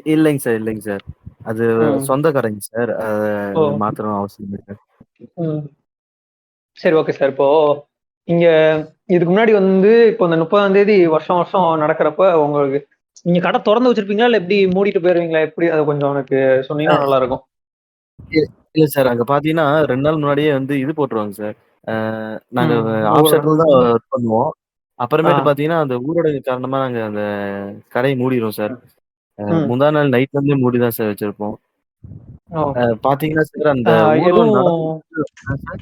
இல்லைங்க சார், இல்லைங்க சார். அது ம். சொந்த கடைங்க சார். ஓ! மாத்தணும் அவசியம் இல்ல சார். ம். சரி, ஓகே சார். இப்போ இங்க இதுக்கு முன்னாடி வந்து இப்போ இந்த 30ஆம் தேதி வருஷம் வருஷம் நடக்கிறப்ப உங்களுக்கு நீங்க கடை தொறந்து வச்சிருப்பீங்களா? இல்ல எப்படி மூடிட்டு போயிருவீங்களா? எப்படி அத கொஞ்சம் எனக்கு அ சொன்னீங்கன்னா நல்லா இருக்கும். இ இல்ல சார். அங்க பார்த்தீங்கன்னா 2 நாள் முன்னாடியே வந்து இது போட்டுருவாங்க சார். நாங்க ம். ஆஃப் ஊர ஷட்டர்ல தான் ஒர்க் பண்ணுவோம். ஆ. அப்புறமேட்டு பார்த்தீங்கன்னா, அந்த ஊரடங்கு காரணமா நாங்க அந்த கடைய மூடிருவோம் சார். ம். முந்தா நாள் நைட்ல இருந்தே மூடி தான் சார் வச்சிருப்போம். ஓ! பார்த்தீங்கன்னா சார் அந்த ஆ, ஊர்வலம் நடந்து எதுவும் சார்.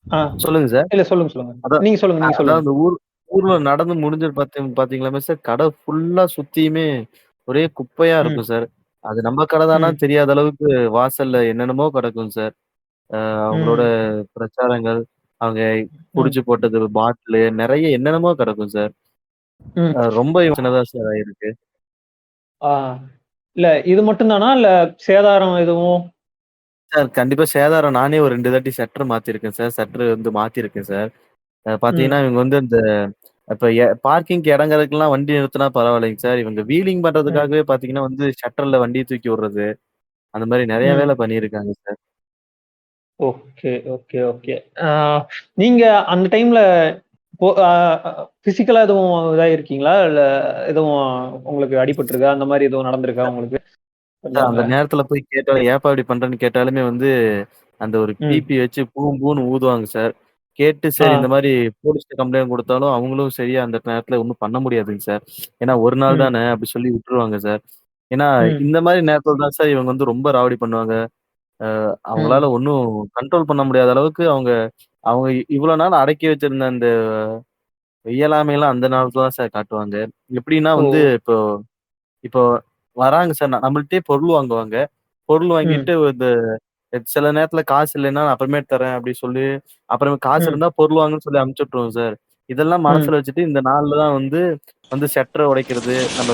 ஆ. சொல்லுங்க சார். இல்ல, சொல்லுங்க, சொல்லுங்க. அதான் நீங்க சொல்லுங்க, நீங்க அதான் சொல்லுங்க. அந்த ஊர்வலம் நடந்து முடிஞ்சது பார்த்தீங்களாமே சார், கடை ஃபுல்லா சுத்தியுமே ஒரே குப்பையா ம். இருக்கும் சார். அது நம்ம கடை ம். தானான்னு தெரியாத அளவுக்கு வாசல்ல என்னென்னமோ கிடக்கும் சார். அவங்களோட ம். பிரச்சாரங்கள், அவங்க ம். குடிச்சு போட்டது பாட்டிலு நெறைய என்னென்னமோ கிடக்கும் சார். ம். ரொம்ப சின்னதா சார் ஆயிருக்கு. ஆ. இல்ல இது மட்டும் தானா? இல்ல சேதாரம் எதுவும்? சார் கண்டிப்பா சேதாரம் நானே ஒரு 2 தாட்டி ஷட்டர் மாத்திருக்கேன் சார். ஷட்டர் வந்து மாத்திருக்கேன் சார். பார்த்தீங்கன்னா, ம். இவங்க வந்து இந்த இப்ப பார்க்கிங்க்கு இடங்கறதுக்கெல்லாம் வண்டி நிறுத்துனா பரவாயில்லைங்க சார். இவங்க வீலிங் ம். பண்றதுக்காகவே பார்த்தீங்கன்னா வந்து ஷட்டர்ல வண்டிய தூக்கி விடுறது, அந்த மாரி நெறைய ம். வேலை பண்ணியிருக்காங்க சார். Okay, okay, okay. ஆ, நீங்க அந்த டைம்ல போ அ அ பிசிக்கலா எதுவும் இதாயிருக்கீங்களா? இல்ல எதுவும் உங்களுக்கு அடிபட்டுருக்கா? அந்த மாரி எதுவும் நடந்திருக்கா உங்களுக்கு? கொஞ்சம் சார் அங்க. அந்த நேரத்துல போய் கேட்டாலும் ஏப்பா இப்படி பண்றேன்னு கேட்டாலுமே வந்து, அந்த ஒரு ம். பிபி வச்சு பூன்னு ஊதுவாங்க சார். கேட்டு ஆ. சரி இந்த மாரி போலீஸ்ல கம்ப்ளைண்ட் குடுத்தாலும், அவங்களும் சரியா அந்த நேரத்துல ஒண்ணும் பண்ண முடியாதுங்க சார். ஏன்னா, ஒரு நாள் ம். தானே அப்படி சொல்லி விட்டுருவாங்க சார். ஏன்னா, ம். இந்த மாரி நேரத்துல தான் சார் இவங்க வந்து ரொம்ப ராவடி பண்ணுவாங்க. அவங்களால ம். ஒண்ணும் கண்ட்ரோல் பண்ண முடியாத அளவுக்கு அவங்க அவங்க இவ்வளோ நாள் அடக்கி வச்சிருந்த அந்த இயலாமைலாம் அந்த நேரத்துல தான் சார் காட்டுவாங்க. எப்படின்னா ஓ! வந்து இப்போ இப்போ வராங்க சார். நம்மள்ட்டயே பொருள் வாங்குவாங்க. பொருள் ம். வாங்கிட்டு இந்த சில நேரத்துல காசு இல்லைன்னா, நான் அப்புறமேட்டு தரேன் அப்படி சொல்லி, அப்புறம் காசு ம். இருந்தா பொருள் வாங்குன்னு சொல்லி அனுப்பிச்சு விட்டுருவோம் சார். இதெல்லாம் ம். மனசுல வச்சுட்டு இந்த நாள்ல தான் வந்து வந்து ஷட்டர உடைக்கிறது, நம்ம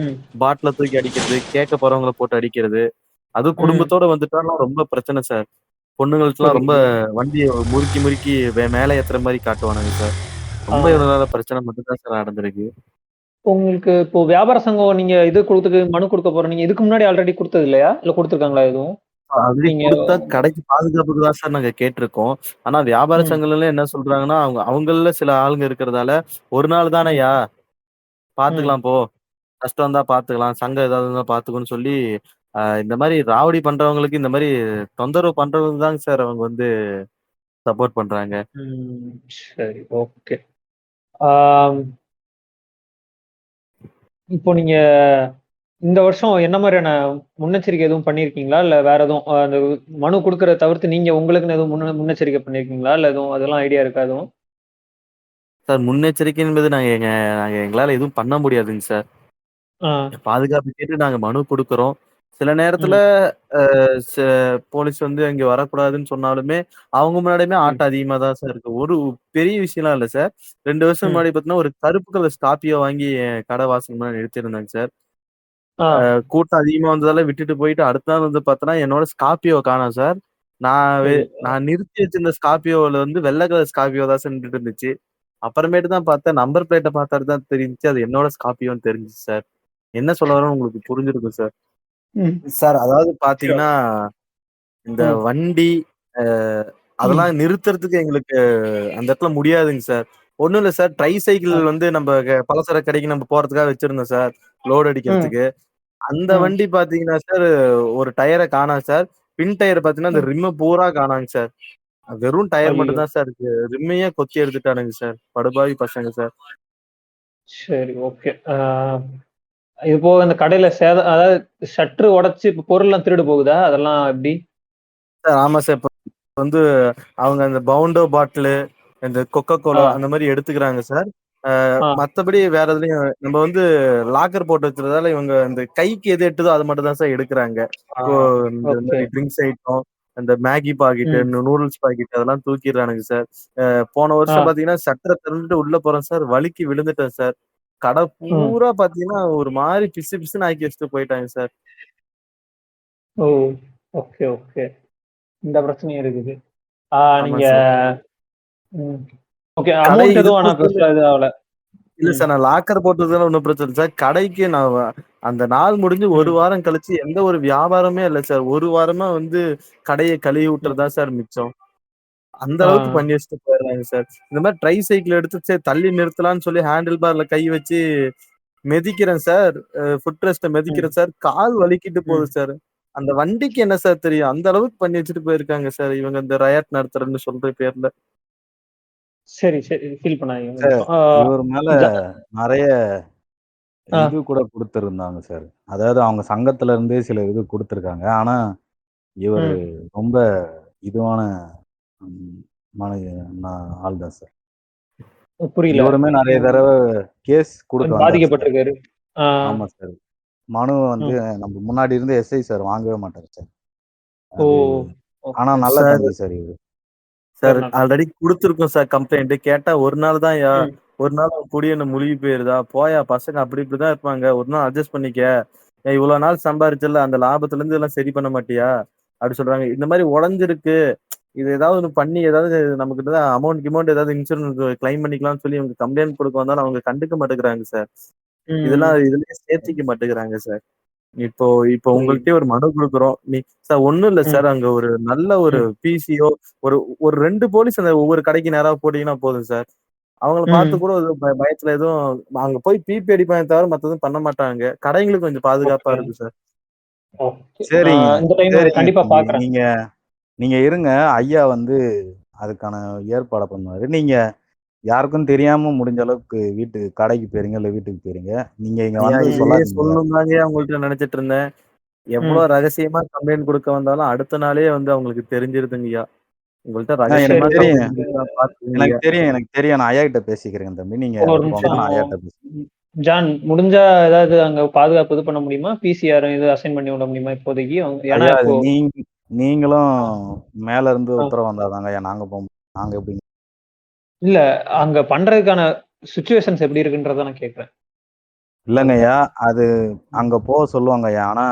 ம். பாட்டில தூக்கி அடிக்கிறது, கேட்க போறவங்கள போட்டு அடிக்கிறது. அதுவும் ம். குடும்பத்தோட வந்துட்டான்னா ரொம்ப பிரச்சனை சார். பொண்ணுங்களுக்குலாம் ரொம்ப புரியுது. வண்டிய முறுக்கி முறுக்கி மேல ஏத்துற மாரி காட்டுவானுங்க சார். ஆ. ரொம்ப இதனால பிரச்சனை மட்டும் தான் சார் நடந்திருக்கு. உங்களுக்கு இப்போ வியாபார சங்கம் நீங்க இது மனு குடுக்க போறீங்க. இதுக்கு முன்னாடி ஆல்ரெடி குடுத்தது இல்லையா? இல்ல குடுத்துருக்காங்களா எதுவும்? ஆல்ரெடி நீங்க குடுத்தா கடைக்கு பாதுகாப்புக்கு தான் சார் நாங்க கேட்டுருக்கோம். ஆனா வியாபார ம். சங்கங்கள்ல என்ன சொல்றாங்கன்னா, அவங்கள்ல சில ஆளுங்க இருக்கிறதால, "ஒரு நாள் ம். தானய்யா, ம். பார்த்துக்கலாம் போ. கஷ்டம் இருந்தா பார்த்துக்கலாம். சங்கம் ஏதாவது இருந்தா பார்த்துக்கோன்னு" சொல்லி, இந்த மாரி ராவடி பண்றவங்களுக்கு, இந்த மாரி தொந்தரவு பண்றவங்களுக்கு தாங்க சார் அவங்க வந்து சப்போர்ட் பண்றாங்க. ம். சரி, ஓகே. ஆம். இப்போ நீங்க இந்த வருஷம் என்ன மாரியான முன்னெச்சரிக்கை எதுவும் பண்ணியிருக்கீங்களா? இல்ல வேற எதுவும் அந்த மனு குடுக்கறத தவிர்த்து நீங்க உங்களுக்குன்னு எதுவும் முன்னெச்சரிக்கை பண்ணியிருக்கீங்களா? இல்ல எதுவும் அதெல்லாம் ஐடியா இருக்கா எதுவும்? சார் முன்னெச்சரிக்கை என்பது நாங்க எங்களால எதுவும் பண்ண முடியாதுங்க சார். ஆ. பாதுகாப்பு கேட்டு நாங்க மனு குடுக்குறோம். சில நேரத்துல ம். அ ச போலீஸ் வந்து அங்க வரக்கூடாதுன்னு சொன்னாலுமே, அவங்க முன்னாடியுமே ம். ஆட்டம் அதிகமா தான் சார் இருக்கு. ஒரு பெரிய விஷயம்லாம் இல்ல சார். 2 வருஷம் ம். முன்னாடி பார்த்தீங்கன்னா, ஒரு கருப்பு கலர் ஸ்கார்பியோ வாங்கி என் கடை வாசல் முன்னாடி நிறுத்தியிருந்தாங்க சார். ஆ. கூட்டம் அதிகமா வந்ததால விட்டுட்டு போயிட்டு அடுத்த நாள் வந்து பார்த்தோன்னா, என்னோட ஸ்கார்பியோவ காணோம் சார். நான் வெ ஐயோ! நான் நிறுத்தி வச்சிருந்த ஸ்கார்பியோல வந்து வெள்ள கலர் ஸ்கார்பியோ தான் சார் நின்னுட்டு இருந்துச்சு. அப்புறமேட்டு தான் பார்த்தேன். நம்பர் பிளேட்ட பார்த்தா தான் தெரிஞ்சுச்சு. அது என்னோட ஸ்கார்பியோன்னு தெரிஞ்சுச்சு சார். என்ன சொல்ல வரேன்னு உங்களுக்கு புரிஞ்சிருக்கும் சார். ம். சார் அதாவது சரி. பார்த்தீங்கன்னா, இந்த ம். வண்டி அ ம். அதெல்லாம் நிறுத்துறதுக்கு எங்களுக்கு அந்த இடத்துல முடியாதுங்க சார். ஒண்ணும் இல்ல சார். ட்ரை சைக்கிள் ஆ. வந்து நம்ப பலசரக்கு கடைக்கு நம்ம போறதுக்காக வச்சிருந்தோம் சார். லோட் ம். அடிக்கிறதுக்கு. அந்த ம். வண்டி பாத்தீங்கன்னா சார், ஒரு டயர காணோம் சார். பின் டயர் பாத்தீங்கன்னா, அந்த ம். ரிம்ம பூரா காணோங்க சார். வெறும் டயர் மட்டும் ஐயய்யோ! தான் சார் இருக்கு. ரிம்மையே கொத்தி எடுத்துட்டானுங்க சார். படுபாவி பசங்க சார். சரி, ஓகே. இது போக இந்த கடையில அதாவது ஷட்டர் உடைச்சு இப்ப பொருள்லாம் திருடு போகுதா? அதெல்லாம் எப்படி? சார் ஆமா சார். இப்ப வந்து அவங்க அந்த பவுண்டோ பாட்டிலு, இந்த கொக்கோ ஆ, கோலா அந்த மாரி எடுத்துக்கிறாங்க சார். ஆ, மத்தபடி வேற எதுலயும் நம்ம வந்து லாக்கர் போட்டு வச்சுறதால இவங்க இந்த கைக்கு எது எட்டுதோ அது மட்டும் தான் சார் எடுக்குறாங்க. ஆ. இப்போ இந்த ஓகே. மாரி ட்ரிங்க்ஸ் ஐட்டம், இந்த மேகி பாக்கெட்டு, ம், நூடுல்ஸ் பாக்கெட் அதெல்லாம் தூக்கிடுறானுங்க சார். போன ஆ, வருஷம் பாத்தீங்கன்னா, ஷட்டர திறந்துட்டு உள்ள போறேன் சார். வழுக்கி விழுந்துட்டேன் சார். கடை ம். பூரா பாத்தீங்கன்னா, ஒரு மாரி பிசு பிசுன்னு ஆக்கி வச்சுட்டு போயிட்டாங்க சார். ஓ! Okay, okay. இந்த பிரச்சனையும் இருக்குது. ஆமா நீங்க சார். ம். ஓகே. கடை அமௌண்ட் எதுவும் ஆனா இதுக்கும் பெருசா இது ஆகல. இல்ல ம், சார். நான் லாக்கர் போட்டதுனால ஒண்ணும் பிரச்சனை இல்ல சார். கடைக்கு நான் அந்த நாள் முடிஞ்சு 1 ம். வாரம் கழிச்சு எந்த ஒரு வியாபாரமே இல்ல சார். 1 வாரமா வந்து கடைய கழுவி ம். விட்டுறது தான் சார் மிச்சம். அந்த ஆ, அளவுக்கு பண்ணி வச்சுட்டு போயிடுறாங்க சார். இந்த மாரி ட்ரை சைக்கிள் எடுத்து சரி தள்ளி நிறுத்தலாம்ன்னு சொல்லி ஹேண்டில் பார்ல கை வச்சு மிதிக்கிறேன் சார். ஃபுட் ரெஸ்ட்ட ம், மிதிக்கிறேன் சார். கால் வலிக்கிட்டு போகுது ம். சார். அந்த வண்டிக்கு என்ன சார் தெரியும்? அந்த அளவுக்கு பண்ணி வச்சுட்டு போயிருக்காங்க சார். இவங்க இந்த ரயாட் நடத்துறேன்னு சொல்ற பேர்ல. சரி, சரி. ஃபீல் பண்ணாதீங்க சார் கொஞ்சம். இவர் மேல ஜ நெறைய ஆ, இது கூட குடுத்திருந்தாங்க சார். அதாவது அவங்க சங்கத்துல இருந்தே சில இது குடுத்திருக்காங்க. ஆனா, இவரு ம். ரொம்ப இதுவான ம் மன ஆள் தான் சார். புரியல. இவருமே நெறைய ம். தடவ கேஸ் குடுக்க வந்தாரு சார். பாதிக்கப்பட்டிருக்காரு. ஆ, ஆமா சார். மனு வந்து ம். நம்ம முன்னாடி இருந்த எஸ்ஐ சார் வாங்கவே மாட்டாரு சார். ஓ! அது ஆனா ஓகே. நல்ல சார் தம்பி சார் இவரு. Sir Bernard. ஆல்ரெடி குடுத்துருக்கோம் சார் கம்ப்ளைண்ட். கேட்டா ஒரு நாள் தான்யா. ம், ஒரு நாள் அவன் குடி என்ன முழுகி போயிருதா? போயா பசங்க அப்படி இப்படிதான் இருப்பாங்க. ஒரு நாள் அட்ஜஸ்ட் பண்ணிக்க. இவ்வளோ நாள் சம்பாரிச்சல்ல அந்த லாபத்துல இருந்து இதெல்லாம் சரி பண்ண மாட்டியா? அப்படி சொல்றாங்க. இந்த மாரி உடைஞ்சிருக்கு. இது ஏதாவது ஒண்ணு பண்ணி ஏதாவது நமக்கு ஏதாவது கிமௌண்ட் ஏதாவது இன்சூரன்ஸ் கிளைம் பண்ணிக்கலாம்னு சொல்லி இவங்க கம்ப்ளைண்ட் குடுக்க வந்தாலும் அவங்க கண்டுக்க மாட்டேங்கிறாங்க சார். இதெல்லாம் ம். இதுலயே சேர்த்திக்க மாட்டேங்கிறாங்க சார். இப்போ இப்போ புரியுது. உங்கள்ட்டயே ஒரு மனு குடுக்குறோம். சார் ஒண்ணும் இல்ல ம், சார். அங்க ஒரு நல்ல ஒரு ம், பிசியோ ஒரு ஒரு 2 போலீஸ் அந்த ஒவ்வொரு கடைக்கு நேரா போட்டீங்கன்னா போதும் சார். அவங்கள பார்த்து ம். கூட எதுவும் பயத்துல எதுவும் அங்க போய் பிபி அடிப்பாங்க தவிர மத்த எதுவும் பண்ண மாட்டாங்க. கடைங்களுக்கு கொஞ்சம் பாதுகாப்பா ஓகே, இருக்கும் சார். ஓகே. சரிங்க. இந்த டைம் சரிங்க கண்டிப்பா தம்பி. பார்க்குறேன். நீங்க நீங்க இருங்க. ஐயா வந்து அதுக்கான ஏற்பாட பண்ணுவாரு. நீங்க யாருக்கும் தெரியாம முடிஞ்ச அளவுக்கு வீட்டுக்கு கடைக்கு போயிருங்க, இல்ல வீட்டுக்கு போயிருங்க. நீங்க இங்க ஐயா வந்தது இதையே சொல்லாதீங்க சொல்லணும் யாருக்கும். தாங்கய்யா உங்கள்ட்ட நெனச்சிட்டு இருந்தேன். எவ்வளோ ம். ரகசியமா கம்ப்ளைண்ட் குடுக்க வந்தாலும் அடுத்த நாளே வந்து அவங்களுக்கு தெரிஞ்சிருதுங்கய்யா. உங்கள்ட்ட எனக்கு ரகசியமா சரி, தெரியும். கம்ப்ளைண்ட் குடுத்தா எனக்கு பாத்துக்கங்கய்யா. தெரியும், எனக்கு தெரியும். நான் ஐயாகிட்ட பேசிக்கிறேங்க தம்பி. நீங்க ஒரு போங்க. நிமிஷம். நான் ஐயாட்ட ம். ஜான் முடிஞ்சா ஏதாவது அங்க பாதுகாப்பு இது பண்ண முடியுமா? பிசிஆர் இது அசைன் பண்ணி விட முடியுமா இப்போதைக்கு? ஏன்னா ஐயா அது இப்போ நீங்களும் அ, மேல இருந்து அ. உத்தரவு வந்தாதாங்க ஐயா நாங்க நாங்க எப்படிங்க? இல்ல அங்க பண்றதுக்கான சிச்சுவேஷன்ஸ் எப்படி இருக்குன்றத நான் கேட்கிறேன். இல்லங்க அதுதான். ஐயா. அது ம். அங்க போக சொல்லுவாங்க ஐயா. ஆனா,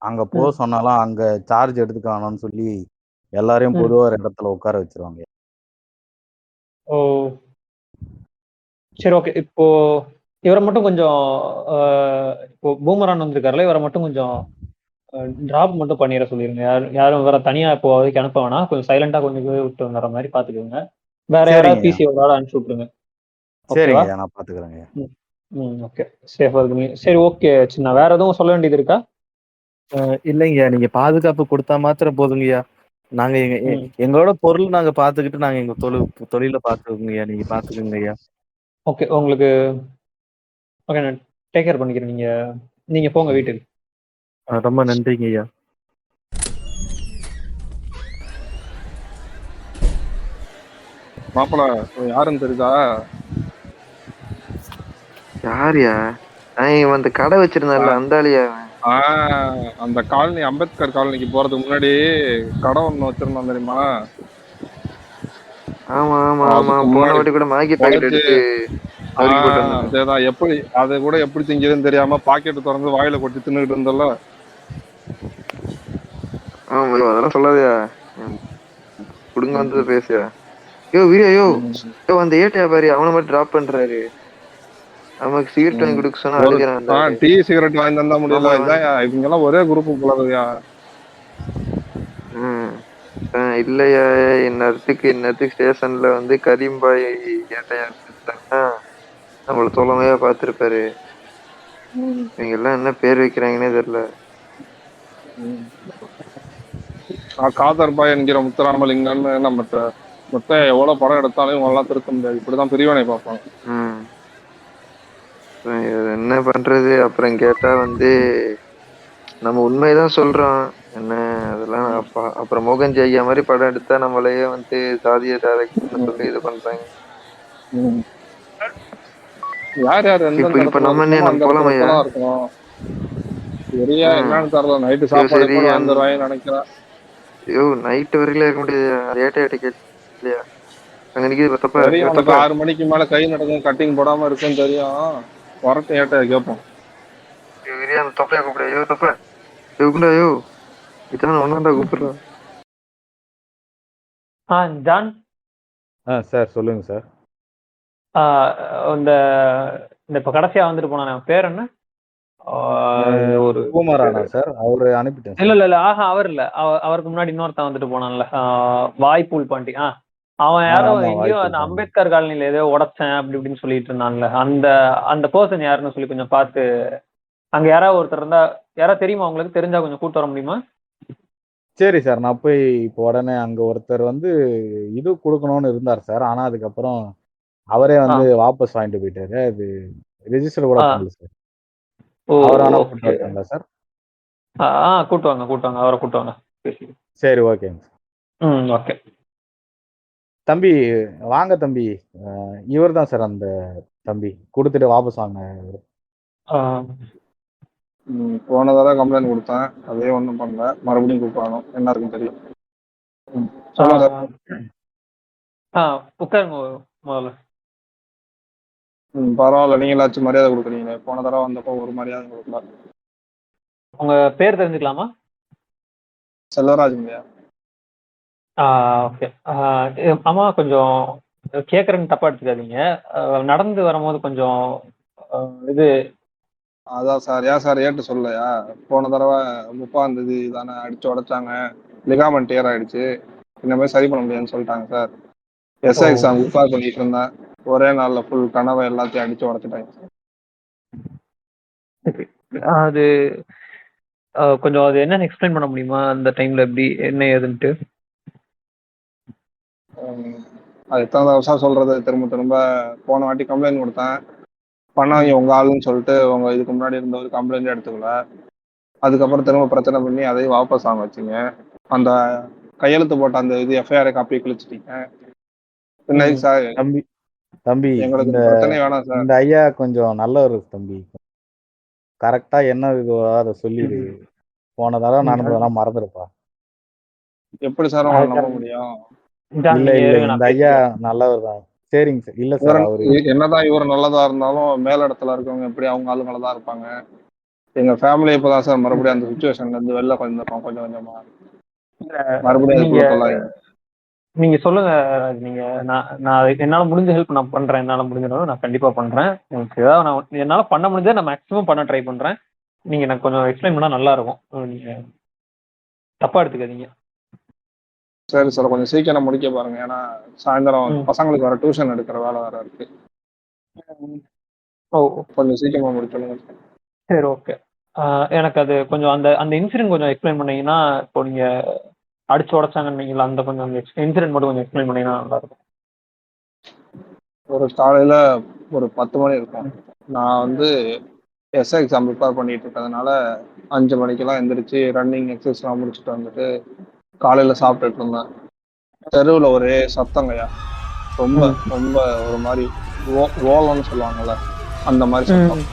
அங்க ம். சொன்னாலும் அங்க சார்ஜ் எடுத்துக்க வேணாம்னு சொல்லி எல்லாரையும் ம். பொதுவா ஒரு இடத்துல உட்கார வச்சுருவாங்க. ஓ! சரி, ஓகே. இப்போ இவர மட்டும் கொஞ்சம் அ இப்போ பூமரான் வந்திருக்காருல்ல, இவர மட்டும் கொஞ்சம் டிராப் மட்டும் பண்ணிற சொல்லிருங்க. யாரும் இவர தனியா இப்போதைக்கு அனுப்ப வேணாம். கொஞ்சம் சைலன்ட்டா கொஞ்சம் விட்டு வந்துர்ற மாரி பார்த்துக்கோங்க. வேற சரிங்க யாராவது ஐயா. பிசி ஒரு ஆள அனுப்பிச்சு விட்டுருங்க. சரிங்க ஓகேவா? ஐயா. நான் பார்த்துக்கிறேங்க ஐயா. ம். ம். ஓகே. சேஃபா இருக்கீங்க. சரி, ஓகே. சின்ன வேற எதுவும் சொல்ல வேண்டியது இருக்கா? இல்லைங்கய்யா. நீங்க பாதுகாப்பு குடுத்தா மாத்திரம் போதுங்கய்யா. நாங்க எங்க ம். எங்களோட பொருள் நாங்க பாத்துக்கிட்டு நாங்க எங்க தொழில பாத்துக்குவோங்கய்யா. நீங்க பாத்துக்கங்கய்யா. ஓகே. உங்களுக்கு ஓகே, நான் டேக் கேர் பண்ணிக்கிறேன். நீங்க நீங்க போங்க வீட்டுக்கு. ரொம்ப நன்றிங்கய்யா. மாப்பிள யாருன்னு தெரியுதா? யாருயா? இவன் அந்த கடை வச்சிருந்தான்ல அந்த ஆளியா அவன்? அந்த காலனி அம்பேத்கர் காலனிக்கு போறதுக்கு முன்னாடி கடை ஒண்ணு வச்சிருந்தான் தெரியுமா? ஆமா ஆமா ஆமா. அதுக்கு போன முன்னாடி வாட்டி கூட மேகி பாக்கெட் பொழைச்சு எடுத்து நொறுக்கி போட்டு வந்தானே. அதேதான். எப்படி அதை கூட எப்படி திங்கிறதுன்னு தெரியாம பாக்கெட் திறந்து வாயில கொட்டி தின்னுட்டு இருந்தல. ஆமா ஐயோ, அதெல்லாம் சொல்லாதயா. குடுங்க வந்தது பேசுயா. யோ வீடியோ யோ யோ அந்த ஏட்டையா பாரு, அவனை மட்டும் டிராப் பண்றாரு. நமக்கு சிகரெட் வாங்கி கொடுக்க சொன்னா ஒரு அழுகிறான் அந்த ஆளு. டீ சிகரெட் வாங்கி தந்தா முடியல. இதான் இவங்க எல்லாம் ஒரே குரூப் போலதுயா. இல்லையா, இன்னத்துக்கு ஸ்டேஷன்ல வந்து கரீம்பாய் ஏட்டையா இருந்துச்சுன்னா நம்மள தொலைமையா பார்த்திருப்பாரு. இவங்க எல்லாம் என்ன பேர் வைக்கிறாங்கன்னே தெரியல. காதர்பாய் என்கிற முத்துராமலிங்கன்னு நம்ம மொத்த எவ்வளவு படம் எடுத்தாலும் இவங்க எல்லாம் திருத்த முடியாது. இப்படிதான் பிரிவினை பார்ப்பாங்க. என்ன பண்றது? அப்புறம் கேட்டா நம்ம உண்மைதான் சொல்றோம். என்ன அதெல்லாம் அப்புறம் மோகன் ஜெய்யா மாதிரி படம் எடுத்தா நம்மளையே சாதிய டைரக்டர்னு சொல்லி இது பண்றாங்க. யார் யார் இப்ப நம்ம போலாமையா இருக்கணும் சரியா என்னன்னு தெரியல. நைட்டு சாப்பாடு வந்துருவாங்க நினைக்கிறேன். ஐயோ நைட்டு வரையில இருக்க முடியாது. ஏட்ட கேட்கலையா அங்க நிக்க 6 மணிக்கு மேல கை நடக்கும் கட்டிங் போடாம இருக்குன்னு தெரியும். வரட்டும் ஏட்ட கேட்போம். தொப்பையா கூப்பிடு. ஐயோ தொப்பை ஐயோ இதான் ஒன்னாண்டா கூப்பிடுறான். ஜான் சார் சொல்லுங்க சார். இந்த இப்ப கடைசியா வந்துட்டு போன பேர் என்ன? ஒரு பூமரானா சார்? அவரு அனுப்பிட்டேன். இல்ல அவர் இல்ல. அவருக்கு முன்னாடி இன்னொருத்தன் வந்துட்டு போனான்ல, வாய்ப்புல் பாண்டி. அவன் யாரோ எங்கேயோ அந்த அம்பேத்கர் காலனில ஏதோ உடைச்சேன் அப்படி இப்படின்னு சொல்லிட்டு இருந்தான்ல, அந்த பர்சன் யாருன்னு சொல்லி கொஞ்சம் பார்த்து, அங்க யாராவது ஒருத்தர் இருந்தா யாராவது தெரியுமா உங்களுக்கு? தெரிஞ்சா கொஞ்சம் கூட்டு வர முடியுமா? சரி சார், நான் போய் இப்போ உடனே அங்க ஒருத்தர் இது கொடுக்கணும்னு இருந்தார் சார். ஆனா அதுக்கப்புறம் அவரே வாபஸ் வாங்கிட்டு போயிட்டாரு. அது ரெஜிஸ்டர் கூட பண்ணல சார். அவரான கூட்டு வரீங்களா சார்? கூட்டுவாங்க அவரை கூட்டுவாங்க. சரி ஓகேங்க. ஓகே தம்பி வாங்க தம்பி. இவர் தான் சார் அந்த தம்பி, கொடுத்துட்டு வாபஸ் வாங்க. போன தடவை கம்ப்ளைண்ட் கொடுத்தேன், அதே ஒன்றும் பண்ணல. மறுபடியும் கூப்பிடணும், என்ன இருக்குன்னு தெரியும். உட்காருங்க முதல்ல. பரவாயில்ல, நீங்களாச்சும் மரியாதை கொடுக்குறீங்க. போன தடவை வந்தப்போ ஒரு மரியாதை கொடுக்கல. உங்க பேர் தெரிஞ்சுக்கலாமா? செல்வராஜ். ஓகே. ஆமா, கொஞ்சம் கேட்குறேன்னு தப்பா எடுத்துக்காதீங்க. நடந்து வரும்போது கொஞ்சம் இது. அதான் சார், ஏன் சார் ஏட்டு சொல்லலையா? போன தடவை 30ஆம் தேதி தானே அடிச்சு உடைச்சாங்க, லிகாமெண்ட் டேர் ஆயிடுச்சு, இந்த மாதிரி சரி பண்ண முடியாதுன்னு சொல்லிட்டாங்க சார். எஸ்ஐ எக்ஸாம் ப்ரிப்பேர் பண்ணிட்டு இருந்தேன், ஒரே நாள்ல ஃபுல் கனவை எல்லாத்தையும் அடிச்சு உடைச்சிட்டாங்க. அது கொஞ்சம் அது என்னன்னு எக்ஸ்பிளைன் பண்ண முடியுமா? அந்த டைம்ல எப்படி என்ன ஏதுன்ட்டு. அது எத்தனை வருஷம் சொல்றது திரும்ப திரும்ப. போன வாட்டி கம்ப்ளைண்ட் கொடுத்தேன், பண்ணவங்க உங்க ஆளுன்னு சொல்லிட்டு உங்க இதுக்கு முன்னாடி இருந்த ஒரு கம்ப்ளைண்ட் எடுத்துக்கல. அதுக்கப்புறம் திரும்ப பிரச்சனை பண்ணி அதையும் வாபஸ் வாங்க வச்சிங்க. அந்த கையெழுத்து போட்ட அந்த இது எஃப்ஐஆர் காப்பியை கிழிச்சிட்டீங்க. சார் தம்பி எங்களுக்கு பிரச்சனை வேணாம் சார். இந்த ஐயா கொஞ்சம் நல்லவர் தம்பி, கரெக்டா என்ன இதுவோ அதை சொல்லிடு. போன தடவை நடந்ததெல்லாம் மறந்துருப்பா. எப்படி சார் உங்களை நம்ப முடியும்? இல்ல இந்த ஐயா நல்லவர் தான். சரிங்க சார். இல்ல சார், அவரு என்னதான் இவர் நல்லதா இருந்தாலும் மேல இடத்துல இருக்கவங்க எப்படி அவங்க ஆளுங்கள தான் இருப்பாங்க. எங்க ஃபேமிலி இப்பதான் சார் மறுபடியும் அந்த சுச்சுவேஷன்ல இருந்து வெளில கொஞ்சம் கொஞ்சமா மறுபடியும். நீங்க சொல்லுங்க, நீங்க நான் என்னால முடிஞ்ச ஹெல்ப் நான் பண்றேன். என்னால முடிஞ்சதும் நான் கண்டிப்பா பண்றேன். எனக்கு ஏதாவது நான் என்னால பண்ண முடிஞ்சதை நான் மேக்ஸிமம் பண்ண ட்ரை பண்றேன். நீங்க எனக்கு கொஞ்சம் எக்ஸ்பிளைன் பண்ணா நல்லா இருக்கும். நீங்க தப்பா எடுத்துக்காதீங்க. சரி சார், கொஞ்சம் சீக்கிரம் முடிக்க பாருங்க. ஏன்னா சாயந்தரம் பசங்களுக்கு வர டியூஷன் எடுக்கிற வேலை வேற இருக்கு. கொஞ்சம் சீக்கிரமா முடிச்சுடுங்க. சரி ஓகே. எனக்கு அது கொஞ்சம் அந்த இன்சிடென்ட் கொஞ்சம் எக்ஸ்பிளைன் பண்ணீங்கன்னா, இப்போ நீங்க அடிச்சு உடைச்சாங்கன்னீங்களா, அந்த கொஞ்சம் இன்சிடென்ட் மட்டும் கொஞ்சம் எக்ஸ்பிளைன் பண்ணீங்கன்னா நல்லா இருக்கும். ஒரு காலையில ஒரு 10 மணி இருக்கும். நான் எஸ்ஐ எக்ஸாம் ப்ரிப்பேர் பண்ணிட்டு இருக்கிறதுனால 5 மணிக்கெல்லாம் எந்திரிச்சு ரன்னிங் எக்ஸசைஸ்லாம் முடிச்சுட்டு வந்துட்டு காலையில சாப்பிட்டுட்டு இருந்தேன். தெருவில் ஒரே சத்தங்கய்யா, ரொம்ப ரொம்ப ஒரு மாதிரி ஓலம்னு சொல்லுவாங்கல்ல, அந்த மாதிரி சத்தம்.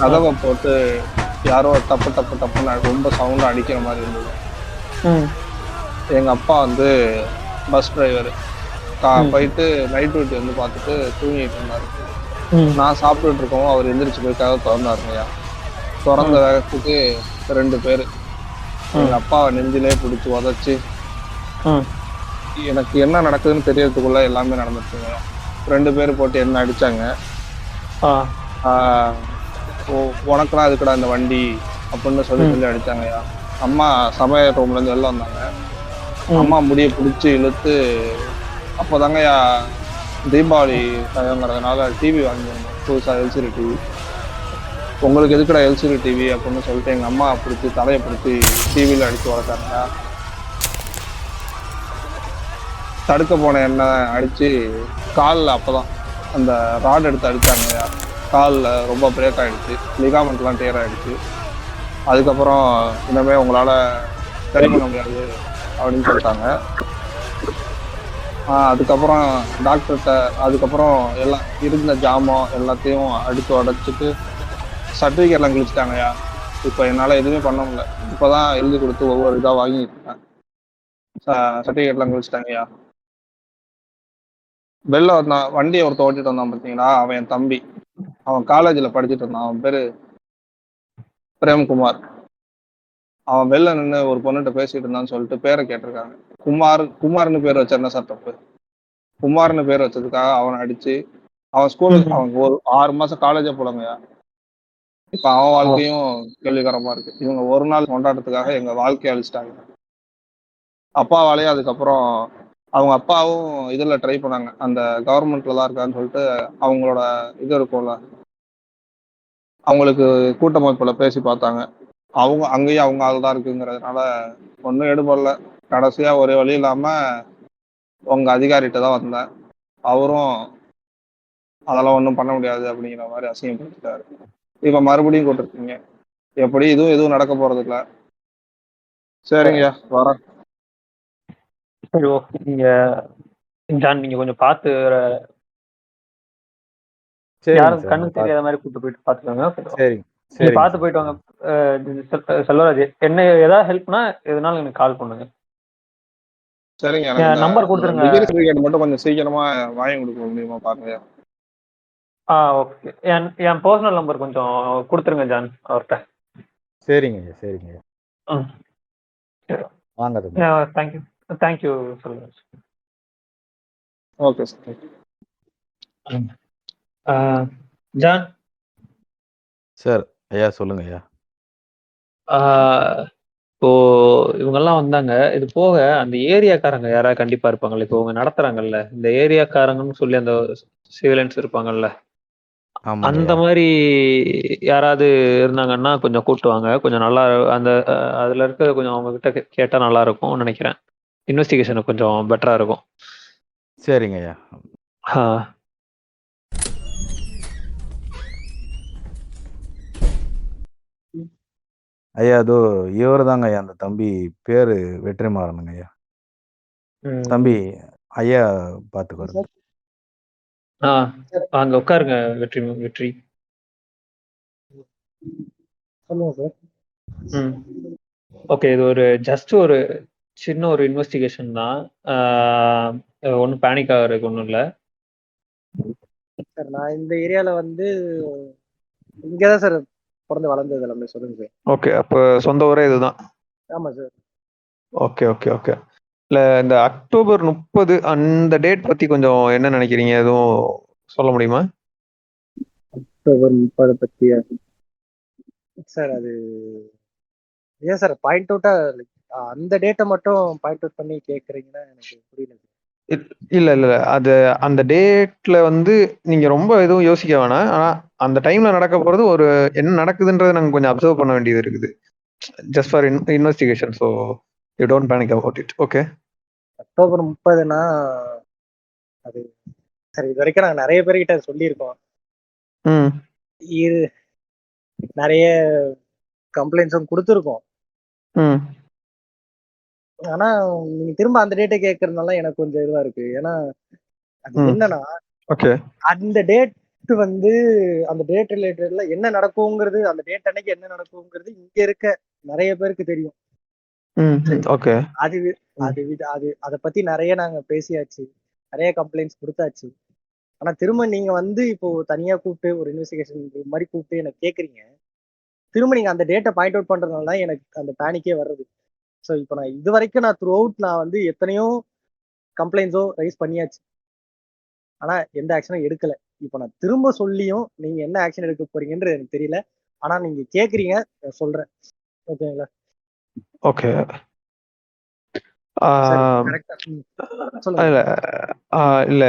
கதவை போட்டு யாரோ டப்பு டப்பு டப்புன்னு ரொம்ப சவுண்ட் அடிக்கிற மாதிரி இருந்தது. எங்க அப்பா பஸ் டிரைவர் போயிட்டு நைட் டியூட்டி பார்த்துட்டு தூங்கிட்டு இருந்தாரு. நான் சாப்பிட்டுட்டு இருக்கோம், அவர் எந்திரிச்சு போய் கதவை திறந்தாருங்கய்யா. திறந்த வேகத்துக்கு 2 பேர் எங்க அப்பாவை நெஞ்சிலே பிடிச்சி உதச்சி, எனக்கு என்ன நடக்குதுன்னு தெரியறதுக்குள்ள எல்லாமே நடந்துச்சுங்க. 2 பேர் போட்டு என்ன அடிச்சாங்க. உனக்குலாம் அதுக்கடா இந்த வண்டி அப்படின்னு சொல்லி அடிச்சாங்கய்யா. அம்மா சமையல் ரூம்ல இருந்து வெளில வந்தாங்க. அம்மா முடிய பிடிச்சி இழுத்து, அப்போதாங்கய்யா தீபாவளி தயங்கிறதுனால டிவி வாங்கியிருந்தோம், புதுசா எல்சிடி டிவி. உங்களுக்கு எதுக்குடா எல்சிடி டிவி அப்படின்னு சொல்லிட்டு எங்க அம்மா பிடிச்சி தலையை பிடிச்சி டிவியில அடிச்சு வளர்த்தாங்க. தடுக்க போன என்ன அடிச்சு காலில் அப்பதான் அந்த ராட் எடுத்து அடிச்சாங்க. காலில் ரொம்ப பிரேக் ஆயிடுச்சு, லிகாமெண்ட்லாம் டேர் ஆயிடுச்சு. அதுக்கப்புறம் இனிமே உங்களால சரி பண்ண முடியாது அப்படின்னு சொல்லிட்டாங்க. அதுக்கப்புறம் டாக்டர்கிட்ட அதுக்கப்புறம் எல்லாம் இருந்த ஜாமான் எல்லாத்தையும் அடித்து உடச்சிட்டு சர்டிஃபிகேட்லாம் கிழிச்சிட்டாங்கய்யா. இப்போ என்னால் எதுவுமே பண்ண முடியல. இப்போதான் எழுதி கொடுத்து ஒவ்வொரு இதாக வாங்கிட்டு இருக்கேன். சர்டிஃபிகேட்லாம் கிழிச்சிட்டாங்கய்யா. வெளில வந்தான், வண்டியை ஒருத்த ஓட்டிட்டு வந்தான் பார்த்தீங்களா, அவன் என் தம்பி. அவன் காலேஜில் படிச்சுட்டு இருந்தான். அவன் பேர் பிரேம்குமார். அவன் வெளில நின்று ஒரு பொண்ணுகிட்ட பேசிட்டு இருந்தான்னு சொல்லிட்டு பேரை கேட்டிருக்காங்க. குமார்னு பேர் வச்ச என்ன சார் தப்பு? குமார்னு பேர் வச்சதுக்காக அவனை அடிச்சு அவன் ஸ்கூலுக்கு அவன் ஒரு 6 மாசம் காலேஜே போலங்கய்யா. இப்ப அவன் வாழ்க்கையும் கேள்விகரமா இருக்கு. இவங்க ஒரு நாள் கொண்டாட்டத்துக்காக எங்க வாழ்க்கையை அழிச்சிட்டாங்க. அப்பாவாலேயே அதுக்கப்புறம் அவங்க அப்பாவும் இதுல ட்ரை பண்ணாங்க, அந்த கவர்மெண்ட்ல தான் இருக்கான்னு சொல்லிட்டு அவங்களோட இது இருக்கும்ல, அவங்களுக்கு கூட்டமைப்புல பேசி பார்த்தாங்க. அவங்க அங்கேயும் அவங்க ஆள் தான் இருக்குங்கிறதுனால ஒன்றும் எடுபடல. கடைசியா ஒரே வழி இல்லாம உங்க அதிகாரிகிட்ட தான் வந்தேன். அவரும் அதெல்லாம் ஒன்றும் பண்ண முடியாது அப்படிங்கிற மாதிரி அசிங்கப்படுத்திட்டாரு. இப்ப மறுபடியும் கூட்டிருக்கீங்க. எப்படி எதுவும் நடக்க போறது இல்லை. சரிங்கய்யா, வரேன். சரி, ஓகே. நீங்க கொஞ்சம் பார்த்து யாரும் கண்ணுக்கு தெரியாத மாதிரி கூட்டு போயிட்டு பாத்துக்கோங்க. நீங்க பார்த்து போயிட்டு வாங்க. செல்வராஜ், என்ன ஏதாவது ஹெல்ப்னா எதுனாலும் எனக்கு கால் பண்ணுங்க. சரிங்க, நம்பர் கொடுத்துருங்க. டிகிரி சர்டிஃபிகேட் மட்டும் கொஞ்சம் சீக்கிரமா வாங்கி கொடுக்க முடியுமா பாருங்க. ஓகே. என் பர்சனல் நம்பர் கொஞ்சம் கொடுத்துருங்க ஜான் அவர்கிட்ட. சரிங்க சரிங்க. வாங்க. Thank you Selvaraj. Okay sir. John sir. ஐயா சொல்லுங்க ஐயா. இப்போ இவங்கெல்லாம் வந்தாங்க. இது போக அந்த ஏரியாக்காரங்க யாராவது கண்டிப்பா இருப்பாங்கல்ல. இப்போ இவங்க நடத்துறாங்கல்ல, இந்த ஏரியாக்காரங்கன்னு சொல்லி அந்த சிவிலியன்ஸ் இருப்பாங்கல்ல, அந்த மாதிரி யாராவது இருந்தாங்கன்னா கொஞ்சம் கூட்டுவாங்க. கொஞ்சம் நல்லா அந்த அதுல இருக்க கொஞ்சம் அவங்க கிட்ட கேட்டா நல்லா இருக்கும்னு நினைக்கிறேன். இன்வெஸ்டிகேஷன் கொஞ்சம் பெட்டரா இருக்கும். சரிங்க ஐயா. ஐயா அதோ இவர் தாங்க ஐயா, அந்த தம்பி பேரு வெற்றிமாறனுங்க ஐயா. தம்பி ஐயா பாத்துக்கோ. அங்க உட்காருங்க வெற்றி. சொல்லுங்க சார். ஓகே, இது ஜஸ்ட் ஒரு சின்ன ஒரு இன்வெஸ்டிகேஷன் தான். ஒன்றும் பேனிக் ஆகிறதுக்கு ஒன்றும் இல்லை சார். நான் இந்த ஏரியால இங்கதான் சார் பிறந்து வளர்ந்தது எல்லாமே. சொல்லுங்க சார். ஓகே, அப்போ சொந்த ஊரே இதுதான். ஆமா சார். Okay okay okay. இல்லை, இந்த அக்டோபர் 30 அந்த டேட் பத்தி கொஞ்சம் என்ன நினைக்கிறீங்க? எதுவும் சொல்ல முடியுமா? அக்டோபர் 30 பத்தியா சார்? அது ஏன் சார் பாயிண்ட் அவுட்டா அந்த டேட்டை மட்டும் பாயிண்ட் அவுட் பண்ணி கேக்குறீங்கன்னா எனக்கு புரியல. இல்ல இல்ல, அது அந்த டேட்ல நீங்க ரொம்ப எதுவும் யோசிக்க வேணாம். ஆனா அந்த டைம்ல நடக்க போறது என்ன நடக்குதுன்றதை நாங்க கொஞ்சம் அப்சர்வ் பண்ண வேண்டியது இருக்குது. Just for investigation. So you don't panic about it. Okay. October 30னா அது சார், இது வரைக்கும் நாங்க நிறைய பேர்கிட்ட சொல்லியிருக்கோம். இது நிறைய கம்ப்ளைண்ட்ஸும் கொடுத்துருக்கோம். ஆனா நீங்க திரும்ப அந்த டேட்டை கேட்கறதுனால எனக்கு கொஞ்சம் இதுவா இருக்கு. ஏன்னா அது என்னன்னா, அந்த டேட் அந்த டேட் ரிலேட்டட்ல என்ன நடக்குங்கிறது, அந்த டேட் அன்னைக்கு என்ன நடக்குங்கிறது இங்க இருக்க நிறைய பேருக்கு தெரியும். அது அது அது அதை பத்தி நிறைய நாங்க பேசியாச்சு, நிறைய கம்ப்ளைண்ட்ஸ் கொடுத்தாச்சு. ஆனா திரும்ப நீங்க இப்போ தனியா கூப்பிட்டு ஒரு இன்வெஸ்டிகேஷன் மாதிரி கூப்பிட்டு எனக்கு கேக்குறீங்க. திரும்ப நீங்க அந்த டேட்டை பாயிண்ட் அவுட் பண்றதுனால தான் எனக்கு அந்த பேனிக்கே வர்றது. ஸோ இப்போ நான் இது வரைக்கும் த்ரூ அவுட் நான் எத்தனையோ கம்ப்ளைண்ட்ஸோ ரைஸ் பண்ணியாச்சு. ஆனா எந்த ஆக்ஷனும் எடுக்கல. இப்போ நான் திரும்ப சொல்லியும் நீங்க என்ன ஆக்ஷன் எடுக்க போறீங்கன்றது எனக்கு தெரியல. ஆனா நீங்க கேக்குறீங்க, சொல்றேன். ஓகேங்களா? ஓகே. சொல்லுங்க. இல்ல இல்ல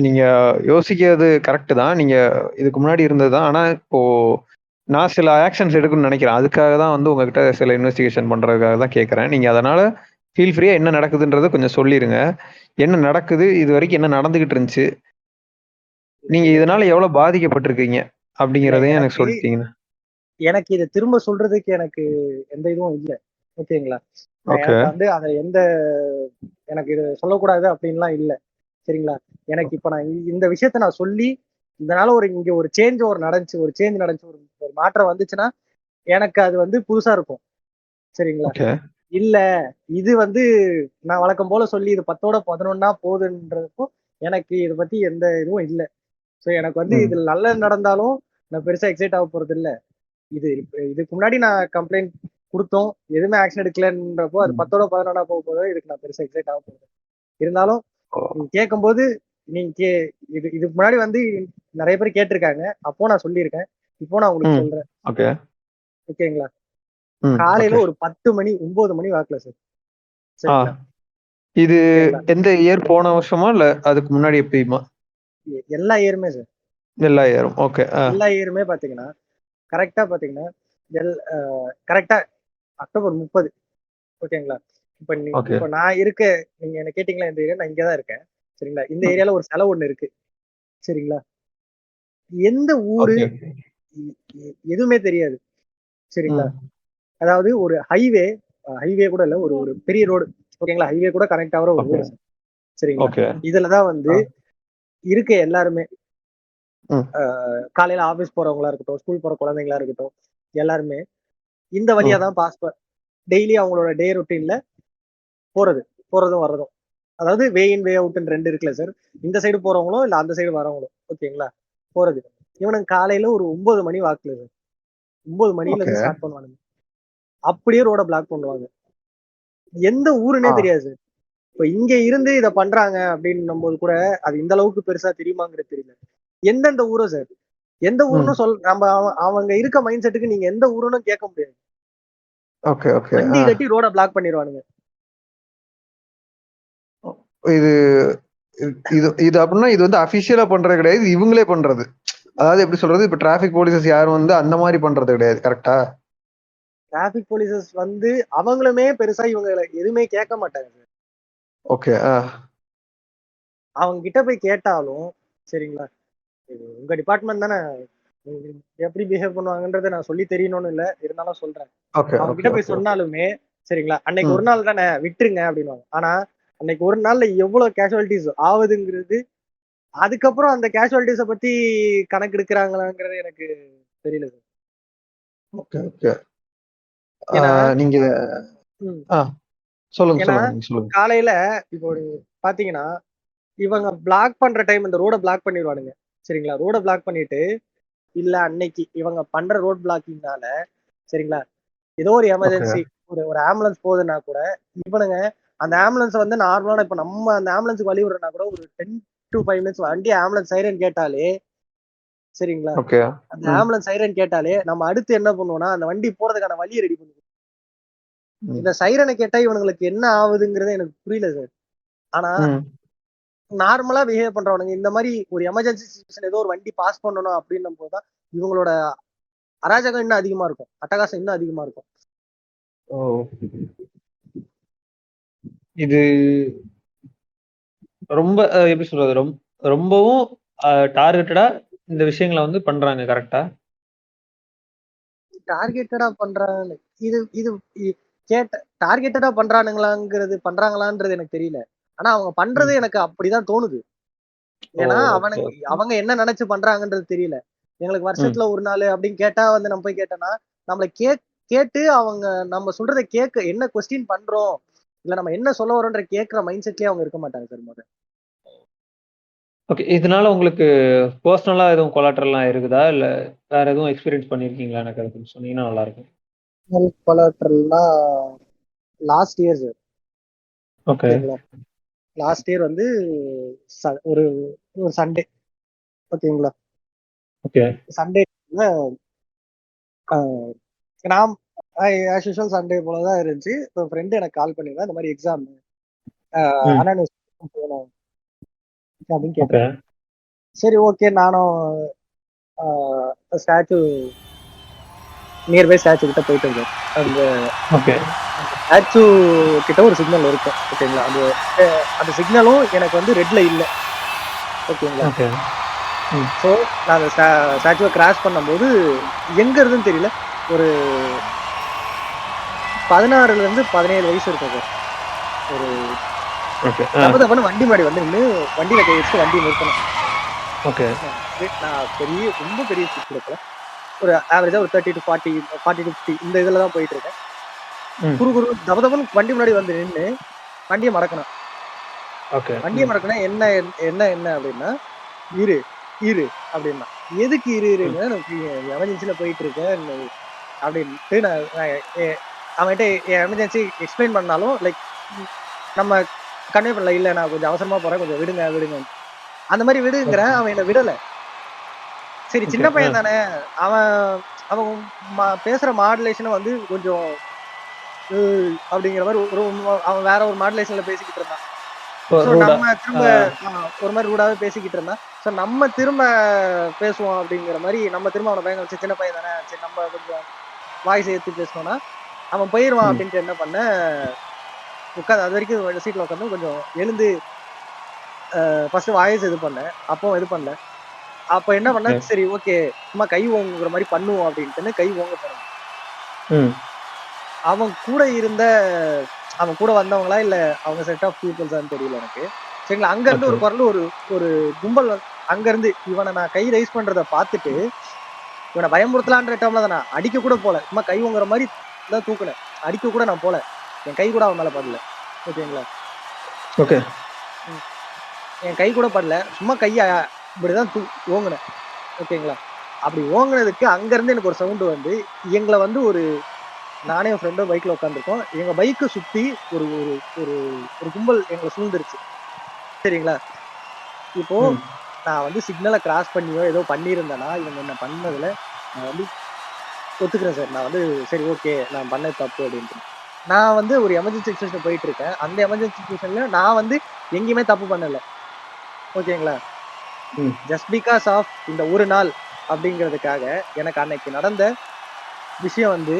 நீங்க யோசிக்கிறது கரெக்ட் தான். நீங்க இதுக்கு முன்னாடி இருந்தது தான். ஆனா இப்போ நான் சில ஆக்ஷன்ஸ் எடுக்கணும்னு நினைக்கிறேன். அதுக்காக தான் வந்து உங்ககிட்ட சில இன்வெஸ்டிகேஷன் பண்றதுக்காக தான் கேட்கறேன். நீங்க அதனால ஃபீல் ஃப்ரீயா என்ன நடக்குதுன்றத கொஞ்சம் சொல்லிருங்க. என்ன நடக்குது? இது வரைக்கும் என்ன நடந்துகிட்டு இருந்துச்சு? நீங்க இதனால எவ்வளவு பாதிக்கப்பட்டிருக்கீங்க அப்படிங்கறதையும் எனக்கு சொல்லிட்டீங்கன்னா. எனக்கு இதை திரும்ப சொல்றதுக்கு எனக்கு எந்த இதுவும் இல்லை. ஓகேங்களா? எனக்கு வந்து அதை எனக்கு இது சொல்லக்கூடாது அப்படின்லாம் இல்லை. சரிங்களா? எனக்கு இப்ப நான் இந்த விஷயத்த நான் சொல்லி இதனால இங்க ஒரு சேஞ்ச் நடந்துச்சு, ஒரு மாற்றம் வந்துச்சுன்னா எனக்கு அது வந்து புதுசா இருக்கும். சரிங்களா? இல்ல இது வந்து நான் வழக்கம் போல சொல்லி இது 10ஓட 11 போகுதுன்றதுக்கும் எனக்கு இதை பத்தி எந்த இதுவும் இல்லை. ஸோ எனக்கு வந்து இதுல நல்லது நடந்தாலும் நான் பெருசா எக்ஸைட் ஆக போறது இல்லை. இதுக்கு முன்னாடி நான் கம்ப்ளைண்ட் கொடுத்தோம், எதுவுமே ஆக்ஷன் எடுக்கலன்றப்போ அது 10ஓட 11 போக போதோ இதுக்கு நான் பெருசா எக்ஸைட் ஆக போறது. இருந்தாலும் நீங்க கேட்கும்போது நீங்க இதுக்கு முன்னாடி வந்து நிறைய பேர் கேட்டிருக்காங்க. அப்போ நான் சொல்லியிருக்கேன், இப்போ நான் உங்களுக்கு சொல்றேன். ஓகேங்களா? காலையில ஒரு 10 மணி 9 மணி வாக்குல சார். இது எந்த இயர்? போன வருஷமா இல்ல அதுக்கு முன்னாடி எப்பயுமா? எல்லா இயருமே சார். எல்லா இயரும். ஓகே. எல்லா இயருமே பாத்தீங்கன்னா கரெக்டா பாத்தீங்கன்னா கரெக்டா அக்டோபர் 30. ஓகேங்களா? இப்ப நான் நீங்க என்ன கேட்டீங்களா இந்த ஏரியா? நான் இங்கதான் இருக்கேன். சரிங்களா? இந்த ஏரியால ஒரு செலவு ஒண்ணு இருக்கு. சரிங்களா? எந்த ஊரு எதுவுமே தெரியாது. சரிங்களா? அதாவது ஒரு ஹைவே கூட இல்ல, ஒரு பெரிய ரோடு. ஓகேங்களா? ஹைவே கூட கனெக்ட் ஆகிற ஒரு ரோடு. சரிங்களா? இதுலதான் வந்து இருக்க எல்லாருமே காலையில ஆபீஸ் போறவங்களா இருக்கட்டும், ஸ்கூல் போற குழந்தைங்களா இருக்கட்டும், எல்லாருமே இந்த வழியா தான் டெய்லி அவங்களோட டே ரொட்டீன்ல போறதும் வர்றதும். அதாவது வே இன் வே அவுட்னு 2 இருக்குல்ல சார். இந்த சைடு போறவங்களும் இல்ல அந்த சைடு வரவங்களும். ஓகேங்களா? போறது இவனுக்கு காலையில ஒரு 9 மணி வாக்குல சார். 9 மணில இருந்து ஸ்டார்ட் பண்ணுவானுங்க. அப்படியே ரோட பிளாக் பண்ணுவாங்க. எந்த ஊருன்னே தெரியாது சார். இப்ப இங்க இருந்து இதை பண்றாங்க அப்படின்னும் போது கூட அது இந்த அளவுக்கு பெருசா தெரியுமாங்கிறது தெரியல. எந்தெந்த ஊரோ சார், எந்த ஊருன்னு நம்ம அவங்க இருக்க மைண்ட் செட்டுக்கு நீங்க எந்த ஊருன்னு கேட்க முடியாது. வண்டி கட்டி ரோட பிளாக் பண்ணிடுவானுங்க. இது அப்படின்னா இது வந்து அபிஷியலா பண்றது கிடையாது, இவங்களே பண்றது. அதாவது எப்படி சொல்றது, இப்ப டிராபிக் போலீசஸ் யாரும் வந்து அந்த மாதிரி பண்றது கிடையாது. கரெக்டா? டிராபிக் போலீசஸ் வந்து அவங்களுமே பெருசா இவங்க எதுவுமே கேட்க மாட்டாங்க. ஓகே. அவங்க கிட்ட போய் கேட்டாலும் சரிங்களா, உங்க டிபார்ட்மெண்ட் தானே, எப்படி பிஹேவ் பண்ணுவாங்கன்றத நான் சொல்லி தெரியணும்னு இல்ல, இருந்தாலும் சொல்றேன். அவங்க கிட்ட போய் சொன்னாலுமே சரிங்களா, அன்னைக்கு ஒரு நாள் தானே விட்டுருங்க அப்படின்னுவாங்க. ஆனா அன்னைக்கு ஒரு நாள்ல எவ்வளவு கேஷுவாலிட்டிஸ் ஆகுதுங்கிறது, அதுக்கப்புறம் அந்த கேஷுவாலிட்டிஸ பத்தி கணக்கு எடுக்கிறாங்களாங்கிறது எனக்கு தெரியல சார். Okay okay. நீங்க சொல்லுங்க. காலையில இப்போ பாத்தீங்கன்னா இவங்க பிளாக் பண்ற டைம் இந்த ரோட பிளாக் பண்ணிடுவானுங்க. சரிங்களா? ரோட பிளாக் பண்ணிட்டு இல்ல அன்னைக்கு இவங்க பண்ற ரோட் பிளாக்கிங்னால சரிங்களா, ஏதோ ஒரு எமர்ஜென்சி ஒரு ஆம்புலன்ஸ் போகுதுன்னா கூட இவனுங்க அந்த ஆம்புலன்ஸ் வந்து நார்மலான, இப்ப நம்ம அந்த ஆம்புலன்ஸுக்கு வழி விடுறனா கூட ஒரு 10 to 5 minutes வண்டி ஆம்புலன்ஸ் சைரன் கேட்டாலே சரிங்களா, அந்த ஆம்புலன்ஸ் சைரன் கேட்டாலே நம்ம அடுத்து என்ன பண்ணுவோம்னா அந்த வண்டி போறதுக்கான வழியை ரெடி பண்ணுவோம். இந்த சைரனை கேட்டா இவனுங்களுக்கு என்ன ஆகுதுங்கிறது எனக்கு புரியல சார். ஆனா நார்மலா பிஹேவ் பண்றவனுங்க இந்த மாதிரி ஒரு எமர்ஜென்சி சிச்சுவேஷன் ஏதோ ஒரு வண்டி பாஸ் பண்ணணும் அப்படின்னும் போதுதான் இவங்களோட அராஜகம் இன்னும் அதிகமா இருக்கும், அட்டகாசம் இன்னும் அதிகமா இருக்கும். இது ரொம்ப எப்படி சொல்றது, ரொம்பவும் டார்கெட்டடா இந்த விஷயங்களை வந்து பண்றாங்க. கரெக்டா? டார்கெட்டடா பண்றாங்க. இது டார்கெட்டடா பண்றாங்களான்றது எனக்கு தெரியல. ஆனா அவங்க பண்றது எனக்கு அப்படிதான் தோணுது. ஏன்னா அவங்க என்ன நினைச்சு பண்றாங்கன்றது தெரியல. எங்களுக்கு வருஷத்துல ஒரு நாள் அப்படின்னு கேட்டா வந்து நம்ம போய் கேட்டோம்னா நம்மள கேட்டு அவங்க நம்ம சொல்றதை என்ன கொஸ்டின் பண்றோம் இல்ல நம்ம என்ன சொல்ல வரோன்ற கேட்கிற மைண்ட் செட்லயே அவங்க இருக்க மாட்டாங்க சார். முதல்ல ஓகே. இதனால உங்களுக்கு பர்சனலா எதுவும் கொலாட்டரல்லாம் இருக்குதா, இல்ல வேற எதுவும் எக்ஸ்பீரியன்ஸ் பண்ணிருக்கீங்களா? எனக்கு அது சொன்னீங்கன்னா நல்லா இருக்கும். கொலாட்டரல்னா last year sir. Okay. Last year வந்து ஒரு சண்டே. ஓகேங்களா? ஓகே. சண்டே நான் ஆஸ் யூஷுவல் சண்டே போல தான் இருந்துச்சு. இப்போ ஃப்ரெண்டு எனக்கு கால் பண்ணியிருந்தா இந்த மாதிரி எக்ஸாம் அனானிமஸ் போகணும் அப்படின்னு கேட்டேன். சரி ஓகே, நானும் ஸ்டாச்சு நியர்பை ஸ்டாச்சு கிட்ட போயிட்டு இருக்கேன். அந்த ஸ்டாச்சு கிட்ட ஒரு சிக்னல் இருக்கும், ஓகேங்களா? அந்த சிக்னலும் எனக்கு வந்து ரெட்ல இல்லை, ஓகேங்களா? ஸோ நான் அந்த ஸ்டாச்சுவை கிராஸ் பண்ணும்போது எங்க இருந்துன்னு தெரியல, ஒரு 16ல இருந்து 17 வயசு இருக்கும் சார். ஒரு தப்பு வண்டி மாடி வந்து நின்று வண்டியில கை வச்சு வண்டி நிறுத்தணும். நான் ரொம்ப பெரிய ஸ்பீட் கொடுக்கல, ஒரு ஆவரேஜா ஒரு 30 to 40 to 50 இந்த இதுல தான் போயிட்டு இருக்கேன். குறு தபதபன் வண்டி முன்னாடி வந்து நின்று வண்டியை மடக்கணும். வண்டியை மடக்கணும் என்ன என்ன என்ன அப்படின்னா, இரு இரு அப்படின்னா, எதுக்கு இருன்னு எமர்ஜென்சில போயிட்டு இருக்கேன் அப்படின்ட்டு நான் அவன்கிட்ட எமர்ஜென்சி எக்ஸ்பிளைன் பண்ணாலும் லைக் நம்ம கன்வே பண்ணல, இல்லை நான் கொஞ்சம் அவசரமா போறேன், கொஞ்சம் விடுங்க விடுங்க அந்த மாதிரி விடுங்கிறேன். அவன் என்ன விடலை. சரி சின்ன பையன் தானே, அவன் பேசுற மாடுலேஷனை வந்து கொஞ்சம் அப்படிங்கிற மாதிரி அவன் வேற ஒரு மாடுலேஷன்ல பேசிக்கிட்டு இருந்தான். நம்ம திரும்ப ஒரு மாதிரி ரூடாவே பேசிக்கிட்டு இருந்தான். ஸோ நம்ம திரும்ப பேசுவோம் அப்படிங்கிற மாதிரி நம்ம திரும்ப அவனை பயங்கர வச்சு, சின்ன பையன் தானே, சரி நம்ம கொஞ்சம் வாய்ஸ் ஏற்றி பேசணும்னா அவன் போயிடுவான் அப்படின்ட்டு என்ன பண்ண, உட்காந்து அது வரைக்கும் சீட்ல உட்காந்து கொஞ்சம் எழுந்து ஃபர்ஸ்ட் வாய்ஸ் இது பண்ணேன். அப்போ இது பண்ணல. அப்போ என்ன பண்ண, சரி ஓகே சும்மா கை ஓங்குற மாதிரி பண்ணுவோம் அப்படின்ட்டு கை ஓங்க போனேன். அவன் கூட வந்தவங்களா இல்ல அவங்க செட் ஆஃப் பீப்புள்ஸான்னு தெரியல எனக்கு, சரிங்களா? அங்க இருந்து ஒரு குரல், ஒரு கும்பல் அங்க இருந்து இவனை நான் கை ரைஸ் பண்றத பார்த்துட்டு இவனை பயமுறுத்தலான்ற டேர்ம்ல தான் நான் அடிக்க கூட போல, சும்மா கை ஓங்குற மாதிரி தான் தூக்குனேன். அடிக்க கூட நான் போல, என் கை கூட அவன் மேல படல, ஓகேங்களா? என் கை கூட படல, சும்மா கையை இப்படிதான் ஓங்குனேன், ஓகேங்களா? அப்படி ஓங்குனதுக்கு அங்க இருந்து எனக்கு ஒரு சவுண்டு வந்து, எங்களை வந்து ஒரு நானே என் ஃப்ரெண்டோ பைக்ல உட்காந்துருக்கோம், எங்க பைக்கை சுத்தி ஒரு ஒரு ஒரு கும்பல் எங்களை சூழ்ந்துருச்சு, சரிங்களா? இப்போ நான் வந்து சிக்னலை கிராஸ் பண்ணியோ ஏதோ பண்ணியிருந்தேன்னா இவங்க என்ன பண்ணதுல நான் வந்து ஒத்துக்கிறேன் சார். நான் வந்து சரி ஓகே நான் பண்ண தப்பு அப்படின்ட்டு. நான் வந்து ஒரு எமர்ஜென்சி சிச்சுவேஷன் போயிட்டு இருக்கேன். அந்த எமர்ஜென்சி சிச்சுவேஷன்ல நான் வந்து எங்கேயுமே தப்பு பண்ணல, ஓகேங்களா? ஜஸ்ட் பிகாஸ் ஆஃப் இந்த ஒரு நாள் அப்படிங்கிறதுக்காக எனக்கு அன்னைக்கு நடந்த விஷயம் வந்து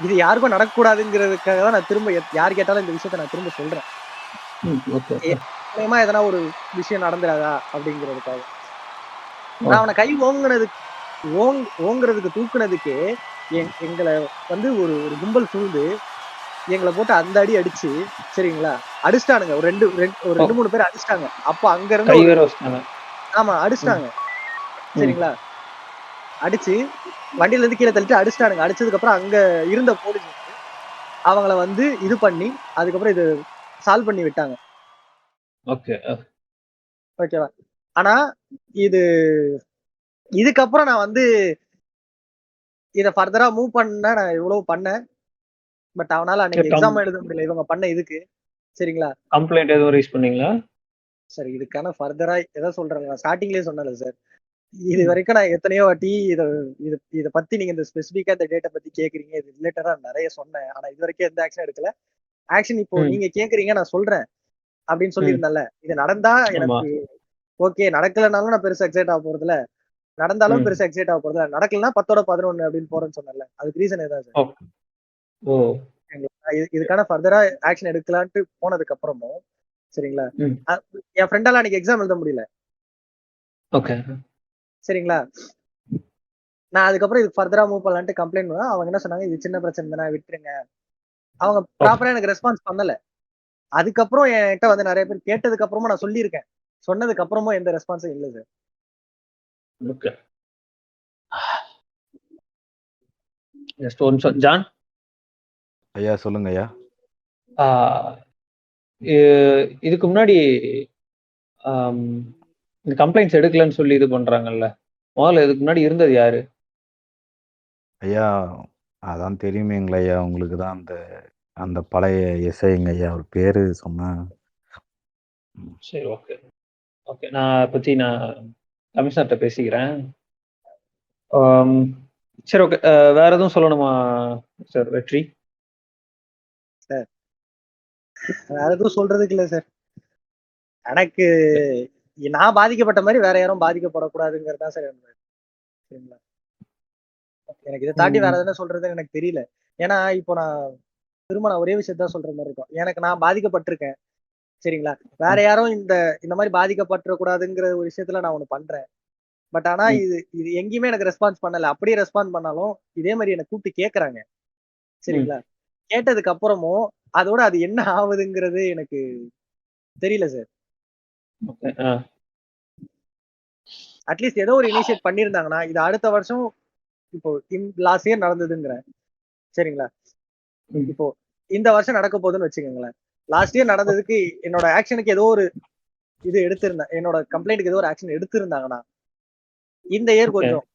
இது யாருக்கும் நடக்கக்கூடாதுங்கிறதுக்காக தான் நான் திரும்ப யார் கேட்டாலும் இந்த விஷயத்த நான் திரும்ப சொல்றேன். எதனா ஒரு விஷயம் நடந்துடாதா அப்படிங்கிறதுக்காக நான் அவனை கை ஓங்குறதுக்கு தூக்குனதுக்கே எங்களை வந்து ஒரு கும்பல் சூழ்ந்து எங்களை போட்டு அந்த அடி அடிச்சு, சரிங்களா? அடிச்சிட்டானுங்க, ஒரு ரெண்டு மூணு பேர் அடிச்சிட்டாங்க. அப்ப அங்க இருந்து ஆமா அடிச்சிட்டாங்க, சரிங்களா? அடிச்சு வண்டியில இருந்து கீழே தள்ளிட்டு அடிச்சிட்டானுங்க. அடிச்சதுக்கு அப்புறம் அங்க இருந்த போலீஸ் அவங்கள வந்து இது பண்ணி அதுக்கப்புறம் இது சால்வ் பண்ணி விட்டாங்க, ஓகேவா? ஆனா இதுக்கப்புறம் நான் வந்து இதை ஃபர்தரா மூவ் பண்ண நான் இவ்வளவு பண்ணேன். பட் அவனால அன்னைக்கு எக்ஸாம் எழுத முடியல இவங்க பண்ண இதுக்கு, சரிங்களா? கம்ப்ளைண்ட் எதுவும் ரைஸ் பண்ணீங்களா? சார் இதுக்கான ஃபர்தரா எதை சொல்றேன், நான் ஸ்டார்டிங்லயே சொன்னல சார், இது வரைக்கும் நான் எத்தனையோ வாட்டி இத பத்தி நீங்க இந்த ஸ்பெசிபிக்கா இந்த டேட்டை பத்தி கேக்குறீங்க, இது ரிலேட்டடா நிறைய சொன்னேன். ஆனா இது வரைக்கும் எந்த ஆக்ஷன் எடுக்கல. ஆக்ஷன் இப்போ நீங்க கேக்குறீங்க, நான் சொல்றேன் அப்படின்னு சொல்லியிருந்தேன்ல, இது நடந்தா எனக்கு ஓகே, நடக்கலனாலும் நான் பெருசா எக்ஸைட் ஆக போறதுல, நடந்தாலும் பெருசா எக்ஸைட் ஆக போறதுல, நடக்கலன்னா 10ஓட 11 அப்படின்னு போறேன்னு சொன்னல, அதுக்கு ரீசன் ஏதாவது சார்? இதுக்கான ஃபர்தரா ஆக்ஷன் எடுக்கலான்ட்டு போனதுக்கு அப்புறமும், சரிங்களா, என் ஃப்ரெண்டால அன்னைக்கு எக்ஸாம் எழுத முடியல, சரிங்களா? நான் அதுக்கப்புறம் இது ஃபர்தரா மூவ் பண்ணலான்ட்டு கம்ப்ளைண்ட் பண்ணா அவங்க என்ன சொன்னாங்க, இது சின்ன பிரச்சனை தானே விட்டுருங்க. அவங்க ப்ராப்பரா எனக்கு ரெஸ்பான்ஸ் பண்ணல. அதுக்கப்புறம் என்கிட்ட வந்து நிறைய பேர் கேட்டதுக்கு அப்புறமா நான் சொல்லியிருக்கேன், சொன்னதுக்கு அப்புறமும் எந்த ரெஸ்பான்ஸும் இல்லை சார். ஜஸ்ட் ஒரு நிமிஷம் ஜான். ஐயா சொல்லுங்க ஐயா. இதுக்கு முன்னாடி இந்த கம்ப்ளைண்ட்ஸ் எடுக்கலன்னு சொல்லி இது பண்றாங்கல்ல, முதல்ல இதுக்கு முன்னாடி இருந்தது யாரு ஐயா? அதான் தெரியுமேங்களா ஐயா, உங்களுக்கு தான் அந்த அந்த பழைய எஸ்ஐங்க ஐயா, அவர் பேரு சொன்னா. சரி ஓகே ஓகே, நான் பத்தி நான் கமிஷனர்கிட்ட பேசிக்கிறேன். சரி, ஓகே. வேற எதுவும் சொல்லணுமா சார் வெற்றி? சார் வேற எதுவும் சொல்றதுக்கு இல்ல சார். எனக்கு நான் பாதிக்கப்பட்ட மாதிரி வேற யாரும் பாதிக்கப்படக்கூடாதுங்கிறது தான் சார் என்னோட. சரிங்களா? எனக்கு இதை தாண்டி வேற எதுனா சொல்றதுன்னு எனக்கு தெரியல. ஏன்னா இப்போ நான் ஒரே விஷயத்த தான் சொல்ற மாதிரி இருக்கும். எனக்கு நான் பாதிக்கப்பட்டிருக்கேன். சரிங்களா? வேற யாரும் இந்த மாதிரி பாதிக்கப்பட்டுறக்கூடாதுங்கிற ஒரு விஷயத்துல நான் ஒண்ணு பண்றேன். பட் ஆனா இது எங்கேயுமே எனக்கு ரெஸ்பான்ஸ் பண்ணல. அப்படியே ரெஸ்பான்ஸ் பண்ணாலும் இதே மாதிரி என்ன கூப்பிட்டு கேக்குறாங்க. சரிங்களா? கேட்டதுக்கு அப்புறமும் அதோட அது என்ன ஆகுதுங்கிறது எனக்கு தெரியல சார். அட்லீஸ்ட் ஏதோ ஒரு இனிஷியேட் பண்ணிருந்தாங்கன்னா இது அடுத்த வருஷம் இப்போ லாஸ்ட் இயர் நடந்ததுங்கிறேன். சரிங்களா? இப்போ இந்த வருஷம் நடக்க போகுதுன்னு வச்சுக்கோங்களேன். லாஸ்ட் இயர் நடந்ததுக்கு என்னோட ஆக்ஷனுக்கு ஏதோ ஒரு இது எடுத்திருந்தேன், என்னோட கம்ப்ளைண்ட்டுக்கு ஏதோ ஒரு ஆக்ஷன் எடுத்திருந்தாங்கன்னா இந்த இயர் கொஞ்சம்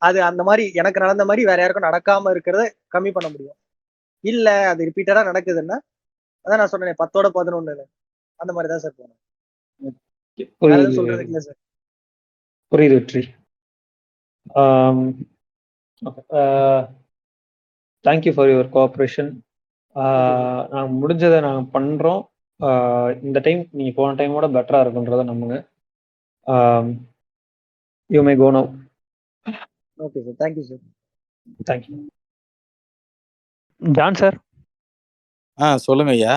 அது அந்த மாதிரி எனக்கு நடந்த மாதிரி வேற யாருக்கும் நடக்காம இருக்கிறத கம்மி பண்ண முடியும். இல்ல அது ரிப்பீட்டடா நடக்குதுன்னா அதான் நான் சொன்னேன் 10ஓட 11 அந்த மாதிரி தான் சார் போனேன். வேற எதுவும் சொல்றதுக்கு இல்ல சார். புரியுது வெற்றி. Thank you for your cooperation. நாங்கள் முடிஞ்சதை நாங்கள் பண்ணுறோம். இந்த டைம் நீங்கள் போன டைமோட பெட்டராக இருக்குன்றதை நம்புங்க. You may go now. Okay sir. Thank you sir. Thank you. John sir. சொல்லுங்க ஐயா.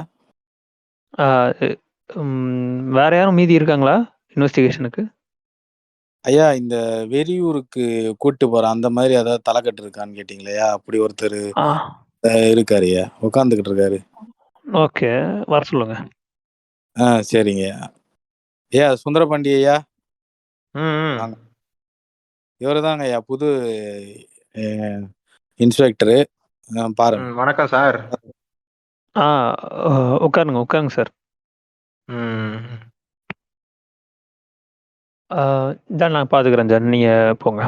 வேற யாரும் மீதி இருக்காங்களா இன்வெஸ்டிகேஷனுக்கு? ஐயா, இந்த வெறியூருக்கு கூட்டு போற அந்த மாதிரி ஏதாவது தலைக்கட்டு இருக்கான்னு கேட்டீங்களா? அப்படி ஒருத்தர் இருக்காரு ஐயா, உட்காந்துக்கிட்டு இருக்காரு. ஓகே, வர சொல்லுங்க. சரிங்க ஐயா. சுந்தரபாண்டி ஐயா. இவரு தாங்க ஐயா புது இன்ஸ்பெக்டரு. பாருங்க. வணக்கம் சார். உட்காருங்க சார். ஜான் நான் பார்த்துக்கிறேன் ஜான், நீங்கள் போங்க.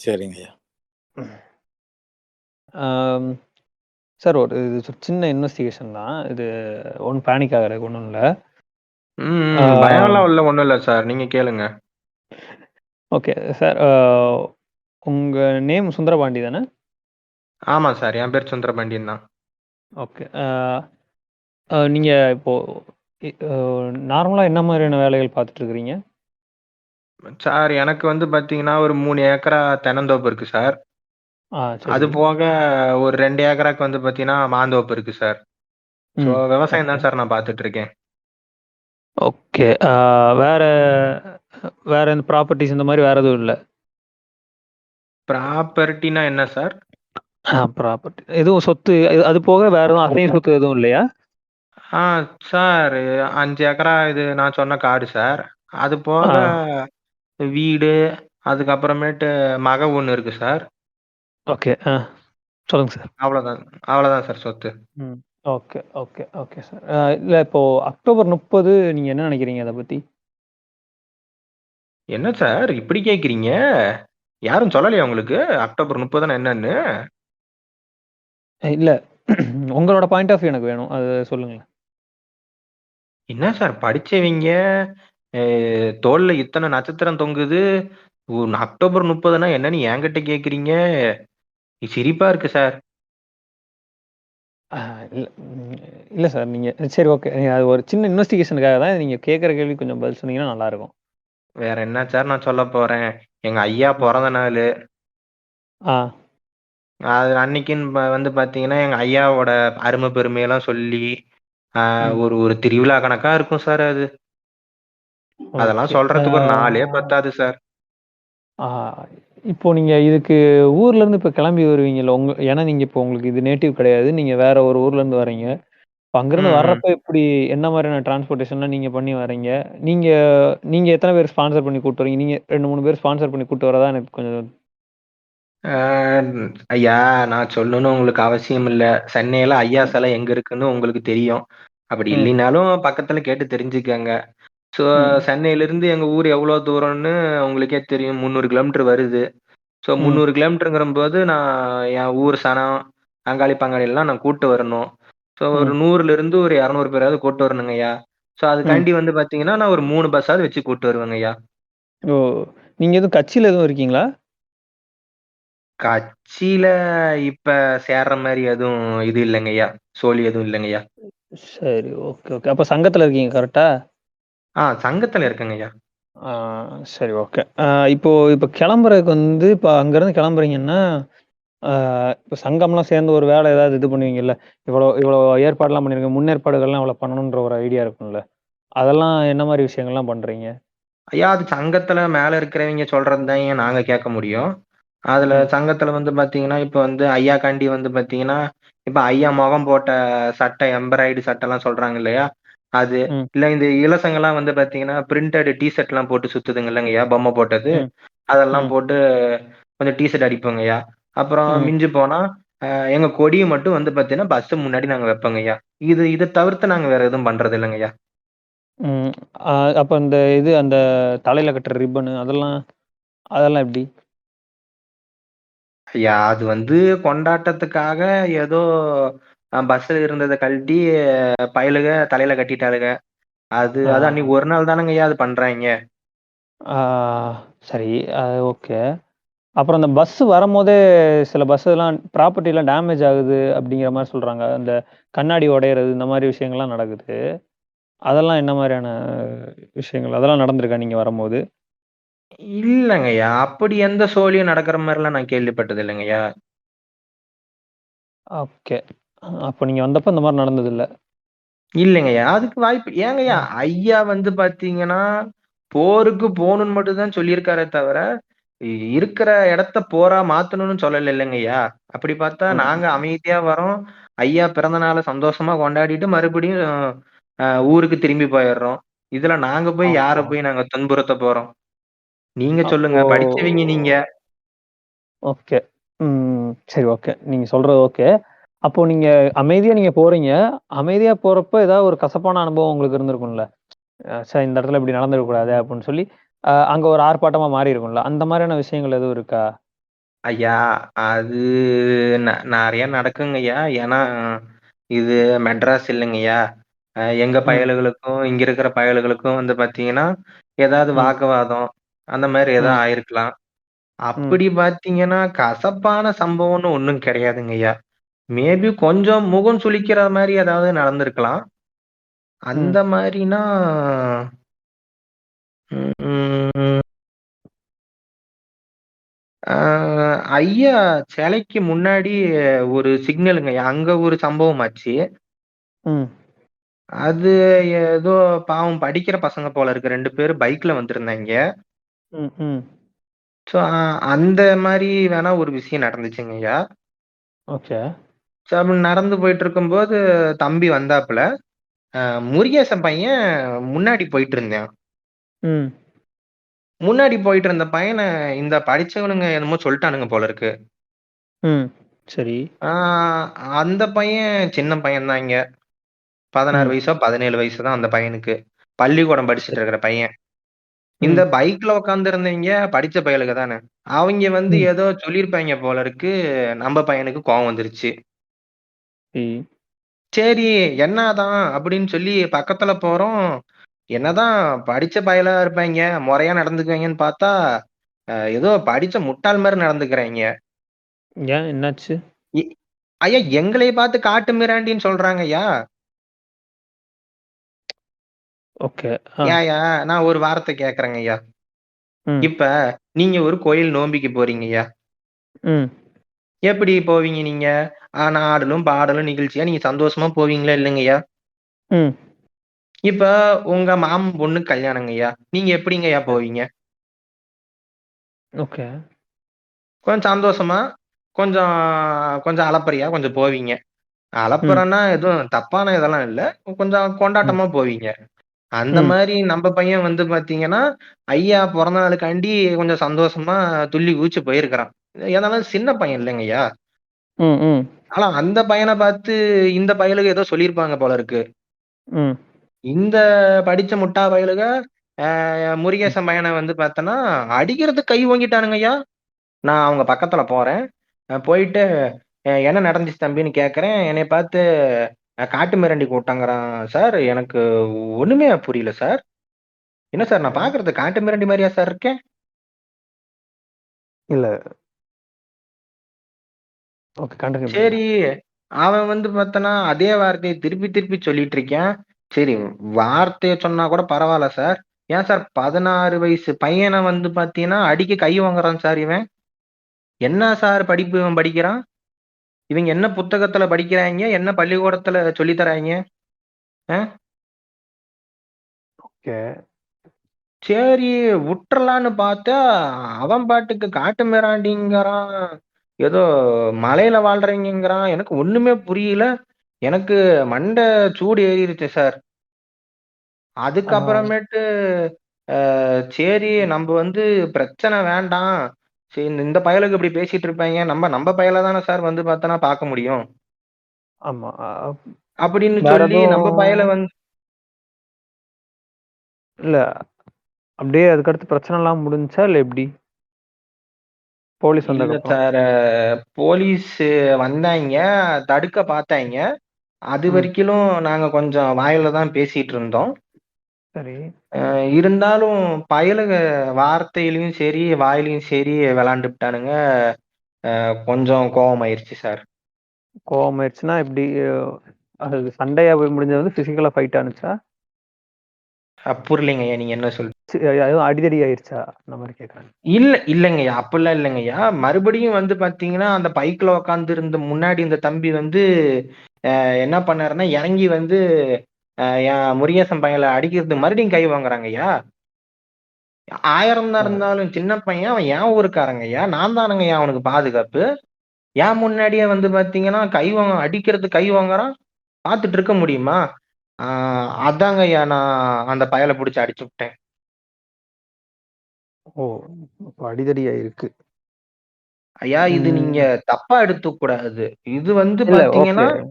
சரிங்க ஐயா. சார் ஒரு இது சின்ன இன்வெஸ்டிகேஷன் தான் இது. ஒன்றும் பேனிக் ஆகிறதுக்கு ஒன்றும் இல்லை. பயம்லாம் ஒன்றும் இல்லை சார், நீங்கள் கேளுங்க. ஓகே சார், உங்கள் நேம் சுந்தரபாண்டி தானே? ஆமாம் சார், என் பேர் சுந்தரபாண்டியன் தான். ஓகே. நீங்கள் இப்போது நார்மலாக என்ன மாதிரியான வேலைகள் பார்த்துட்ருக்குறீங்க சார்? எனக்கு பார்த்தீங்கன்னா ஒரு 3 ஏக்கரா தென்னந்தோப்பு இருக்குது சார். அது போக ஒரு 2 ஏக்கராக்கு பார்த்தீங்கன்னா மாந்தோப்பு இருக்குது சார். ஸோ விவசாயம் தான் சார் நான் பார்த்துட்ருக்கேன். ஓகே. வேற வேற எந்த ப்ராப்பர்ட்டிஸ் இந்த மாதிரி வேற எதுவும் இல்லை? ப்ராப்பர்ட்டினா என்ன சார்? ப்ராப்பர்ட்டி எதுவும் சொத்து அது போக வேற எதுவும் அசையும் சொத்து எதுவும் இல்லையா? சார் 5 ஏக்கரா இது நான் சொன்ன காடு சார். அது போக வீடு, அதுக்கப்புறமேட்டு மக ஒன்று இருக்கு சார். ஓகே. சொல்லுங்க சார். அவ்வளோதான் சார் சொத்து. Okay okay okay sir. இல்லை இப்போ அக்டோபர் 30 நீங்கள் என்ன நினைக்கிறீங்க அதை பற்றி? என்ன சார் இப்படி கேட்குறீங்க? யாரும் சொல்லலையா உங்களுக்கு அக்டோபர் 30 என்னன்னு? இல்லை, உங்களோட பாயிண்ட் ஆஃப் வியூ எனக்கு வேணும், அது சொல்லுங்களேன். என்ன சார் படிச்சவங்க தோல்ல இத்தனை நட்சத்திரம் தொங்குது, அக்டோபர் 30 என்னன்னு என்கிட்ட கேக்குறீங்க? சிரிப்பா இருக்கு சார். இல்லை சார், நீங்கள் சரி ஓகே, அது ஒரு சின்ன இன்வெஸ்டிகேஷனுக்காக தான். நீங்கள் கேட்குற கேள்வி கொஞ்சம் பதில் சொன்னீங்கன்னா நல்லாயிருக்கும். வேற என்ன சார் நான் சொல்ல போறேன்? எங்க ஐயா பிறந்த நாள். அது அன்னைக்குன்னு பாத்தீங்கன்னா எங்க ஐயாவோட அருமை பெருமையெல்லாம் சொல்லி ஒரு திருவிழா கணக்கா இருக்கும் சார் அது. அதெல்லாம் சொல்றதுக்கு ஒரு நாளே பத்தாது சார். இப்போ நீங்க இதுக்கு ஊர்ல இருந்து இப்ப கிளம்பி வருவீங்கல்ல, ஏன்னா நீங்க இப்போ உங்களுக்கு இது நேட்டிவ் கிடையாது, நீங்க வேற ஒரு ஊர்ல இருந்து வரீங்க. அங்கிருந்து வர்றப்ப இப்படி என்ன மாதிரியான டிரான்ஸ்போர்டேஷன்லாம் நீங்க பண்ணி வரீங்க? நீங்க நீங்க எத்தனை பேர் ஸ்பான்சர் பண்ணி கூட்டு வரீங்க? நீங்க 2-3 பேர் ஸ்பான்சர் பண்ணி கூட்டு வரதா எனக்கு கொஞ்சம். ஐயா, நான் சொல்லணும்னு உங்களுக்கு அவசியம் இல்ல. சென்னையில ஐயா சிலை எங்க இருக்குன்னு உங்களுக்கு தெரியும். அப்படி இல்லைனாலும் பக்கத்துல கேட்டு தெரிஞ்சுக்கங்க. ஸோ சென்னையில இருந்து எங்க ஊர் எவ்வளவு தூரம்னு உங்களுக்கே தெரியும். 300 கிலோமீட்டர் வருது. ஸோ 300 கிலோமீட்டருங்கிற போது நான் என் ஊர் சனம், அங்காளி பங்காளி எல்லாம் நான் கூட்டு வரணும். ஸோ ஒரு 100ல இருந்து ஒரு 200 பேராவது கூட்டு வரணுங்க ஐயா. ஸோ அதுக்காண்டி பாத்தீங்கன்னா நான் ஒரு 3 பஸ்ஸாவது வச்சு கூட்டு வருவேங்க ஐயா. ஓ, நீங்க எதுவும் கட்சியில எதுவும் இருக்கீங்களா? கட்சியில இப்ப சேர்ற மாதிரி எதுவும் இது இல்லைங்கய்யா. சோலி எதுவும் இல்லைங்கய்யா. சரி. Okay, okay. அப்ப சங்கத்துல இருக்கீங்க கரெக்ட்டா? சங்கத்துல இருக்கேங்கய்யா. ஆ சரி, ஓகே. இப்போ இப்ப கிளம்புறதுக்கு வந்து இப்ப அங்கருந்து கிளம்புறீங்கன்னா, இப்ப சங்கம்லாம் சேர்ந்து ஒரு வேலை ஏதாவது இது பண்ணுவீங்கல்ல? இவ்வளோ இவ்வளோ ஏற்பாடுலாம் பண்ணிருக்கீங்க. முன்னேற்பாடுகள்லாம் இவ்வளோ பண்ணணுன்ற ஒரு ஐடியா இருக்கும்ல? அதெல்லாம் என்ன மாரி விஷயங்கள்லாம் பண்றீங்க? ஐயா அது சங்கத்துல மேல இருக்கிறவங்க சொல்றதுதான்யா நாங்க கேட்க முடியும். அதுல ம். சங்கத்துல வந்து பாத்தீங்கன்னா, இப்ப வந்து ஐயாக்காண்டி வந்து பாத்தீங்கன்னா, இப்ப ஐயா முகம் போட்ட சட்டை, எம்ப்ராய்டரி சட்டைலாம் சொல்றாங்க இல்லையா? அது. ம். இல்ல இந்த இலசங்கலாம் வந்து பாத்தீங்கன்னா, பிரிண்டட் டீ ஷர்ட்லாம் போட்டு சுத்துதுங்க இல்லங்கய்யா, பொம்மை போட்டது. ம். அதெல்லாம் ம். போட்டு கொஞ்சம் டீ ஷர்ட் அடிப்போங்கய்யா. அப்புறம் ம். மிஞ்சி போனா, எங்க கொடிய மட்டும் வந்து பாத்தீங்கன்னா, பஸ் முன்னாடி நாங்க வைப்போங்கய்யா. இத தவிர்த்து நாங்க வேற எதுவும் பண்றது இல்லங்கய்யா. ம். அப்ப இந்த இது அந்த தலையில கட்டுற ரிப்பனு அதெல்லாம் எப்படி? ஐயா அது வந்து கொண்டாட்டத்துக்காக ஏதோ பஸ்ல இருந்தத கழட்டி பயலுக தலையில கட்டிட்டாளுக. அது ஆ. அன்னைக்கு ஒரு நாள் தானங்கய்யா அது பண்றாய்ங்க. ஆ சரி. அது ஓகே. அப்புறம் அந்த பஸ் வரம்போதே சில பஸ்ஸுலாம் ப்ராப்பர்ட்டிலாம் டேமேஜ் ஆகுது அப்படிங்கிற மாரி சொல்றாங்க. அந்த கண்ணாடி உடையறது இந்த மாரி விஷயங்கள்லாம் நடக்குது. அதெல்லாம் என்ன மாரியான விஷயங்கள்? அதெல்லாம் நடந்திருக்கா நீங்க வரம்போது? இல்லங்கய்யா. அப்படி எந்த சோழியும் நடக்கிற மாரிலாம் நான் கேள்விப்பட்டது இல்லங்கய்யா. ஓகே. அப்ப நீங்க வந்தப்ப இந்த மாரி நடந்ததில்ல. இல்லைங்கய்யா. அதுக்கு வாய்ப்பு ஏங்கய்யா, ஐயா வந்து பாத்தீங்கன்னா, போருக்கு போணும்னு மட்டும் தான் சொல்லியிருக்காரே தவிர, இருக்கிற இடத்த போரா மாத்தணும்னு சொல்லல இல்லங்கய்யா. அப்படி பார்த்தா நாங்க ம். அமைதியா வரோம். ஐயா பிறந்த நாள சந்தோஷமா கொண்டாடிட்டு மறுபடியும் ஊருக்கு திரும்பி போயிர்றோம். இதுல நாங்க போய் யார அப்போ போய் நாங்க துன்புறுத்தப் போறோம்? நீங்க அப்போ சொல்லுங்க. படிச்சவங்க நீங்க. ஓகே. சரி, ஓகே. நீங்க சொல்றது ஓகே. அப்போ நீங்க அமைதியா நீங்க போறீங்க. அமைதியா போறப்ப ஏதாவது ஒரு கசப்பான அனுபவம் உங்களுக்கு இருந்திருக்கும்ல? ச்சே இந்த இடத்துல இப்படி நடந்துறக் கூடாதே அப்படின்னு சொல்லி, அங்க ஒரு ஆர்ப்பாட்டமா மாறி இருக்கும்ல. அந்த மாரியான விஷயங்கள் எதுவும் இருக்கா? ஐயா, அது நெறைய நடக்குங்கய்யா. ஏன்னா, இது மெட்ராஸ் இல்லைங்கய்யா. எங்க ம். பயலுகளுக்கும், இங்க இருக்கிற பயலுகளுக்கும் வந்து பாத்தீங்கன்னா, ஏதாவது ம். வாக்குவாதம், அந்த மாரி ம். ஏதாவது ஆயிருக்கலாம். ம். அப்படி பாத்தீங்கன்னா, கசப்பான சம்பவம்னு ஒண்ணும் கிடையாதுங்கய்யா. மேபி கொஞ்சம் முகம் சுளிக்கிற மாரி ஏதாவது நடந்திருக்கலாம். அந்த ம். மாரினா, ம் ஆ ஐயா சிலைக்கு முன்னாடி ஒரு சிக்னலுங்கய்யா. அங்க ஒரு சம்பவம் ஆச்சு. ம். அது ஏதோ பாவம் படிக்கிற பசங்க போல இருக்கு. 2 பேரு பைக்ல வந்திருந்தாய்ங்க. ம். ம். ஸோ அந்த மாரி வேணா ஒரு விஷயம் நடந்துச்சுங்கய்யா. ஓகே. ஸோ அப்படி நடந்து போயிட்டுருக்கும்போது தம்பி வந்தாப்புல. அ முருகேசன் பையன் முன்னாடி போயிட்டுருந்தான். ம். முன்னாடி போயிட்டு இருந்த பையன இந்த படிச்சவனுங்க என்னமோ சொல்ட்டானுங்க போல இருக்கு. ம். சரி. ஆ அந்த பையன் சின்ன பையன் தான்ங்க. 16 ம். வயசோ, 17 வயசு தான் அந்த பையனுக்கு. பள்ளிக்கூடம் படிச்சுட்டு சரி. இருக்கிற பையன். இந்த ம். பைக்ல உட்கார்ந்திருந்தவைங்க படிச்ச பயலுக தானே. அவைங்க வந்து ம். ஏதோ சொல்லியிருப்பாய்ங்க போல இருக்கு. நம்ம பையனுக்கு கோவம் வந்துருச்சு. ம். சரி என்னாதான் அப்படின்னு சொல்லி பக்கத்துல போறோம். என்னதான் படிச்ச பயலா இருப்பாய்ங்க, முறையா நடந்துக்குவாய்ங்கன்னு பார்த்தா, ஏதோ படிச்ச முட்டாள் மாரி நடந்துக்கிறாய்ங்க. ஏன் என்னாச்சு? எ ஐயா எங்களைய பார்த்து காட்டு மிராண்டின்னு சொல்றாங்கய்யா. ஓகே. ஆ. ஏன்யா நான் ஒரு வார்த்தை கேட்கிறேங்கய்யா. ம். இப்ப நீங்க ஒரு கோயில் நோம்பிக்கு போறீங்கய்யா. ம். எப்படி போவீங்க நீங்க? ஆடலும், பாடலும் நிகழ்ச்சியா நீங்க சந்தோஷமா போவீங்களா இல்லைங்கய்யா? ம். இப்ப உங்க மாமன் பொண்ணுக்கு கல்யாணங்கய்யா. நீங்க எப்படிங்கய்யா போவீங்க? ஓகே. கொஞ்சம் சந்தோஷமா, கொஞ்சம் கொஞ்சம் அலப்பறையா கொஞ்சம் போவீங்க. ம். அலப்பறன்னா எதுவும் தப்பான இதெல்லாம் இல்ல. கொஞ்சம் ம். கொண்டாட்டமா போவீங்க. அந்த ம். மாரி நம்ப பையன் வந்து பாத்தீங்கன்னா, ஐயா பொறந்த நாளுக்காண்டி கொஞ்சம் சந்தோஷமா துள்ளி குதிச்சு போயிருக்கிறான். இருந்தாலும் சின்ன பையன் இல்லைங்கய்யா. ம். ம். ஆனா அந்த பையன பாத்து இந்த பயலுக ஏதோ சொல்லியிருப்பாங்க போல இருக்கு. ம். இந்த படிச்ச முட்டா பயலுக, ம். முருகேசன் பையன வந்து பாத்தன்னா, அடிக்கிறதுக்கு கை ஓங்கிட்டானுங்கய்யா. நான் அவங்க பக்கத்துல போறேன். போயிட்டு என்ன நடந்துச்சு தம்பின்னு கேட்கிறேன். என்னைய பார்த்து காட்டு மிராண்டி கூட்டங்கிறான் சார். எனக்கு ஒண்ணுமே புரியல சார். என்ன சார் ஓகே. நான் பார்க்கறதுக்கு காட்டு மிராண்டி மாரியா சார் இருக்கேன்? இல்ல. ஓகே, கண்டினியூ பண்ணுங்க. சரி, அவன் வந்து பார்த்தன்னா, அதே வார்த்தைய திருப்பி திருப்பி சொல்லிட்டு இருக்கான். சரி, வார்த்தைய சொன்னா கூட பரவால்ல சார். ஏன் சார் 16 வயசு பையன வந்து பார்த்தீங்கன்னா, அடிக்க கை வாங்குறான் சார் இவன். என்ன சார் படிப்பு இவன் படிக்கிறான்? இவங்க என்ன புத்தகத்துல படிக்கிறாய்ங்க? என்ன பள்ளிக்கூடத்துல சொல்லி தராய்ங்க? அ ஓகே. சரி, விட்டுறலான்னு பார்த்தா, அவன் பாட்டுக்கு காட்டு மிராண்டிங்கிறான். ஏதோ மலையில வாழ்றவைங்கங்கிறான். எனக்கு ஒண்ணுமே புரியல. எனக்கு மண்டை சூடு ஏறிருச்சு சார். அதுக்கப்புறமேட்டு சரி நம்ப வந்து பிரச்சனை வேண்டாம். சரி இந்த பயலுக இப்படி பேசிட்டு இருப்பாய்ங்க. நம்ப பயல தானே சார் வந்து பார்த்தோன்னா பார்க்க முடியும். ஆமா. அப்படின்னு வேற சொல்லி நம்ப பயல எதுவும் வந்து இல்ல. அப்படியே அதுக்கடுத்து பிரச்சனைலாம் முடிஞ்சுச்சா? இல்ல எப்படி? போலீஸ் இல்ல வந்ததுக்கப்புறம். சார். போலீஸ் வந்தாய்ங்க. தடுக்க பார்த்தாய்ங்க. அது ம். வரைக்கிலும் நாங்க கொஞ்சம் வாயில தான் பேசிட்டு இருந்தோம். சரி. இருந்தாலும் பயலுக வார்த்தையிலயும் சரி, வாயிலயும் சரி விளையாண்டுப்புட்டானுங்க. கொஞ்சம் கோவமாயிருச்சு சார். கோவமாயிருச்சுன்னா எப்படி? அது சண்டையா போய் முடிஞ்சது வந்து பிசிக்கலா ஃபைட் ஆனுச்சா? புரியலைங்கய்யா நீங்க என்ன எதுவும் அடிதடி ஆயிருச்சா? அந்த மாரி கேட்குறேன். இல்லைங்கய்யா. அப்படிலாம் இல்லைங்கய்யா. மறுபடியும் வந்து பார்த்தீங்கன்னா, அந்த பைக்ல உட்கார்ந்திருந்த முன்னாடி இந்த தம்பி வந்து என்ன பண்ணாருன்னா, இறங்கி வந்து என் முருகேசன் பையல அடிக்கிறதுக்கு மறுபடியும் கை வாங்குறாங்கய்யா. 1000 தான் இருந்தாலும் சின்ன பையன். அவன் என் ஊருக்காரங்கய்யா. நான் தானங்கய்யா அவனுக்கு பாதுகாப்பு. என் முன்னாடியே வந்து பார்த்தீங்கன்னா, அடிக்கிறதுக்கு கை வாங்குறான். பார்த்துட்டு இருக்க முடியுமா? ஆ அதாங்கய்யா நான் அந்த பயல புடிச்சு அடிச்சுப்புட்டேன். ஓ! அப்ப அடிதடி ஆயிருக்கு. ஐயா இது நீங்க ம். தப்பா எடுத்துக்க கூடாது. இது வந்து இல்ல, பார்த்தீங்கன்னா, ஓகே.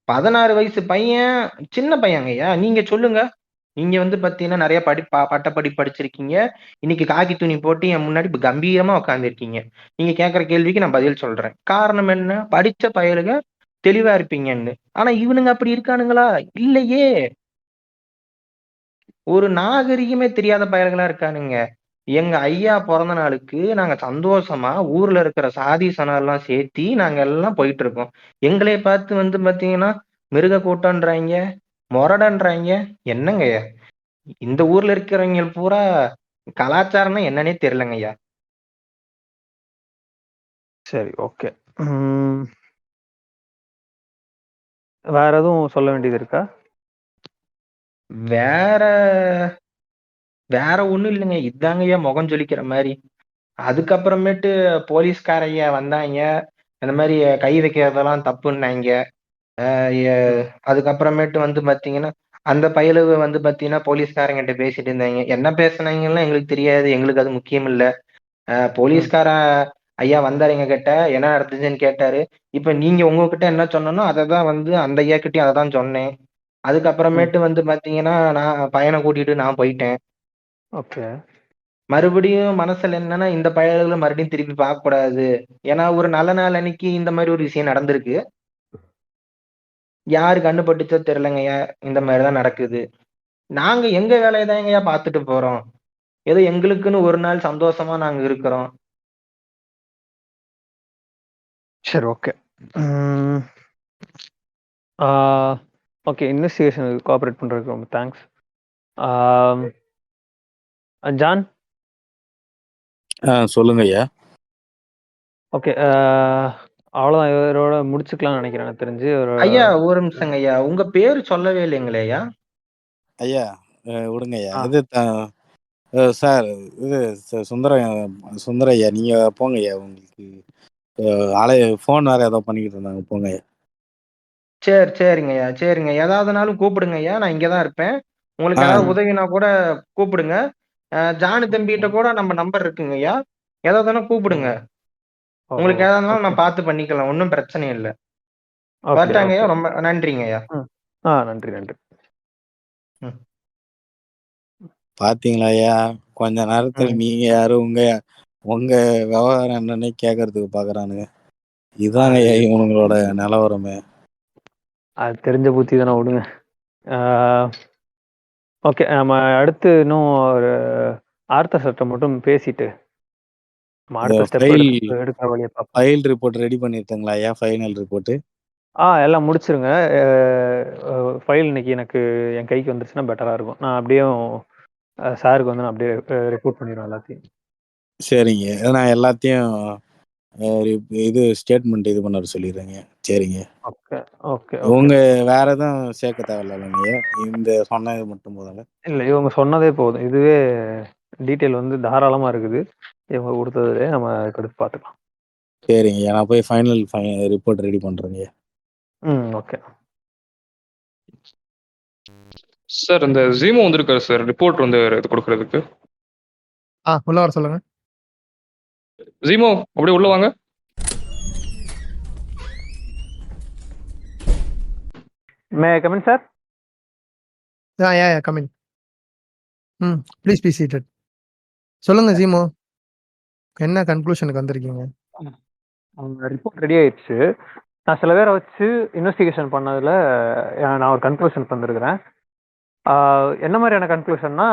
16 வயசு பையன், சின்ன பையங்கய்யா. நீங்க சொல்லுங்க. நீங்க வந்து பார்த்தீங்கன்னா, நெறைய பட்டப்படிப்பு படிச்சிருக்கீங்க. இன்னைக்கு காக்கி துணி போட்டு என் முன்னாடி கம்பீரமா உட்கார்ந்திருக்கீங்க. நீங்க கேட்கிற கேள்விக்கு நான் பதில் சொல்றேன். காரணம் என்ன? படிச்ச பயலுக தெளிவா இருப்பீங்கன்னு. ஆனா இவனுங்க அப்படி இருக்கானுங்களா? இல்லையே! ஒரு நாகரிகமே தெரியாத பயலுகளா இருக்கானுங்க. எங்க ஐயா பொறந்த நாளுக்கு நாங்க சந்தோஷமா ஊர்ல இருக்கிற சாதி சனம்லாம் சேர்த்தி நாங்க எல்லாம் போயிட்டு இருக்கோம். எங்களைய பார்த்து வந்து பார்த்தீங்கன்னா, மிருக கூட்டம்ன்றாய்ங்க, மொரடன்றாய்ங்க. என்னங்கய்யா? இந்த ஊர்ல இருக்கிறவைங்க பூரா கலாச்சாரம்னா என்னன்னே தெரியலங்கய்யா. சரி, ஓகே. ம். வேற எதுவும் சொல்ல வேண்டியது இருக்கா? வேற வேற ஒண்ணும் இல்லங்க. இதாங்கய்யா முகம் சுளிக்கிற மாரி. அதுக்கப்புறமேட்டு போலீஸ்காரய்யா வந்தாய்ங்க. இந்த மாரி கை வைக்கிறதெல்லாம் தப்புன்னாய்ங்க. எ ம். அதுக்கப்புறமேட்டு வந்து பார்த்தீங்கன்னா, அந்த பயலுக வந்து பார்த்தீங்கன்னா, போலீஸ்காரங்கிட்ட பேசிட்டு இருந்தாய்ங்க. என்ன பேசுனாய்ங்கன்லாம் எங்களுக்கு தெரியாது. எங்களுக்கு அது முக்கியம் இல்ல. ம். போலீஸ்காரன் ஐயா வந்தாரு எங்ககிட்ட. என்ன நடந்துச்சுன்னு கேட்டாரு. இப்ப நீங்க உங்ககிட்ட என்ன சொன்னனோ, அததான் வந்து அந்த ஐயாகிட்டயும் அததான் சொன்னேன். ம். அதுக்கப்புறமேட்டு வந்து பார்த்தீங்கன்னா, நான் பையன கூட்டிட்டு நான் போயிட்டேன். ஓகே. மறுபடியும் மனசுல என்னன்னா, இந்த பயலுகள மறுபடியும் திருப்பி பார்க்கக்கூடாது. ஏன்னா, ஒரு நல்ல நாள் அன்னைக்கு இந்த மாரி ஒரு விஷயம் நடந்திருக்கு. யாரு கண்ணு பட்டுச்சோ தெரியலங்கய்யா. இந்த மாரி தான் நடக்குது. நாங்க எங்க வேலைய தாங்கய்யா பார்த்துட்டு போறோம். ஏதோ எங்களுக்குன்னு ஒரு நாள் சந்தோஷமா நாங்க இருக்கிறோம். சரி, ஓகே. ம். ஆ ஓகே. இன்வெஸ்டிகேஷனுக்கு கோஆப்பரேட் பண்றதுக்கு ரொம்ப தேங்க்ஸ். ஆம். ஜான்? சொல்லுங்க ஐயா. ஓகே. அவ்வளோதான். இதோட முடிச்சுக்கலாம்னு நெனைக்கிறேன் எனக்கு தெரிஞ்சு. ஒரு ஐயா ஒரு நிமிஷங்க ஐயா. உங்க பேரு சொல்லவே இல்லைங்களே ஐயா? ஐயா விடுங்க ஐயா. ஆ. இது சார் இது சுந்தரம் ஐயா நீங்க போங்க ஐயா. உங்களுக்கு அலை ஃபோன் வேற ஏதோ பண்ணிக்கிட்டு இருந்தாங்க. போங்க ஐயா. சரிங்கய்யா, சரிங்க. ஏதாவதுனாலும் கூப்பிடுங்கய்யா. நான் இங்க தான் இருப்பேன். ஆ உங்களுக்கு ஏதாவது உதவினா கூட கூப்பிடுங்க. ஜானு தம்பிகிட்ட கூட நம்ம நம்பர் இருக்குங்கய்யா. ஏதாவதுனா கூப்பிடுங்க. ம். ஓஹோ! உங்களுக்கு ஏதாவதுனாலும் ஓகே. நான் பார்த்து பண்ணிக்கலாம். ஒண்ணும் பிரச்சனை இல்ல. ஓகே, வரட்டாங்கய்யா. ஓகே. ரொம்ப நன்றிங்கய்யா. ம். நன்றி, நன்றி. ம். பாத்தீங்களா ஐயா? கொஞ்ச நேரத்துல ம். நீங்க யாரு உங்க உங்க விவகாரம் என்னன்னு கேட்கறதுக்கு பாக்குறானுங்க. இதாங்க அது ஐயா இவனுங்களோட நிலவரமே. அது தெரிஞ்ச புத்தி தானே, விடுங்க. ஆ ஓகே. நம்ம அடுத்து இன்னும் ஒரு ஆர்த்த சட்டம் மட்டும் பேசிட்டு அடுத்த ஸ்டெப் எடுக்கிற வழியை பார்ப்போம். ஃபைல் ரிப்போர்ட் ரெடி பண்ணிருக்கீங்களா ஐயா? ஃபைனல் ரிப்போர்ட் எல்லாம் முடிச்சிருங்க. ஃபைல் இன்னைக்கு எனக்கு என் கைக்கு வந்துருச்சுன்னா பெட்டரா இருக்கும். நான் அப்படியே சாருக்கு வந்து நான் அப்படியே ரிப்போர்ட் பண்ணிடுவேன் எல்லாத்தையும். சரிங்க, நான் எல்லாத்தையும் இது ஸ்டேட்மெண்ட் இது பண்ண சொல்லிடுறேங்க. சரிங்க, ஓகே ஓகே. உங்க வேற எதுவும் சேர்க்க தேவையில்லைங்க, இந்த சொன்னது மட்டும் போதாங்க? இல்லை, இவங்க சொன்னதே போதும். இதுவே டீட்டெயில் வந்து தாராளமாக இருக்குது. இவங்க கொடுத்ததுலே நம்ம எடுத்து பார்த்துக்கலாம். சரிங்க, நான் போய் ஃபைனல் ரிப்போர்ட் ரெடி பண்ணுறேங்க. Okay sir. இந்த ஜீமோ வந்திருக்காரு சார், ரிப்போர்ட் வந்து இது கொடுக்கறதுக்கு. உள்ள வர சொல்லுங்க. ஜீமோ அப்படியே உள்ள வாங்க. May I come in sir? Come in. Please be seated. சொல்லுங்க ஜீமோ, என்ன கன்க்ளூஷனுக்கு வந்திருக்கீங்க? ரிப்போர்ட் ரெடி ஆயிடுச்சு. நான் சில பேரை வச்சு இன்வெஸ்டிகேஷன் பண்ணதில் நான் ஒரு கன்க்ளூஷன் வந்திருக்கிறேன். என்ன மாதிரியான கன்க்ளூஷன்னா,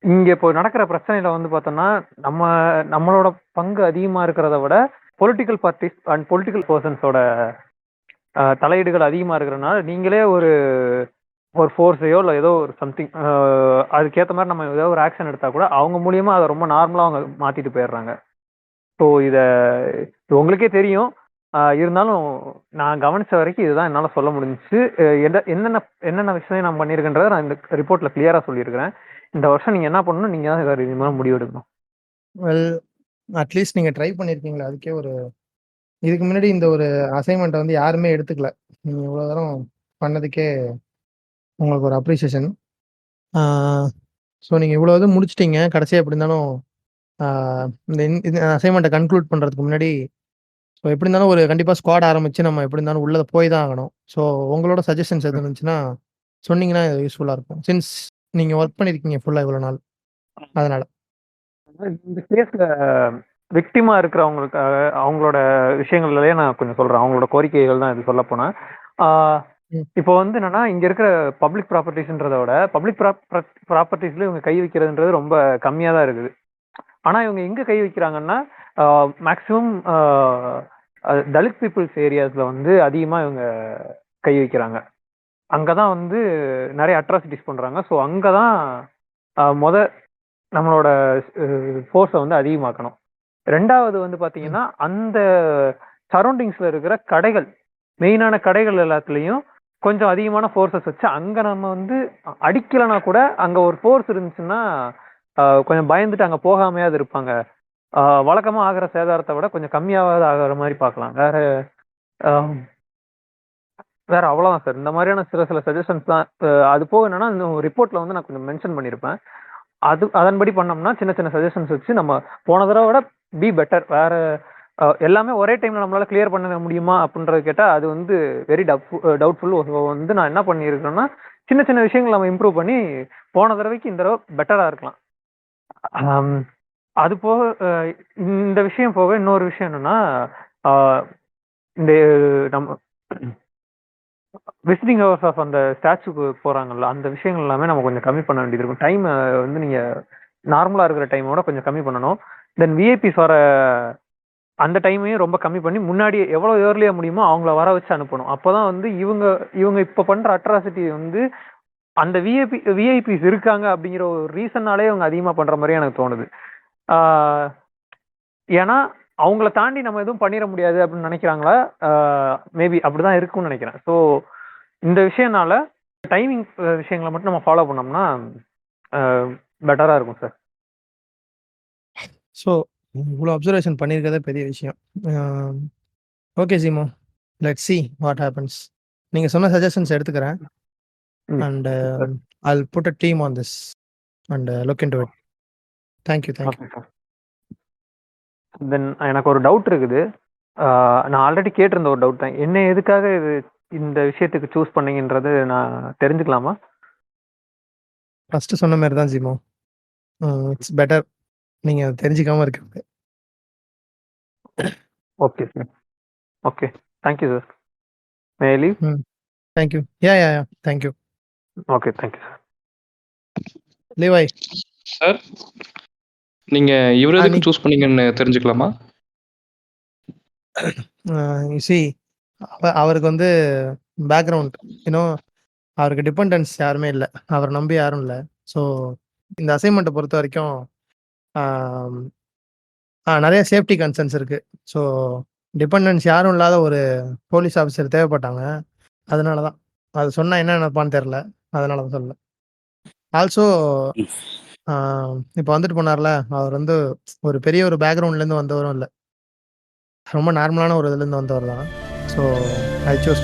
இங்கே இப்போ நடக்கிற பிரச்சனையில் வந்து பார்த்தோம்னா, நம்மளோட பங்கு அதிகமாக இருக்கிறத விட பொலிட்டிக்கல் பார்ட்டிஸ் அண்ட் பொலிட்டிக்கல் பர்சன்ஸோட தலையீடுகள் அதிகமாக இருக்கிறனால, நீங்களே ஒரு ஃபோர்ஸையோ இல்லை ஏதோ ஒரு சம்திங் அதுக்கேற்ற மாதிரி நம்ம ஏதோ ஒரு ஆக்ஷன் எடுத்தால் கூட அவங்க மூலியமாக அதை ரொம்ப நார்மலாக அவங்க மாற்றிட்டு போயிடுறாங்க. ஸோ இது உங்களுக்கே தெரியும். இருந்தாலும் நான் கவனிச்ச வரைக்கும் இதுதான் என்னால் சொல்ல முடிஞ்சிச்சு. என்னென்ன விஷயம் நான் பண்ணியிருக்கேன்றதை நான் இந்த ரிப்போர்ட்டில் கிளியராக சொல்லியிருக்கிறேன். இந்த வருஷம் நீங்கள் என்ன பண்ணணும், நீங்கள் தான் வேறு இது முடிவு எடுக்கணும். வெல், அட்லீஸ்ட் நீங்கள் ட்ரை பண்ணியிருக்கீங்களா? அதுக்கே இதுக்கு முன்னாடி இந்த ஒரு அசைன்மெண்ட்டை வந்து யாருமே எடுத்துக்கல. நீங்கள் இவ்வளோ தூரம் பண்ணதுக்கே உங்களுக்கு ஒரு அப்ரிசியேஷன். ஸோ நீங்கள் இவ்வளோ இது முடிச்சிட்டிங்க. கடைசியாக எப்படி இருந்தாலும் இந்த அசைன்மெண்ட்டை கன்க்ளூட் பண்ணுறதுக்கு முன்னாடி ஸோ எப்படி இருந்தாலும் ஒரு கண்டிப்பாக ஸ்குவாட் ஆரம்பித்து நம்ம எப்படி இருந்தாலும் உள்ளே போய் தான் ஆகணும். ஸோ உங்களோட சஜஷன்ஸ் எது இருந்துச்சுன்னா சொன்னீங்கன்னா இது யூஸ்ஃபுல்லாக இருக்கும். சின்ஸ் நீங்கள் ஒர்க் பண்ணியிருக்கீங்க ஃபுல்லாக இவ்வளோ நாள். அதனால் இந்த கேஸில் விக்டிமாக இருக்கிறவங்களுக்காக அவங்களோட விஷயங்கள்லயே நான் கொஞ்சம் சொல்கிறேன். அவங்களோட கோரிக்கைகள் தான் இது சொல்ல போனேன். இப்போ வந்து என்னன்னா, இங்கே இருக்கிற பப்ளிக் ப்ராப்பர்ட்டிஸ்ன்றத விட பப்ளிக் ப்ராப்பர்ட்டிஸ்ல இவங்க கை வைக்கிறதுன்றது ரொம்ப கம்மியாக தான் இருக்குது. ஆனால் இவங்க எங்கே கை வைக்கிறாங்கன்னா, மேக்ஸிமம் தலித் பீப்புள்ஸ் ஏரியாஸில் வந்து அதிகமாக இவங்க கை வைக்கிறாங்க. அங்கே தான் வந்து நிறைய அட்ராசிட்டிஸ் பண்ணுறாங்க. ஸோ அங்கே தான் நம்மளோட ஃபோர்ஸை வந்து அதிகமாக்கணும். ரெண்டாவது வந்து பார்த்தீங்கன்னா, அந்த சரௌண்டிங்ஸில் இருக்கிற கடைகள், மெயினான கடைகள் எல்லாத்துலேயும் கொஞ்சம் அதிகமான ஃபோர்ஸஸ் வச்சு அங்கே நம்ம வந்து அடிக்கலைன்னா கூட அங்கே ஒரு ஃபோர்ஸ் இருந்துச்சுன்னா கொஞ்சம் பயந்துட்டு அங்கே போகாமையாவது இருப்பாங்க. வழக்கமாக ஆகிற சேதாரத்தை விட கொஞ்சம் கம்மியாவது ஆகிற மாதிரி பார்க்கலாம். வேற அவ்வளோதான் சார். இந்த மாதிரியான சில சஜஷன்ஸ் தான். அது போக என்னன்னா, இந்த ரிப்போர்ட்டில் வந்து நான் கொஞ்சம் மென்ஷன் பண்ணியிருப்பேன். அதன்படி பண்ணோம்னா சின்ன சின்ன சஜஷன்ஸ் வச்சு நம்ம போன தடவை விட பி பெட்டர். வேற எல்லாமே ஒரே டைம்ல நம்மளால கிளியர் பண்ண முடியுமா அப்படின்றது கேட்டால் அது வந்து வெரி டவுட்ஃபுல். வந்து நான் என்ன பண்ணியிருக்கேன்னா, சின்ன சின்ன விஷயங்கள் நம்ம இம்ப்ரூவ் பண்ணி போன தடவைக்கு இந்த தடவை பெட்டராக இருக்கலாம். அது போக இந்த விஷயம் போக இன்னொரு விஷயம் என்னன்னா, இந்த நம்ம விசிட்டிங் ஹவர்ஸ் ஆஃப் அந்த ஸ்டாச்சுக்கு போகிறாங்கல்ல, அந்த விஷயங்கள் எல்லாமே நம்ம கொஞ்சம் கம்மி பண்ண வேண்டியது இருக்கும். டைம் வந்து நீங்கள் நார்மலாக இருக்கிற டைமோட கொஞ்சம் கம்மி பண்ணணும். தென் விஐபிஸ் வர அந்த டைமையும் ரொம்ப கம்மி பண்ணி முன்னாடி எவ்வளோ ஏர்லியாக முடியுமோ அவங்கள வர வச்சு அனுப்பணும். அப்போ தான் வந்து இவங்க இப்போ பண்ணுற அட்ராசிட்டி வந்து அந்த விஐபிஸ் இருக்காங்க அப்படிங்கிற ஒரு ரீசன்னாலே அவங்க அதிகமாக பண்ணுற மாதிரியே எனக்கு தோணுது. ஏன்னா அவங்கள தாண்டி நம்ம எதுவும் பண்ணிட முடியாது அப்படின்னு நினைக்கிறாங்களா? மேபி அப்படிதான் இருக்கும்னு நினைக்கிறேன். ஸோ இந்த விஷயம்னால டைமிங் விஷயங்களை மட்டும் நம்ம ஃபாலோ பண்ணோம்னா பெட்டராக இருக்கும் சார். ஸோ இவ்வளோ அப்சர்வேஷன் பண்ணியிருக்கிறதே பெரிய விஷயம். ஓகே ஜீமோ, லெட்ஸ் see வாட் ஹேப்பன்ஸ். நீங்கள் சொன்ன சஜஷன்ஸ் எடுத்துக்கிறேன். And I'll put a team on this and look into it. Thank you. தென் எனக்கு ஒரு டவுட் இருக்குது. நான் ஆல்ரெடி கேட்டிருந்த ஒரு டவுட் தான். என்ன எதுக்காக இந்த விஷயத்துக்கு சூஸ் பண்ணீங்கன்றது நான் தெரிஞ்சுக்கலாமா? ஃபர்ஸ்ட் சொன்ன மாதிரி தான் ஜீமோ. இட்ஸ் பெட்டர் நீங்கள் தெரிஞ்சுக்காம இருக்கிறது. Okay sir. Okay, thank you sir. May I leave? Thank you. Yeah thank you. Okay, thank you sir. Levi sir, நீங்க இவர எதுக்கு சூஸ் பண்ணீங்கன்னு தெரிஞ்சுக்கலாமா? சி அவருக்கு வந்து பேக்ரவுண்ட் இன்னும் அவருக்கு டிபெண்டன்ஸ் யாருமே இல்லை, அவரை நம்பி யாரும் இல்லை. ஸோ இந்த அசைன்மெண்ட்டை பொறுத்த வரைக்கும் நிறைய சேஃப்டி கன்சர்ன்ஸ் இருக்கு. ஸோ டிபெண்டன்ஸ் யாரும் இல்லாத ஒரு போலீஸ் ஆஃபீஸர் தேவைப்பட்டாங்க. அதனால தான் அது சொன்னா என்ன நினைப்பான்னு தெரில, அதனால தான் சொல்லல. ஆல்சோ இப்போ வந்துட்டு போனார்ல, அவர் வந்து ஒரு பெரிய ஒரு பேக்ரவுண்ட்லேருந்து வந்தவரும் இல்லை, ரொம்ப நார்மலான ஒரு இதுலேருந்து வந்தவர் தான். So I choose